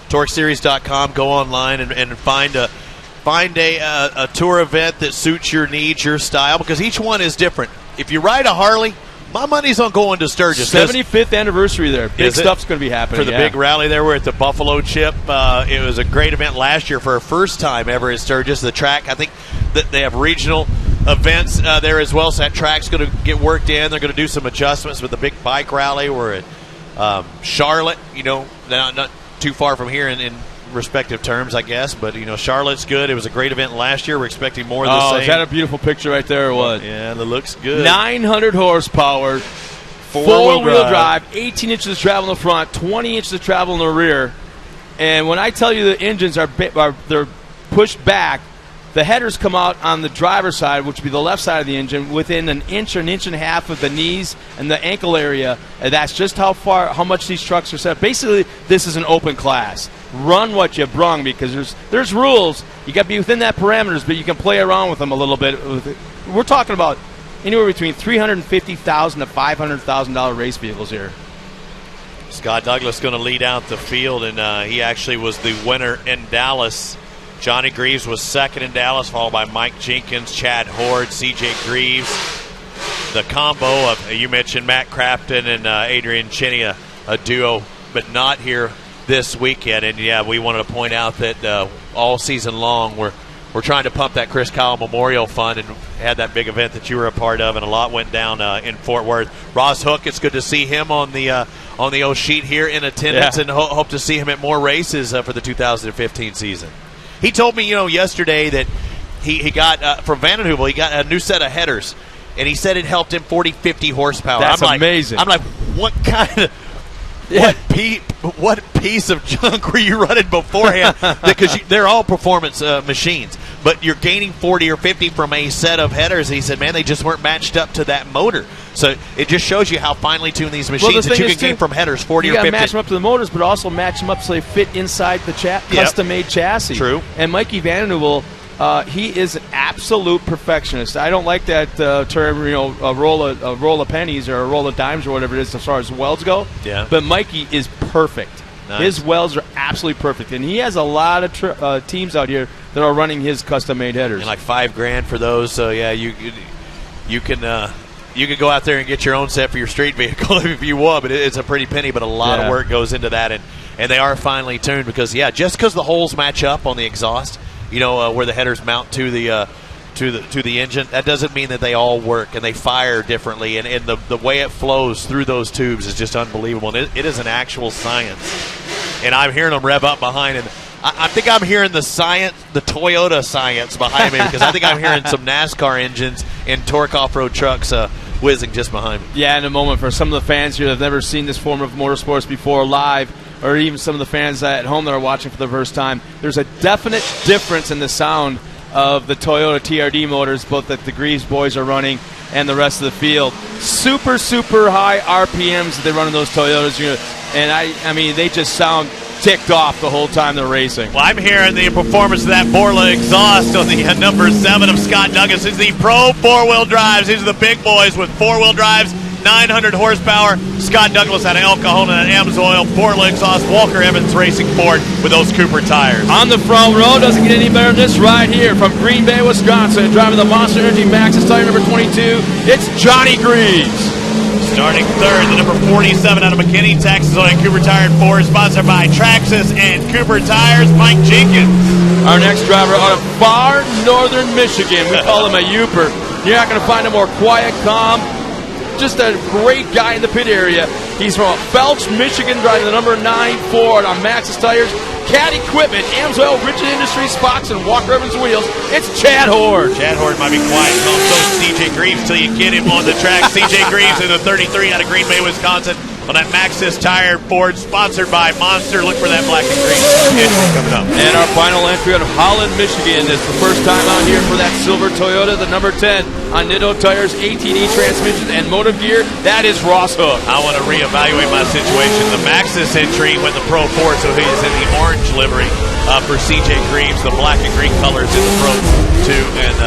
TorcSeries.com, go online and find a tour event that suits your needs, your style, because each one is different. If you ride a Harley, my money's on going to Sturgis. 75th anniversary there. Big stuff's going to be happening. For the big rally there, we're at the Buffalo Chip. It was a great event last year for our first time ever at Sturgis. The track, I think that they have regional events there as well, so that track's going to get worked in. They're going to do some adjustments with the big bike rally. We're at Charlotte, not too far from here in respective terms, I guess. But, Charlotte's good. It was a great event last year. We're expecting more of the same. Oh, is that a beautiful picture right there? It was. Yeah, that looks good. 900 horsepower, four-wheel drive, 18 inches of travel in the front, 20 inches of travel in the rear. And when I tell you the engines they're pushed back, the headers come out on the driver's side, which would be the left side of the engine, within an inch or an inch and a half of the knees and the ankle area. And that's just how much these trucks are set. Basically, this is an open class. Run what you brung, because there's rules. You got to be within that parameters, but you can play around with them a little bit. We're talking about anywhere between $350,000 to $500,000 race vehicles here. Scott Douglas going to lead out the field, and he actually was the winner in Dallas. Johnny Greaves was second in Dallas, followed by Mike Jenkins, Chad Horde, C.J. Greaves. The combo of, you mentioned Matt Crafton and Adrian Cheney, a duo, but not here this weekend. And, we wanted to point out that all season long we're trying to pump that Chris Kyle Memorial Fund and had that big event that you were a part of, and a lot went down in Fort Worth. Ross Hook, it's good to see him on the old sheet here in attendance, and hope to see him at more races for the 2015 season. He told me, yesterday that he got, from Van den Heuvel, he got a new set of headers, and he said it helped him 40, 50 horsepower. That's amazing. I'm like, what kind of, what piece of junk were you running beforehand? Because they're all performance machines, but you're gaining 40 or 50 from a set of headers. He said, man, they just weren't matched up to that motor. So it just shows you how finely tuned these machines that you can gain from headers, 40 or 50. You got to match them up to the motors, but also match them up so they fit inside the custom-made chassis. True. And Mikey Van den Heuvel, he is an absolute perfectionist. I don't like that term, a roll of pennies or a roll of dimes or whatever it is as far as welds go. Yeah. But Mikey is perfect. Nice. His welds are absolutely perfect, and he has a lot of teams out here that are running his custom-made headers. And like $5,000 for those. So you can. You could go out there and get your own set for your street vehicle if you want, but it's a pretty penny, but a lot of work goes into that, and they are finely tuned because, just because the holes match up on the exhaust, where the headers mount to the engine, that doesn't mean that they all work and they fire differently, and the way it flows through those tubes is just unbelievable, and it is an actual science. And I'm hearing them rev up behind, and I think I'm hearing the Toyota science behind me, because I think I'm hearing some NASCAR engines and Torc off-road trucks whizzing just behind me. Yeah, in a moment, for some of the fans here that have never seen this form of motorsports before live, or even some of the fans at home that are watching for the first time, there's a definite difference in the sound of the Toyota TRD motors, both that the Greaves boys are running and the rest of the field. Super, super high RPMs that they run in those Toyotas, and I mean, they just sound ticked off the whole time they're racing. Well, I'm hearing the performance of that Borla exhaust on the number 7 of Scott Douglas. This is the Pro 4-wheel drives. These are the big boys with 4-wheel drives, 900 horsepower. Scott Douglas out of El Cajon and Amsoil. Borla exhaust. Walker Evans Racing Ford with those Cooper tires. On the front row, doesn't get any better than this right here from Green Bay, Wisconsin, driving the Monster Energy Maxxis tire number 22. It's Johnny Greaves. Starting third, the number 47 out of McKinney, Texas, on a Cooper Tire and Ford, sponsored by Traxxas and Cooper Tires, Mike Jenkins. Our next driver out of far northern Michigan. We call him a Youper. You're not going to find a more quiet, calm, just a great guy in the pit area. He's from Felch, Michigan, driving the number 9 Ford on Maxxis tires, Cat Equipment, Amsoil, Rigid Industries, Fox, and Walker Evans wheels. It's Chad Horde. Chad Horde might be quiet, also CJ Greaves till you get him on the track. CJ Greaves in the 33 out of Green Bay, Wisconsin, on that Maxxis tire Ford, sponsored by Monster. Look for that black and green engine coming up. And our final entry out of Holland, Michigan, is the first time out here for that silver Toyota, the number 10 on Nitto tires, ATD transmissions, and motive gear. That is Ross Hook. I want to reevaluate my situation. The Maxxis entry went the Pro 4, so he's in the orange livery for CJ Greaves. The black and green colors in the Pro 2, and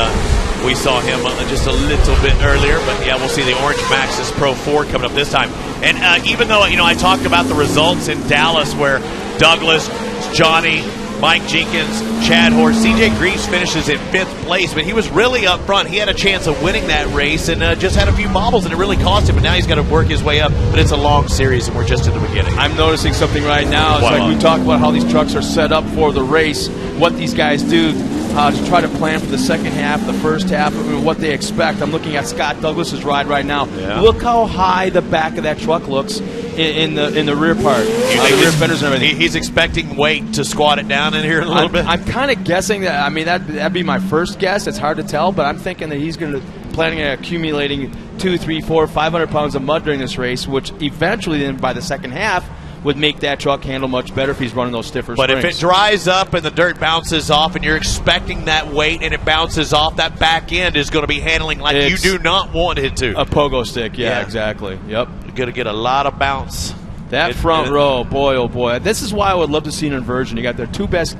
we saw him just a little bit earlier, but yeah, we'll see the orange Maxxis Pro 4 coming up this time. And even though, I talked about the results in Dallas where Douglas, Johnny, Mike Jenkins, Chad Horde, CJ Greaves finishes in 5th place, but he was really up front. He had a chance of winning that race and just had a few bobbles, and it really cost him. But now he's got to work his way up. But it's a long series, and we're just at the beginning. I'm noticing something right now. It's like we talked about how these trucks are set up for the race, what these guys do to try to plan for the second half, the first half, what they expect. I'm looking at Scott Douglas's ride right now. Yeah. Look how high the back of that truck looks in the rear part, the rear fenders and everything. He's expecting weight to squat it down in here a little bit. I'm kind of guessing that. I mean, that'd be my first guess. It's hard to tell, but I'm thinking that he's planning on accumulating 200, 300, 400, 500 pounds of mud during this race, which eventually, then by the second half, would make that truck handle much better if he's running those stiffer springs. But if it dries up and the dirt bounces off and you're expecting that weight and it bounces off, that back end is going to be handling like you do not want it to. A pogo stick, yeah. Exactly. Yep. You're going to get a lot of bounce. That front row, boy, oh boy. This is why I would love to see an inversion. You got their two best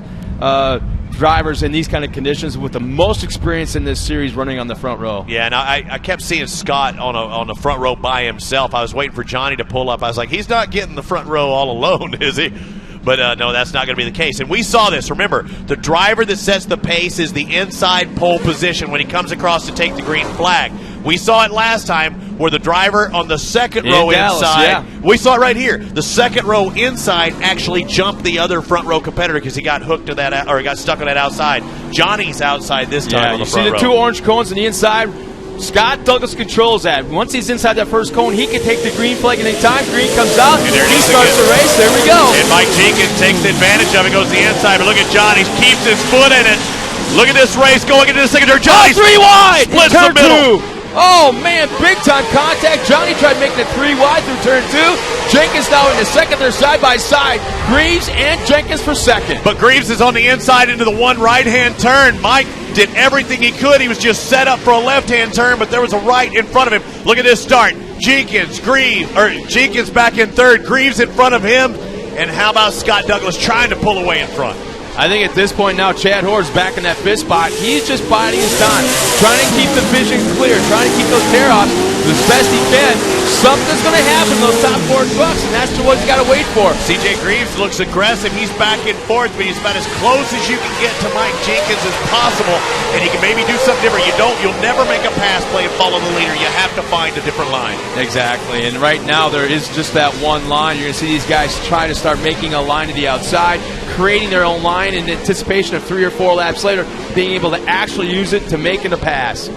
drivers in these kind of conditions with the most experience in this series running on the front row. Yeah, and I kept seeing Scott on the front row by himself. I was waiting for Johnny to pull up. I was like, he's not getting the front row all alone, is he? But no, that's not going to be the case. And we saw this. Remember, the driver that sets the pace is the inside pole position when he comes across to take the green flag. We saw it last time where the driver on the second row Dallas, inside, yeah. We saw it right here. The second row inside actually jumped the other front row competitor because he got hooked to that, or he got stuck on that outside. Johnny's outside this time on the front row. You see the two orange cones on the inside? Scott Douglas controls that. Once he's inside that first cone, he can take the green flag at any time. Green comes out, and he starts the race. There we go. And Mike Jenkins takes advantage of it, goes to the inside. But look at Johnny, keeps his foot in it. Look at this race going into the second turn. Johnny's 3 wide. Splits the middle. 2. Oh, man, big-time contact. Johnny tried making it 3 wide through turn 2. Jenkins now in the second. They're side-by-side. Greaves and Jenkins for second. But Greaves is on the inside into the one right-hand turn. Mike did everything he could. He was just set up for a left-hand turn, but there was a right in front of him. Look at this start. Jenkins back in third. Greaves in front of him. And how about Scott Douglas trying to pull away in front? I think at this point now, Chad Horde's back in that fifth spot. He's just biding his time, trying to keep the vision clear, trying to keep those tear-offs as best he can. Something's going to happen in those top 4 trucks, and that's what he's got to wait for. CJ Greaves looks aggressive. He's back in fourth, but he's about as close as you can get to Mike Jenkins as possible, and he can maybe do something different. You'll never make a pass play and follow the leader. You have to find a different line. Exactly, and right now there is just that one line. You're going to see these guys try to start making a line to the outside, creating their own line in anticipation of 3 or 4 laps later, being able to actually use it to make it a pass.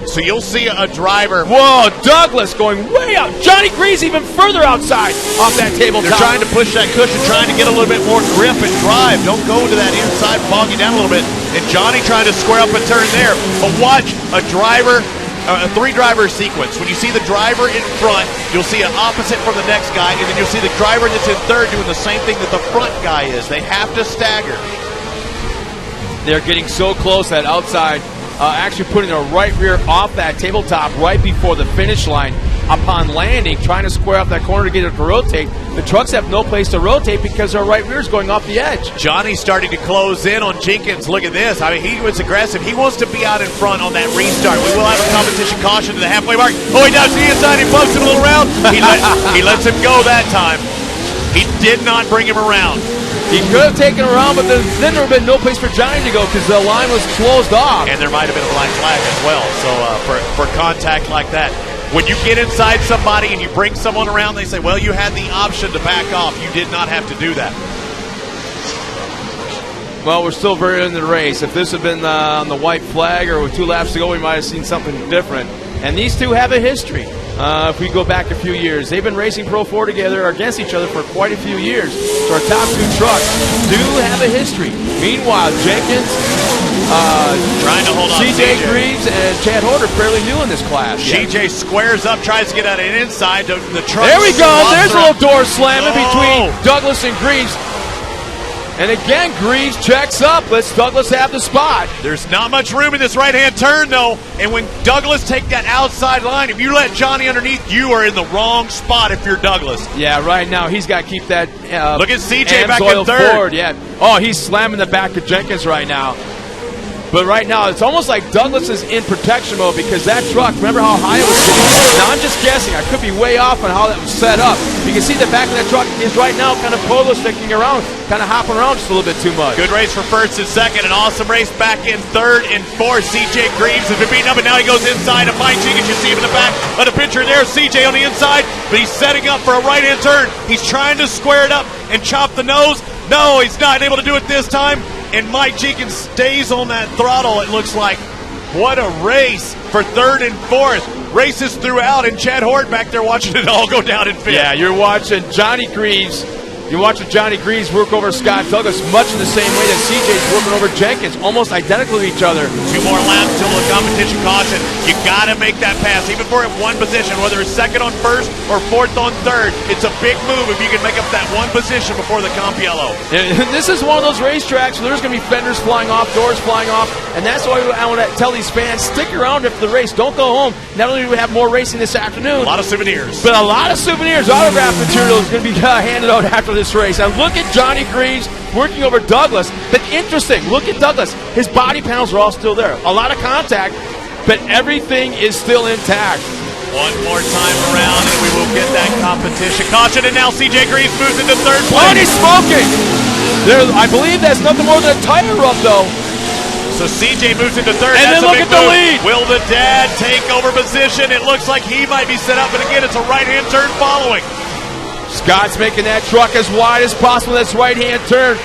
So you'll see a driver. Whoa, Douglas going way out. Johnny Greaves even further outside off that tabletop. They're trying to push that cushion, trying to get a little bit more grip and drive. Don't go to that inside, bog you down a little bit. And Johnny trying to square up a turn there. But watch a 3-driver sequence. When you see the driver in front, you'll see an opposite from the next guy, and then you'll see the driver that's in third doing the same thing that the front guy is. They have to stagger. They're getting so close that outside, actually putting their right rear off that tabletop right before the finish line. upon landing, trying to square up that corner to get it to rotate. The trucks have no place to rotate because their right rear is going off the edge. Johnny's starting to close in on Jenkins. Look at this. I mean, he was aggressive. He wants to be out in front on that restart. We will have a competition caution to the halfway mark. Oh, he does the inside. He bumps him a little around. He lets him go that time. He did not bring him around. He could have taken around, but then there would have been no place for Johnny to go because the line was closed off. And there might have been a blind flag as well. So for contact like that, when you get inside somebody and you bring someone around, they say, well, you had the option to back off. You did not have to do that. Well, we're still very in the race. If this had been on the white flag or with 2 laps to go, we might have seen something different. And these two have a history. If we go back a few years, they've been racing Pro 4 together against each other for quite a few years. So our top 2 trucks do have a history. Meanwhile, Jenkins, trying to hold on CJ Greaves, and Chad Hoard are fairly new in this class. CJ squares up, tries to get out an inside. The truck. There we go. There's a little door slamming between Douglas and Greaves. And again, Greaves checks up. Let's Douglas have the spot. There's not much room in this right-hand turn, though. And when Douglas take that outside line, if you let Johnny underneath, you are in the wrong spot if you're Douglas. Yeah, right now he's got to keep that. Look at CJ back in third. Forward. Yeah. Oh, he's slamming the back of Jenkins right now. But right now, it's almost like Douglas is in protection mode because that truck, remember how high it was sitting? Now, I'm just guessing. I could be way off on how that was set up. You can see the back of that truck is right now kind of polo sticking around, kind of hopping around just a little bit too much. Good race for first and second. An awesome race back in third and fourth. CJ Greaves has been beaten up, and now he goes inside to find Jenkins. You see him in the back of the picture there. CJ on the inside, but he's setting up for a right-hand turn. He's trying to square it up and chop the nose. No, he's not able to do it this time. And Mike Jenkins stays on that throttle, it looks like. What a race for third and fourth. Races throughout, and Chad Hoard back there watching it all go down in fifth. Yeah, you're watching Johnny Greaves. You're watching Johnny Greaves work over Scott Douglas much in the same way that CJ's working over Jenkins, almost identical to each other. 2 more laps till the competition caution. You got to make that pass, even for one position, whether it's second on first or fourth on third. It's a big move if you can make up that one position before the comp yellow. And this is one of those racetracks where there's going to be fenders flying off, doors flying off, and that's why I want to tell these fans, stick around after the race. Don't go home. Not only do we have more racing this afternoon, a lot of souvenirs. But a lot of souvenirs, autograph material is going to be handed out after this race. And look at Johnny Greaves working over Douglas. But interesting, look at Douglas. His body panels are all still there. A lot of contact, but everything is still intact. One more time around, and we will get that competition caution. And now CJ Greaves moves into third place. Oh, and he's smoking. I believe that's nothing more than a tire rub, though. So CJ moves into third. And that's then look at the lead. Will the dad take over position? It looks like he might be set up, but again, it's a right-hand turn following. Scott's making that truck as wide as possible. That's right-hand turn.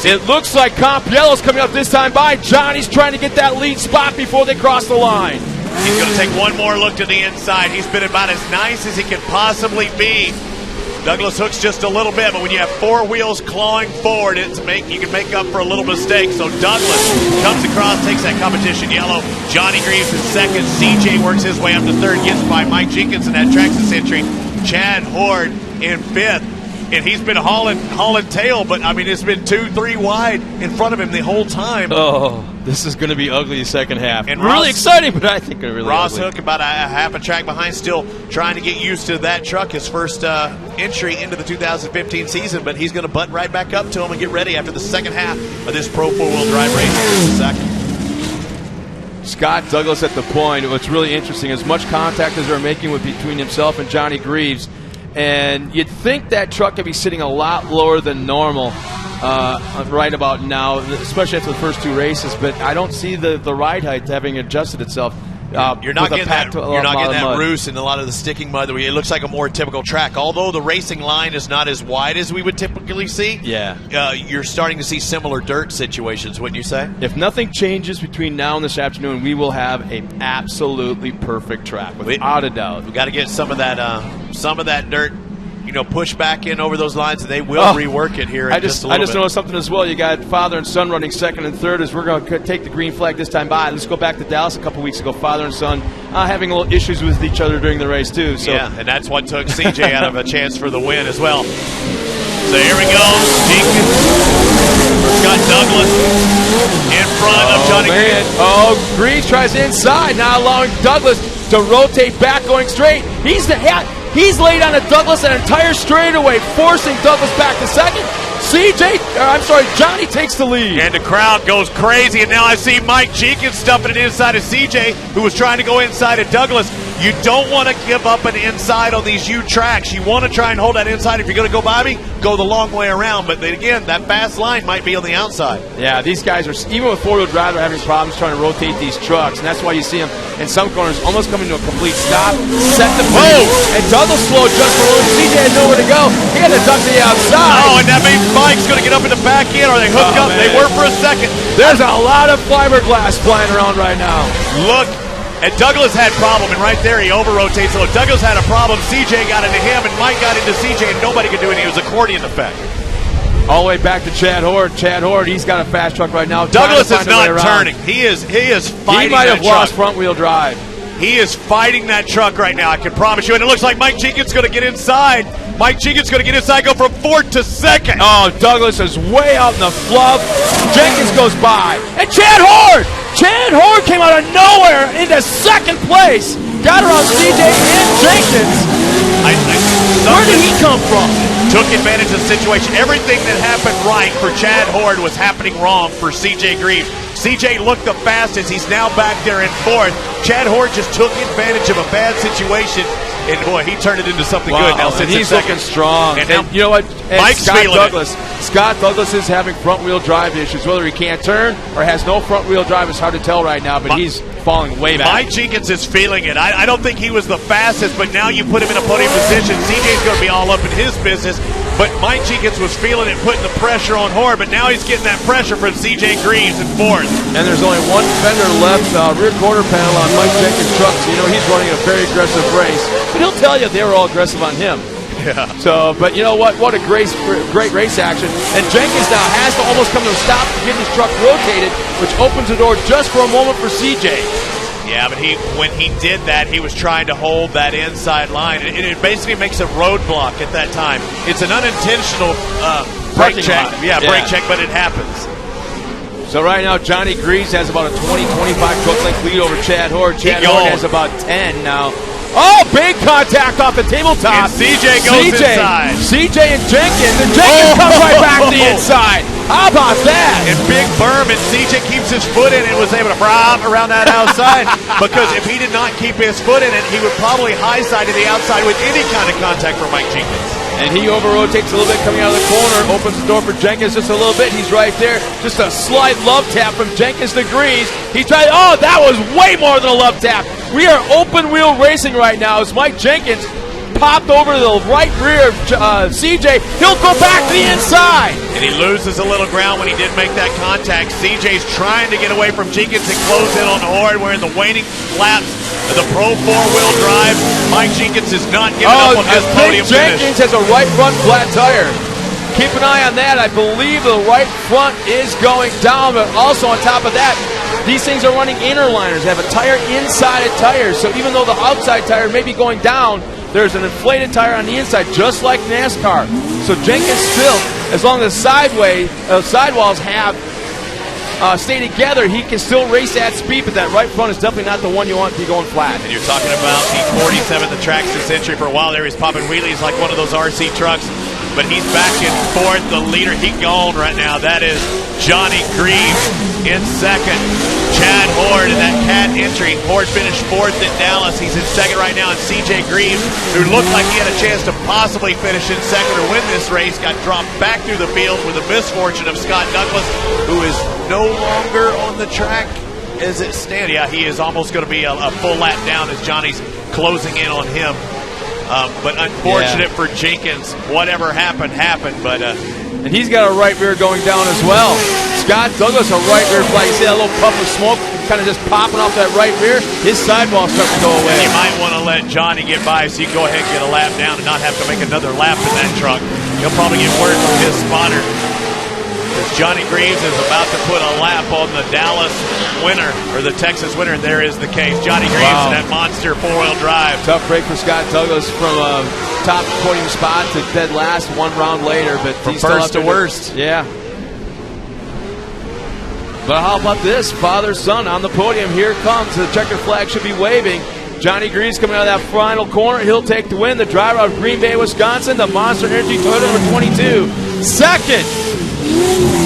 It looks like Comp Yellow's coming up this time by. Johnny's trying to get that lead spot before they cross the line. He's going to take one more look to the inside. He's been about as nice as he can possibly be. Douglas hooks just a little bit, but when you have 4 wheels clawing forward, you can make up for a little mistake. So Douglas comes across, takes that competition yellow. Johnny Greaves in second. CJ works his way up to third, gets by Mike Jenkins in that Traxxas entry. Chad Hoard in fifth, and he's been hauling tail, but I mean it's been 2-3 wide in front of him the whole time. Oh, this is going to be ugly the second half. And really exciting, but I think really Ross ugly. Hook about a half a track behind, still trying to get used to that truck. His first entry into the 2015 season, but he's going to butt right back up to him and get ready after the second half of this Pro 4-wheel drive race here in a second. Scott Douglas at the point. What's really interesting, as much contact as they're making between himself and Johnny Greaves, and you'd think that truck could be sitting a lot lower than normal right about now, especially after the first 2 races, but I don't see the ride height having adjusted itself. You're not getting that roost and a lot of the sticking mud. It looks like a more typical track. Although the racing line is not as wide as we would typically see, you're starting to see similar dirt situations, wouldn't you say? If nothing changes between now and this afternoon, we will have an absolutely perfect track, without a doubt. We got to get some of that dirt, push back in over those lines, and they will rework it here. I just noticed something as well. You got father and son running second and third as we're going to take the green flag this time by. Let's go back to Dallas a couple weeks ago. Father and son having a little issues with each other during the race too. So. Yeah, and that's what took CJ out of a chance for the win as well. So here we go. Jenkins for Scott Douglas in front of Johnny Greaves. Greaves tries inside, now allowing Douglas. to rotate back going straight. He's laid on a Douglas an entire straightaway, forcing Douglas back to second. Johnny takes the lead. And the crowd goes crazy, and now I see Mike Jenkins stuffing it inside of CJ, who was trying to go inside of Douglas. You don't want to give up an inside on these U tracks. You want to try and hold that inside. If you're going to go by me, go the long way around. But then again, that fast line might be on the outside. Yeah, these guys are, even with four-wheel drive, they're having problems trying to rotate these trucks, and that's why you see them in some corners almost coming to a complete stop. Set the pace, and Douglas slowed just for a little. CJ had nowhere to go. He had to duck to the outside. Oh, and that means Mike's going to get up in the back end. Are they hooked up? Man. They were for a second. There's a lot of fiberglass flying around right now. Look. And Douglas had a problem, and right there he over-rotates. So if Douglas had a problem, CJ got into him, and Mike got into CJ, and nobody could do anything. It was accordion effect. All the way back to Chad Horde. Chad Horde, he's got a fast truck right now. Douglas is not turning. He is fighting. He might have lost front-wheel drive. He is fighting that truck right now, I can promise you. And it looks like Mike Jenkins is going to get inside. Mike Jenkins is going to get inside, go from fourth to second. Oh, Douglas is way out in the flub. Jenkins goes by. And Chad Horde! Chad Horde came out of nowhere into second place. Got around CJ and Jenkins. Where did he come from? Took advantage of the situation. Everything that happened right for Chad Horde was happening wrong for CJ Greaves. CJ looked the fastest. He's now back there in fourth. Chad Horde just took advantage of a bad situation, and boy, he turned it into something good. Now and he's looking strong. And now, you know what? Mike's Scott Douglas is having front-wheel drive issues. Whether he can't turn or has no front-wheel drive is hard to tell right now, but he's falling way back. Mike Jenkins is feeling it. I don't think he was the fastest, but now you put him in a podium position. CJ's going to be all up in his business, but Mike Jenkins was feeling it, putting the pressure on Horde, but now he's getting that pressure from CJ Greaves in fourth. And there's only one fender left, rear quarter panel on Mike Jenkins' truck, so you know he's running a very aggressive race. But he'll tell you they were all aggressive on him. Yeah. So, but you know what? What a great race action. And Jenkins now has to almost come to a stop to get his truck rotated, which opens the door just for a moment for CJ. Yeah, but when he did that, he was trying to hold that inside line. It basically makes a roadblock at that time. It's an unintentional brake check. Brake check, but it happens. So right now, Johnny Greaves has about a 20-25 truck length lead over Chad Horde. Chad Horde has about 10 now. Oh, big contact off the tabletop. And CJ goes inside. CJ and Jenkins comes right back to the inside. How about that? And big berm, and CJ keeps his foot in and was able to rob around that outside, because if he did not keep his foot in it, he would probably high side to the outside with any kind of contact for Mike Jenkins. And he over-rotates a little bit coming out of the corner, opens the door for Jenkins just a little bit. He's right there. Just a slight love tap from Jenkins to Greaves. He tried, that was way more than a love tap. We are open-wheel racing right now as Mike Jenkins popped over to the right rear of CJ. He'll go back to the inside. And he loses a little ground when he did make that contact. CJ's trying to get away from Jenkins and close in on the Horde. We're in the waning laps of the Pro 4-wheel drive. Mike Jenkins is not giving up on his podium finish. Jenkins has a right front flat tire. Keep an eye on that. I believe the right front is going down, but also on top of that, these things are running inner liners. They have a tire inside a tire, so even though the outside tire may be going down, there's an inflated tire on the inside, just like NASCAR. So Jenkins still, as long as sidewalls have stay together, he can still race at speed, but that right front is definitely not the one you want to be going flat. And you're talking about the 47, the Traxxas Century. For a while there, he's popping wheelies like one of those RC trucks, but he's back in fourth. The leader, he gone right now. That is Johnny Greaves in second. Chad Horde in that cat entry. Horde finished fourth in Dallas. He's in second right now. And CJ Greaves, who looked like he had a chance to possibly finish in second or win this race, got dropped back through the field with the misfortune of Scott Douglas, who is no longer on the track as it stands. Yeah, he is almost going to be a full lap down as Johnny's closing in on him. But unfortunate for Jenkins. Whatever happened, but... and he's got a right rear going down as well. Scott Douglas, a right rear flag. You see that little puff of smoke kind of just popping off that right rear? His sidewall's starting to go away. And you might want to let Johnny get by so you can go ahead and get a lap down and not have to make another lap in that truck. He'll probably get word from his spotter. Because Johnny Greaves is about to put a lap on the Dallas winner, or the Texas winner, and there is the case. Johnny Greaves in that monster four-wheel drive. Tough break for Scott Douglas from top podium spot to dead last one round later. But from first to worst. Yeah. But how about this? Father-son on the podium. Here comes. The checkered flag should be waving. Johnny Greaves coming out of that final corner. He'll take the win. The driver out of Green Bay, Wisconsin, the Monster Energy Toyota number 22. Second,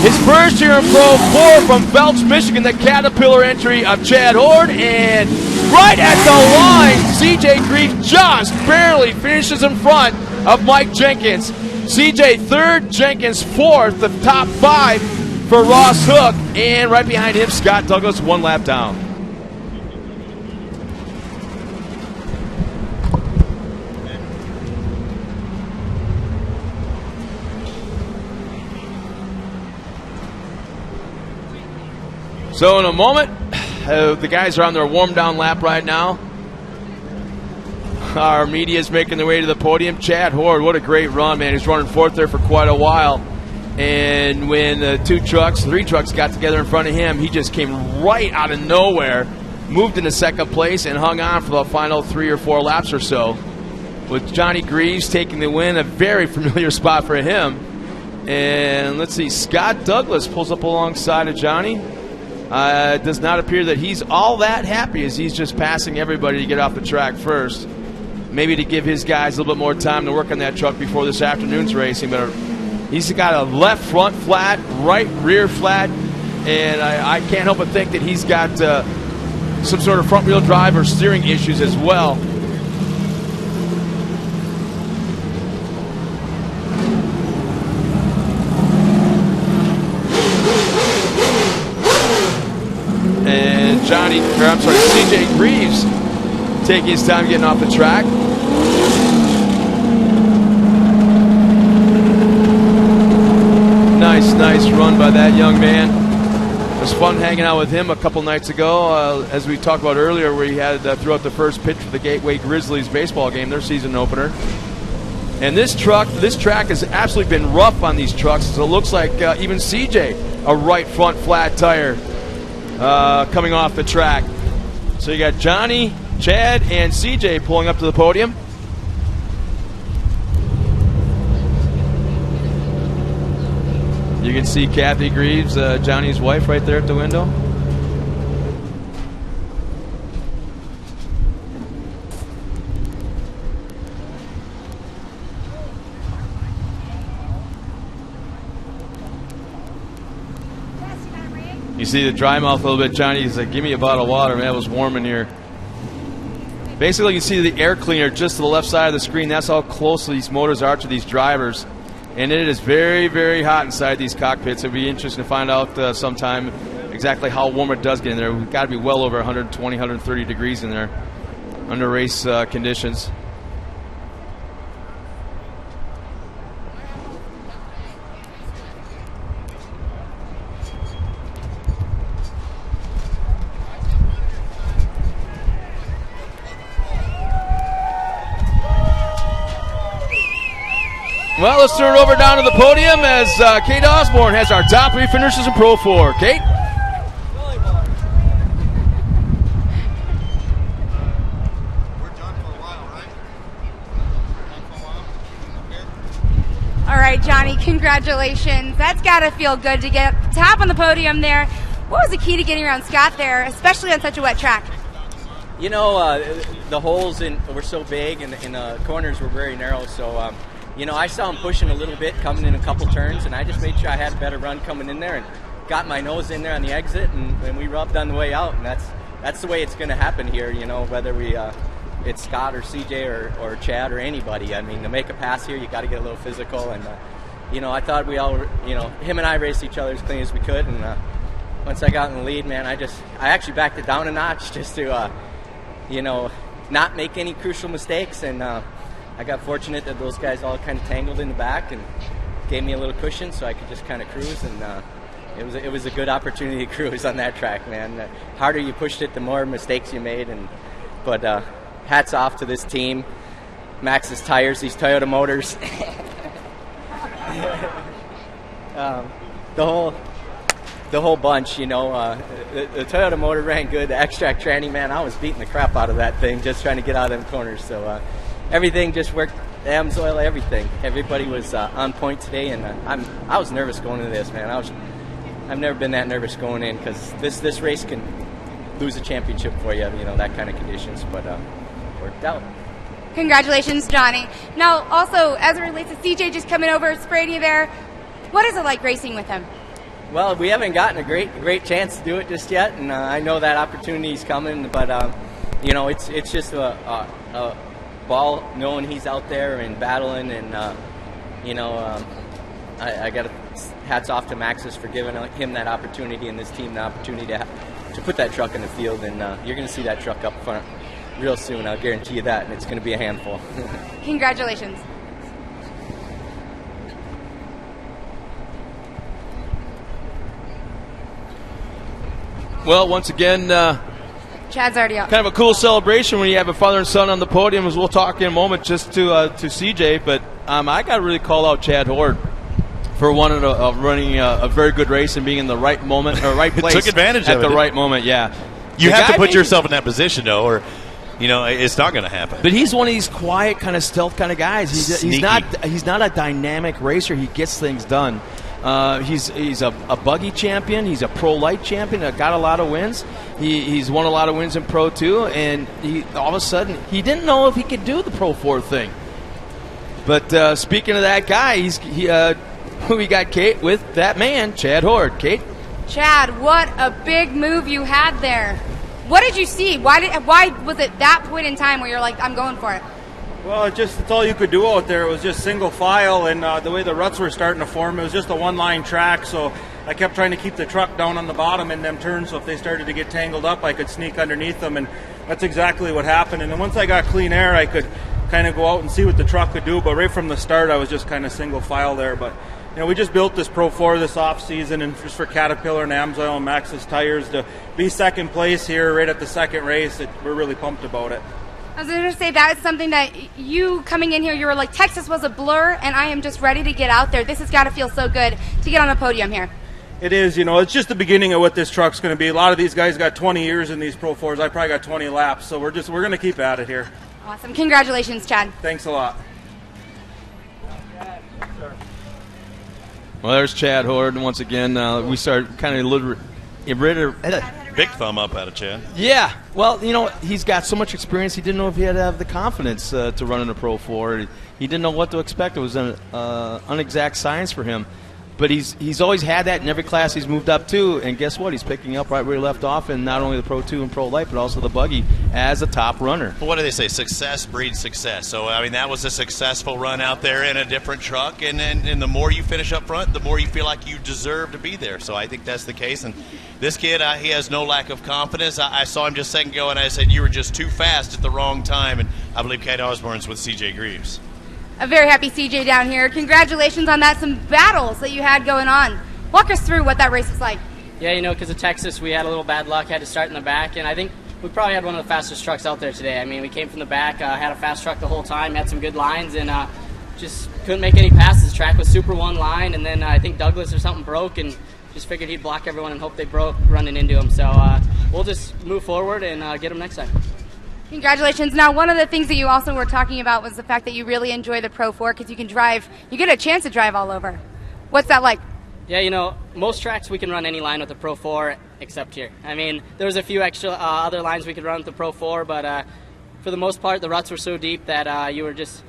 his first year in Pro 4 from Belch, Michigan, the Caterpillar entry of Chad Horde. And right at the line, CJ Greaves just barely finishes in front of Mike Jenkins. CJ third, Jenkins fourth, the top 5 for Ross Hook. And right behind him, Scott Douglas, 1 lap down. So in a moment, the guys are on their warm-down lap right now. Our media is making their way to the podium. Chad Horde, what a great run, man. He's running fourth there for quite a while. And when the 3 trucks got together in front of him, he just came right out of nowhere, moved into second place, and hung on for the final 3 or 4 laps or so. With Johnny Greaves taking the win, a very familiar spot for him. And let's see, Scott Douglas pulls up alongside of Johnny. It does not appear that he's all that happy as he's just passing everybody to get off the track first. Maybe to give his guys a little bit more time to work on that truck before this afternoon's racing. But he's got a left front flat, right rear flat, and I can't help but think that he's got some sort of front wheel drive or steering issues as well. CJ Greaves taking his time getting off the track. Nice run by that young man. It was fun hanging out with him a couple nights ago, as we talked about earlier, where he had threw out the first pitch for the Gateway Grizzlies baseball game, their season opener. And this track has absolutely been rough on these trucks. So it looks like even CJ, a right front flat tire coming off the track. So you got Johnny, Chad, and CJ pulling up to the podium. You can see Kathy Greaves, Johnny's wife, right there at the window. You see the dry mouth a little bit, Johnny. He's like, give me a bottle of water, man. It was warm in here. Basically, you see the air cleaner just to the left side of the screen. That's how close these motors are to these drivers. And it is very, very hot inside these cockpits. It'll be interesting to find out sometime exactly how warm it does get in there. We've got to be well over 120, 130 degrees in there under race conditions. Well, let's turn it over down to the podium as Kate Osborne has our top 3 finishers in Pro 4. Kate? All right, Johnny, congratulations. That's got to feel good to get top on the podium there. What was the key to getting around Scott there, especially on such a wet track? You know, the holes were so big and the corners were very narrow, so you know, I saw him pushing a little bit, coming in a couple turns, and I just made sure I had a better run coming in there and got my nose in there on the exit, and we rubbed on the way out, and that's the way it's going to happen here, you know, whether it's Scott or CJ or Chad or anybody. I mean, to make a pass here, you got to get a little physical, and you know, I thought we all, you know, him and I raced each other as clean as we could, and once I got in the lead, man, I actually backed it down a notch just to, you know, not make any crucial mistakes, and I got fortunate that those guys all kind of tangled in the back and gave me a little cushion so I could just kind of cruise, and it was a good opportunity to cruise on that track, man. The harder you pushed it, the more mistakes you made, but hats off to this team. Max's tires, these Toyota motors. The whole bunch, you know, the Toyota motor ran good. The X-Track tranny, man, I was beating the crap out of that thing just trying to get out of them corners. So everything just worked. The AMSOIL, everything. Everybody was on point today, and I was nervous going into this, man. I've never been that nervous going in because this race can lose a championship for you, you know, that kind of conditions. But worked out. Congratulations, Johnny. Now, also, as it relates to CJ just coming over, spraying you there, what is it like racing with him? Well, we haven't gotten a great chance to do it just yet, and I know that opportunity's coming, but it's just a ball knowing he's out there and battling, and I got hats off to Maxis for giving him that opportunity and this team the opportunity to put that truck in the field, and you're going to see that truck up front real soon. I'll guarantee you that, and it's going to be a handful. Congratulations. Well, once again, Chad's already up. kind of a cool celebration when you have a father and son on the podium, as we'll talk in a moment just to CJ. But I got to really call out Chad Horde for running a very good race and being in the right moment or right place. Took advantage at of the it. right moment. Yeah, You The have to guy put made- yourself in that position, though, or it's not going to happen. But he's one of these quiet, kind of stealth kind of guys. He's Sneaky. not a dynamic racer. He gets things done. He's a buggy champion. He's a pro light champion. Got a lot of wins. He's won a lot of wins in Pro 2, and all of a sudden he didn't know if he could do the Pro 4 thing. But speaking of that guy, we got Kate with that man, Chad Horde. Kate? Chad, what a big move you had there. What did you see? Why was it that point in time where you're like, I'm going for it? Well, it's all you could do out there. It was just single file, and the way the ruts were starting to form, it was just a one-line track, so I kept trying to keep the truck down on the bottom in them turns, so if they started to get tangled up, I could sneak underneath them, and that's exactly what happened. And then once I got clean air, I could kind of go out and see what the truck could do, but right from the start, I was just kind of single file there. But we just built this Pro 4 this off-season, and just for Caterpillar and Amsoil and Maxis tires to be second place here right at the second race, we're really pumped about it. I was going to say that is something that you coming in here, you were like, Texas was a blur, and I am just ready to get out there. This has got to feel so good to get on the podium here. It is, it's just the beginning of what this truck's going to be. A lot of these guys got 20 years in these Pro 4s. I probably got 20 laps, so we're going to keep at it here. Awesome. Congratulations, Chad. Thanks a lot. Well, there's Chad Horde, and once again, we started kind of big thumb up out of Chad. Yeah. Well, he's got so much experience, he didn't know if he had to have the confidence to run in a Pro 4. He didn't know what to expect. It was an unexact science for him. But he's always had that in every class he's moved up to, and guess what? He's picking up right where he left off in not only the Pro 2 and Pro Light, but also the buggy as a top runner. Well, what do they say? Success breeds success. So, that was a successful run out there in a different truck, and the more you finish up front, the more you feel like you deserve to be there. So I think that's the case. And this kid, he has no lack of confidence. I saw him just a second ago, and I said, you were just too fast at the wrong time. And I believe Kate Osborne's with C.J. Greaves. A very happy CJ down here. Congratulations on that. Some battles that you had going on. Walk us through what that race was like. Yeah, because of Texas, we had a little bad luck. Had to start in the back, and I think we probably had one of the fastest trucks out there today. I mean, we came from the back, had a fast truck the whole time, had some good lines, and just couldn't make any passes. The track was super one line, and then I think Douglas or something broke, and just figured he'd block everyone and hope they broke running into him. So we'll just move forward and get him next time. Congratulations. Now, one of the things that you also were talking about was the fact that you really enjoy the Pro 4 because you get a chance to drive all over. What's that like? Yeah, most tracks we can run any line with the Pro 4 except here. I mean, there was a few extra other lines we could run with the Pro 4, but for the most part, the ruts were so deep that you were just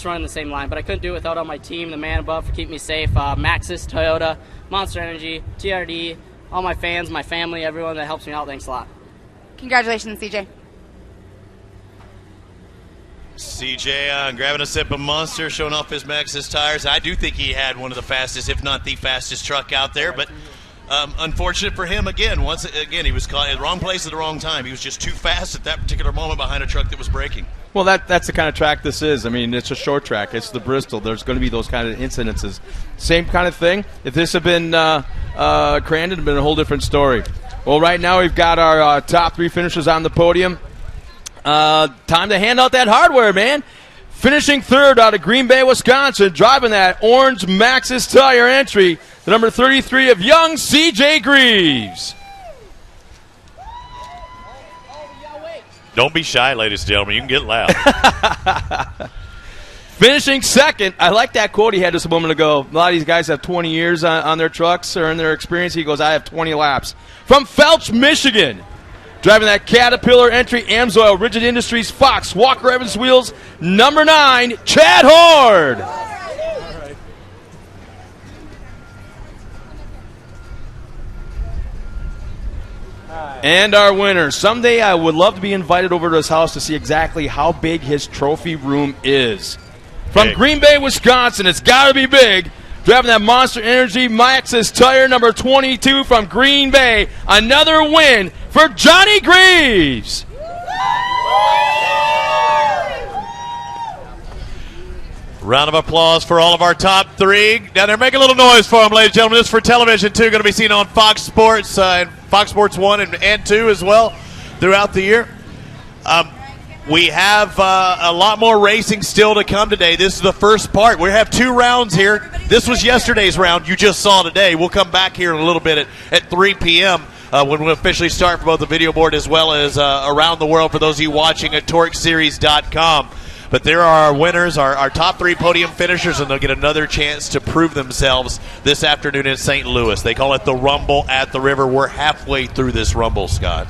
running the same line. But I couldn't do it without all my team, the man above for keeping me safe, Maxis, Toyota, Monster Energy, TRD, all my fans, my family, everyone that helps me out. Thanks a lot. Congratulations, CJ. CJ grabbing a sip of Monster, showing off his Maxis tires. I do think he had one of the fastest, if not the fastest truck out there, but unfortunate for him, once again, he was caught in the wrong place at the wrong time. He was just too fast at that particular moment behind a truck that was braking. Well, that's the kind of track this is. I mean, it's a short track. It's the Bristol. There's going to be those kind of incidences. Same kind of thing. If this had been Crandon, it would have been a whole different story. Well, right now we've got our top three finishers on the podium. Time to hand out that hardware, man. Finishing third out of Green Bay, Wisconsin, driving that orange Maxis tire entry, the number 33 of young C.J. Greaves. Don't be shy, ladies and gentlemen. You can get loud. Finishing second, I like that quote he had just a moment ago. A lot of these guys have 20 years on their trucks or in their experience. He goes, I have 20 laps. From Felch, Michigan, Driving that Caterpillar entry, Amsoil Rigid Industries Fox Walker Evans wheels, number 9, Chad Horde. And our winner. Someday I would love to be invited over to his house to see exactly how big his trophy room is. From Big. Green Bay, Wisconsin, it's got to be big. Driving that Monster Energy Maxxis tire, number 22 from Green Bay. Another win for Johnny Greaves. Round of applause for all of our top 3. Down there, make a little noise for them, ladies and gentlemen. This is for television, too. Going to be seen on Fox Sports and Fox Sports 1 and 2 as well throughout the year. We have a lot more racing still to come today. This is the first part. We have 2 rounds here. This was yesterday's round you just saw today. We'll come back here in a little bit at 3 p.m. When we officially start for both the video board as well as around the world for those of you watching at TorcSeries.com. But there are our winners, our top 3 podium finishers, and they'll get another chance to prove themselves this afternoon in St. Louis. They call it the Rumble at the River. We're halfway through this Rumble, Scott.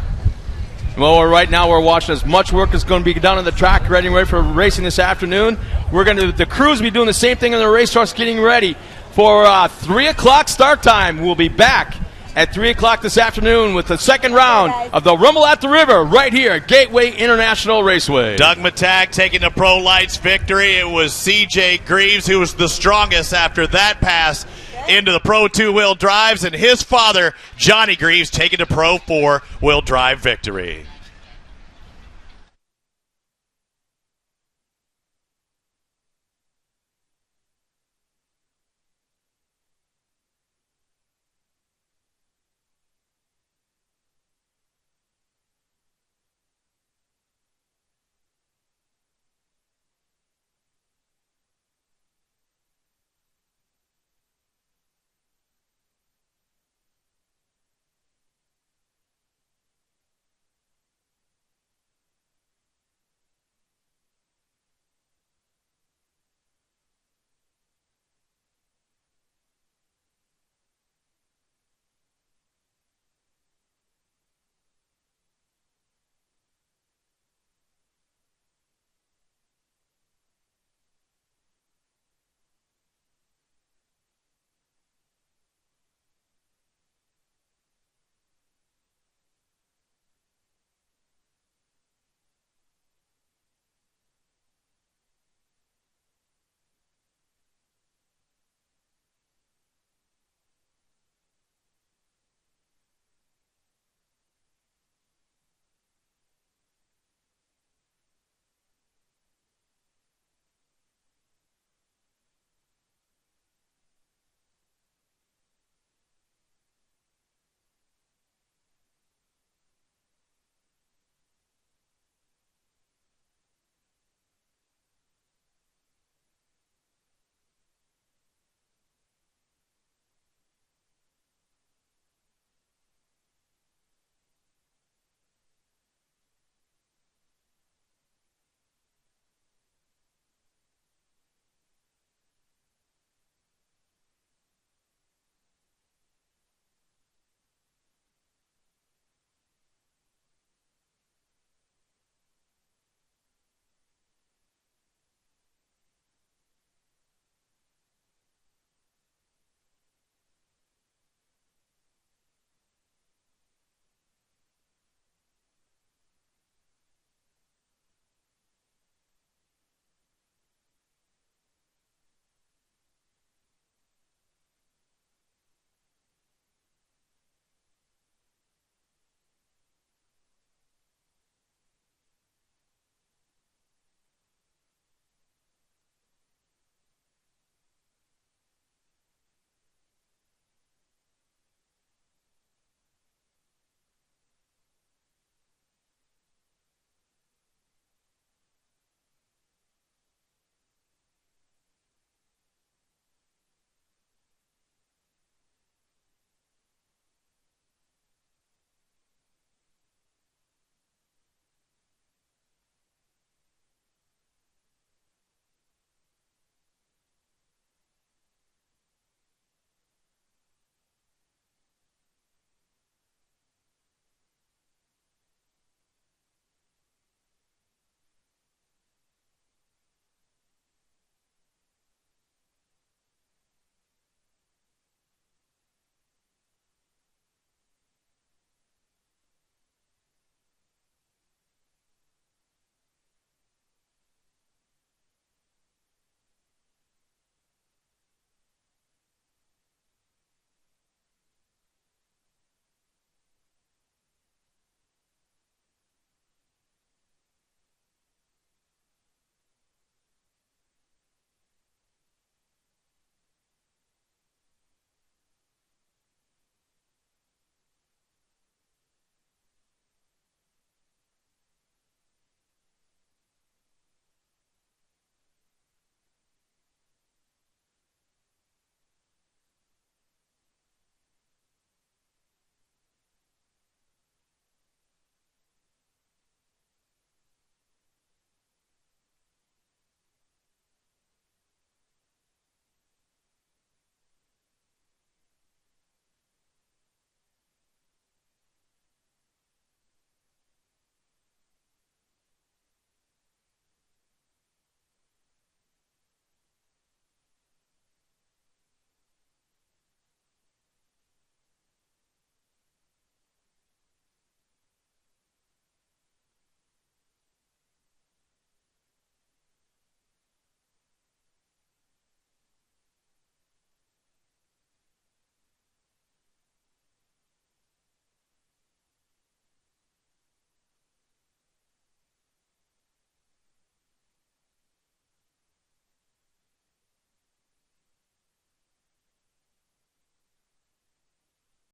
Well, right now we're watching as much work as going to be done on the track, ready for racing this afternoon. The crews will be doing the same thing on the race trucks, getting ready for 3 o'clock start time. We'll be back at 3 o'clock this afternoon with the second round of the Rumble at the River right here at Gateway International Raceway. Doug Matag taking the Pro Lights victory. It was C.J. Greaves who was the strongest after that pass into the Pro 2-wheel drives, and his father, Johnny Greaves, taking the Pro 4-wheel drive victory.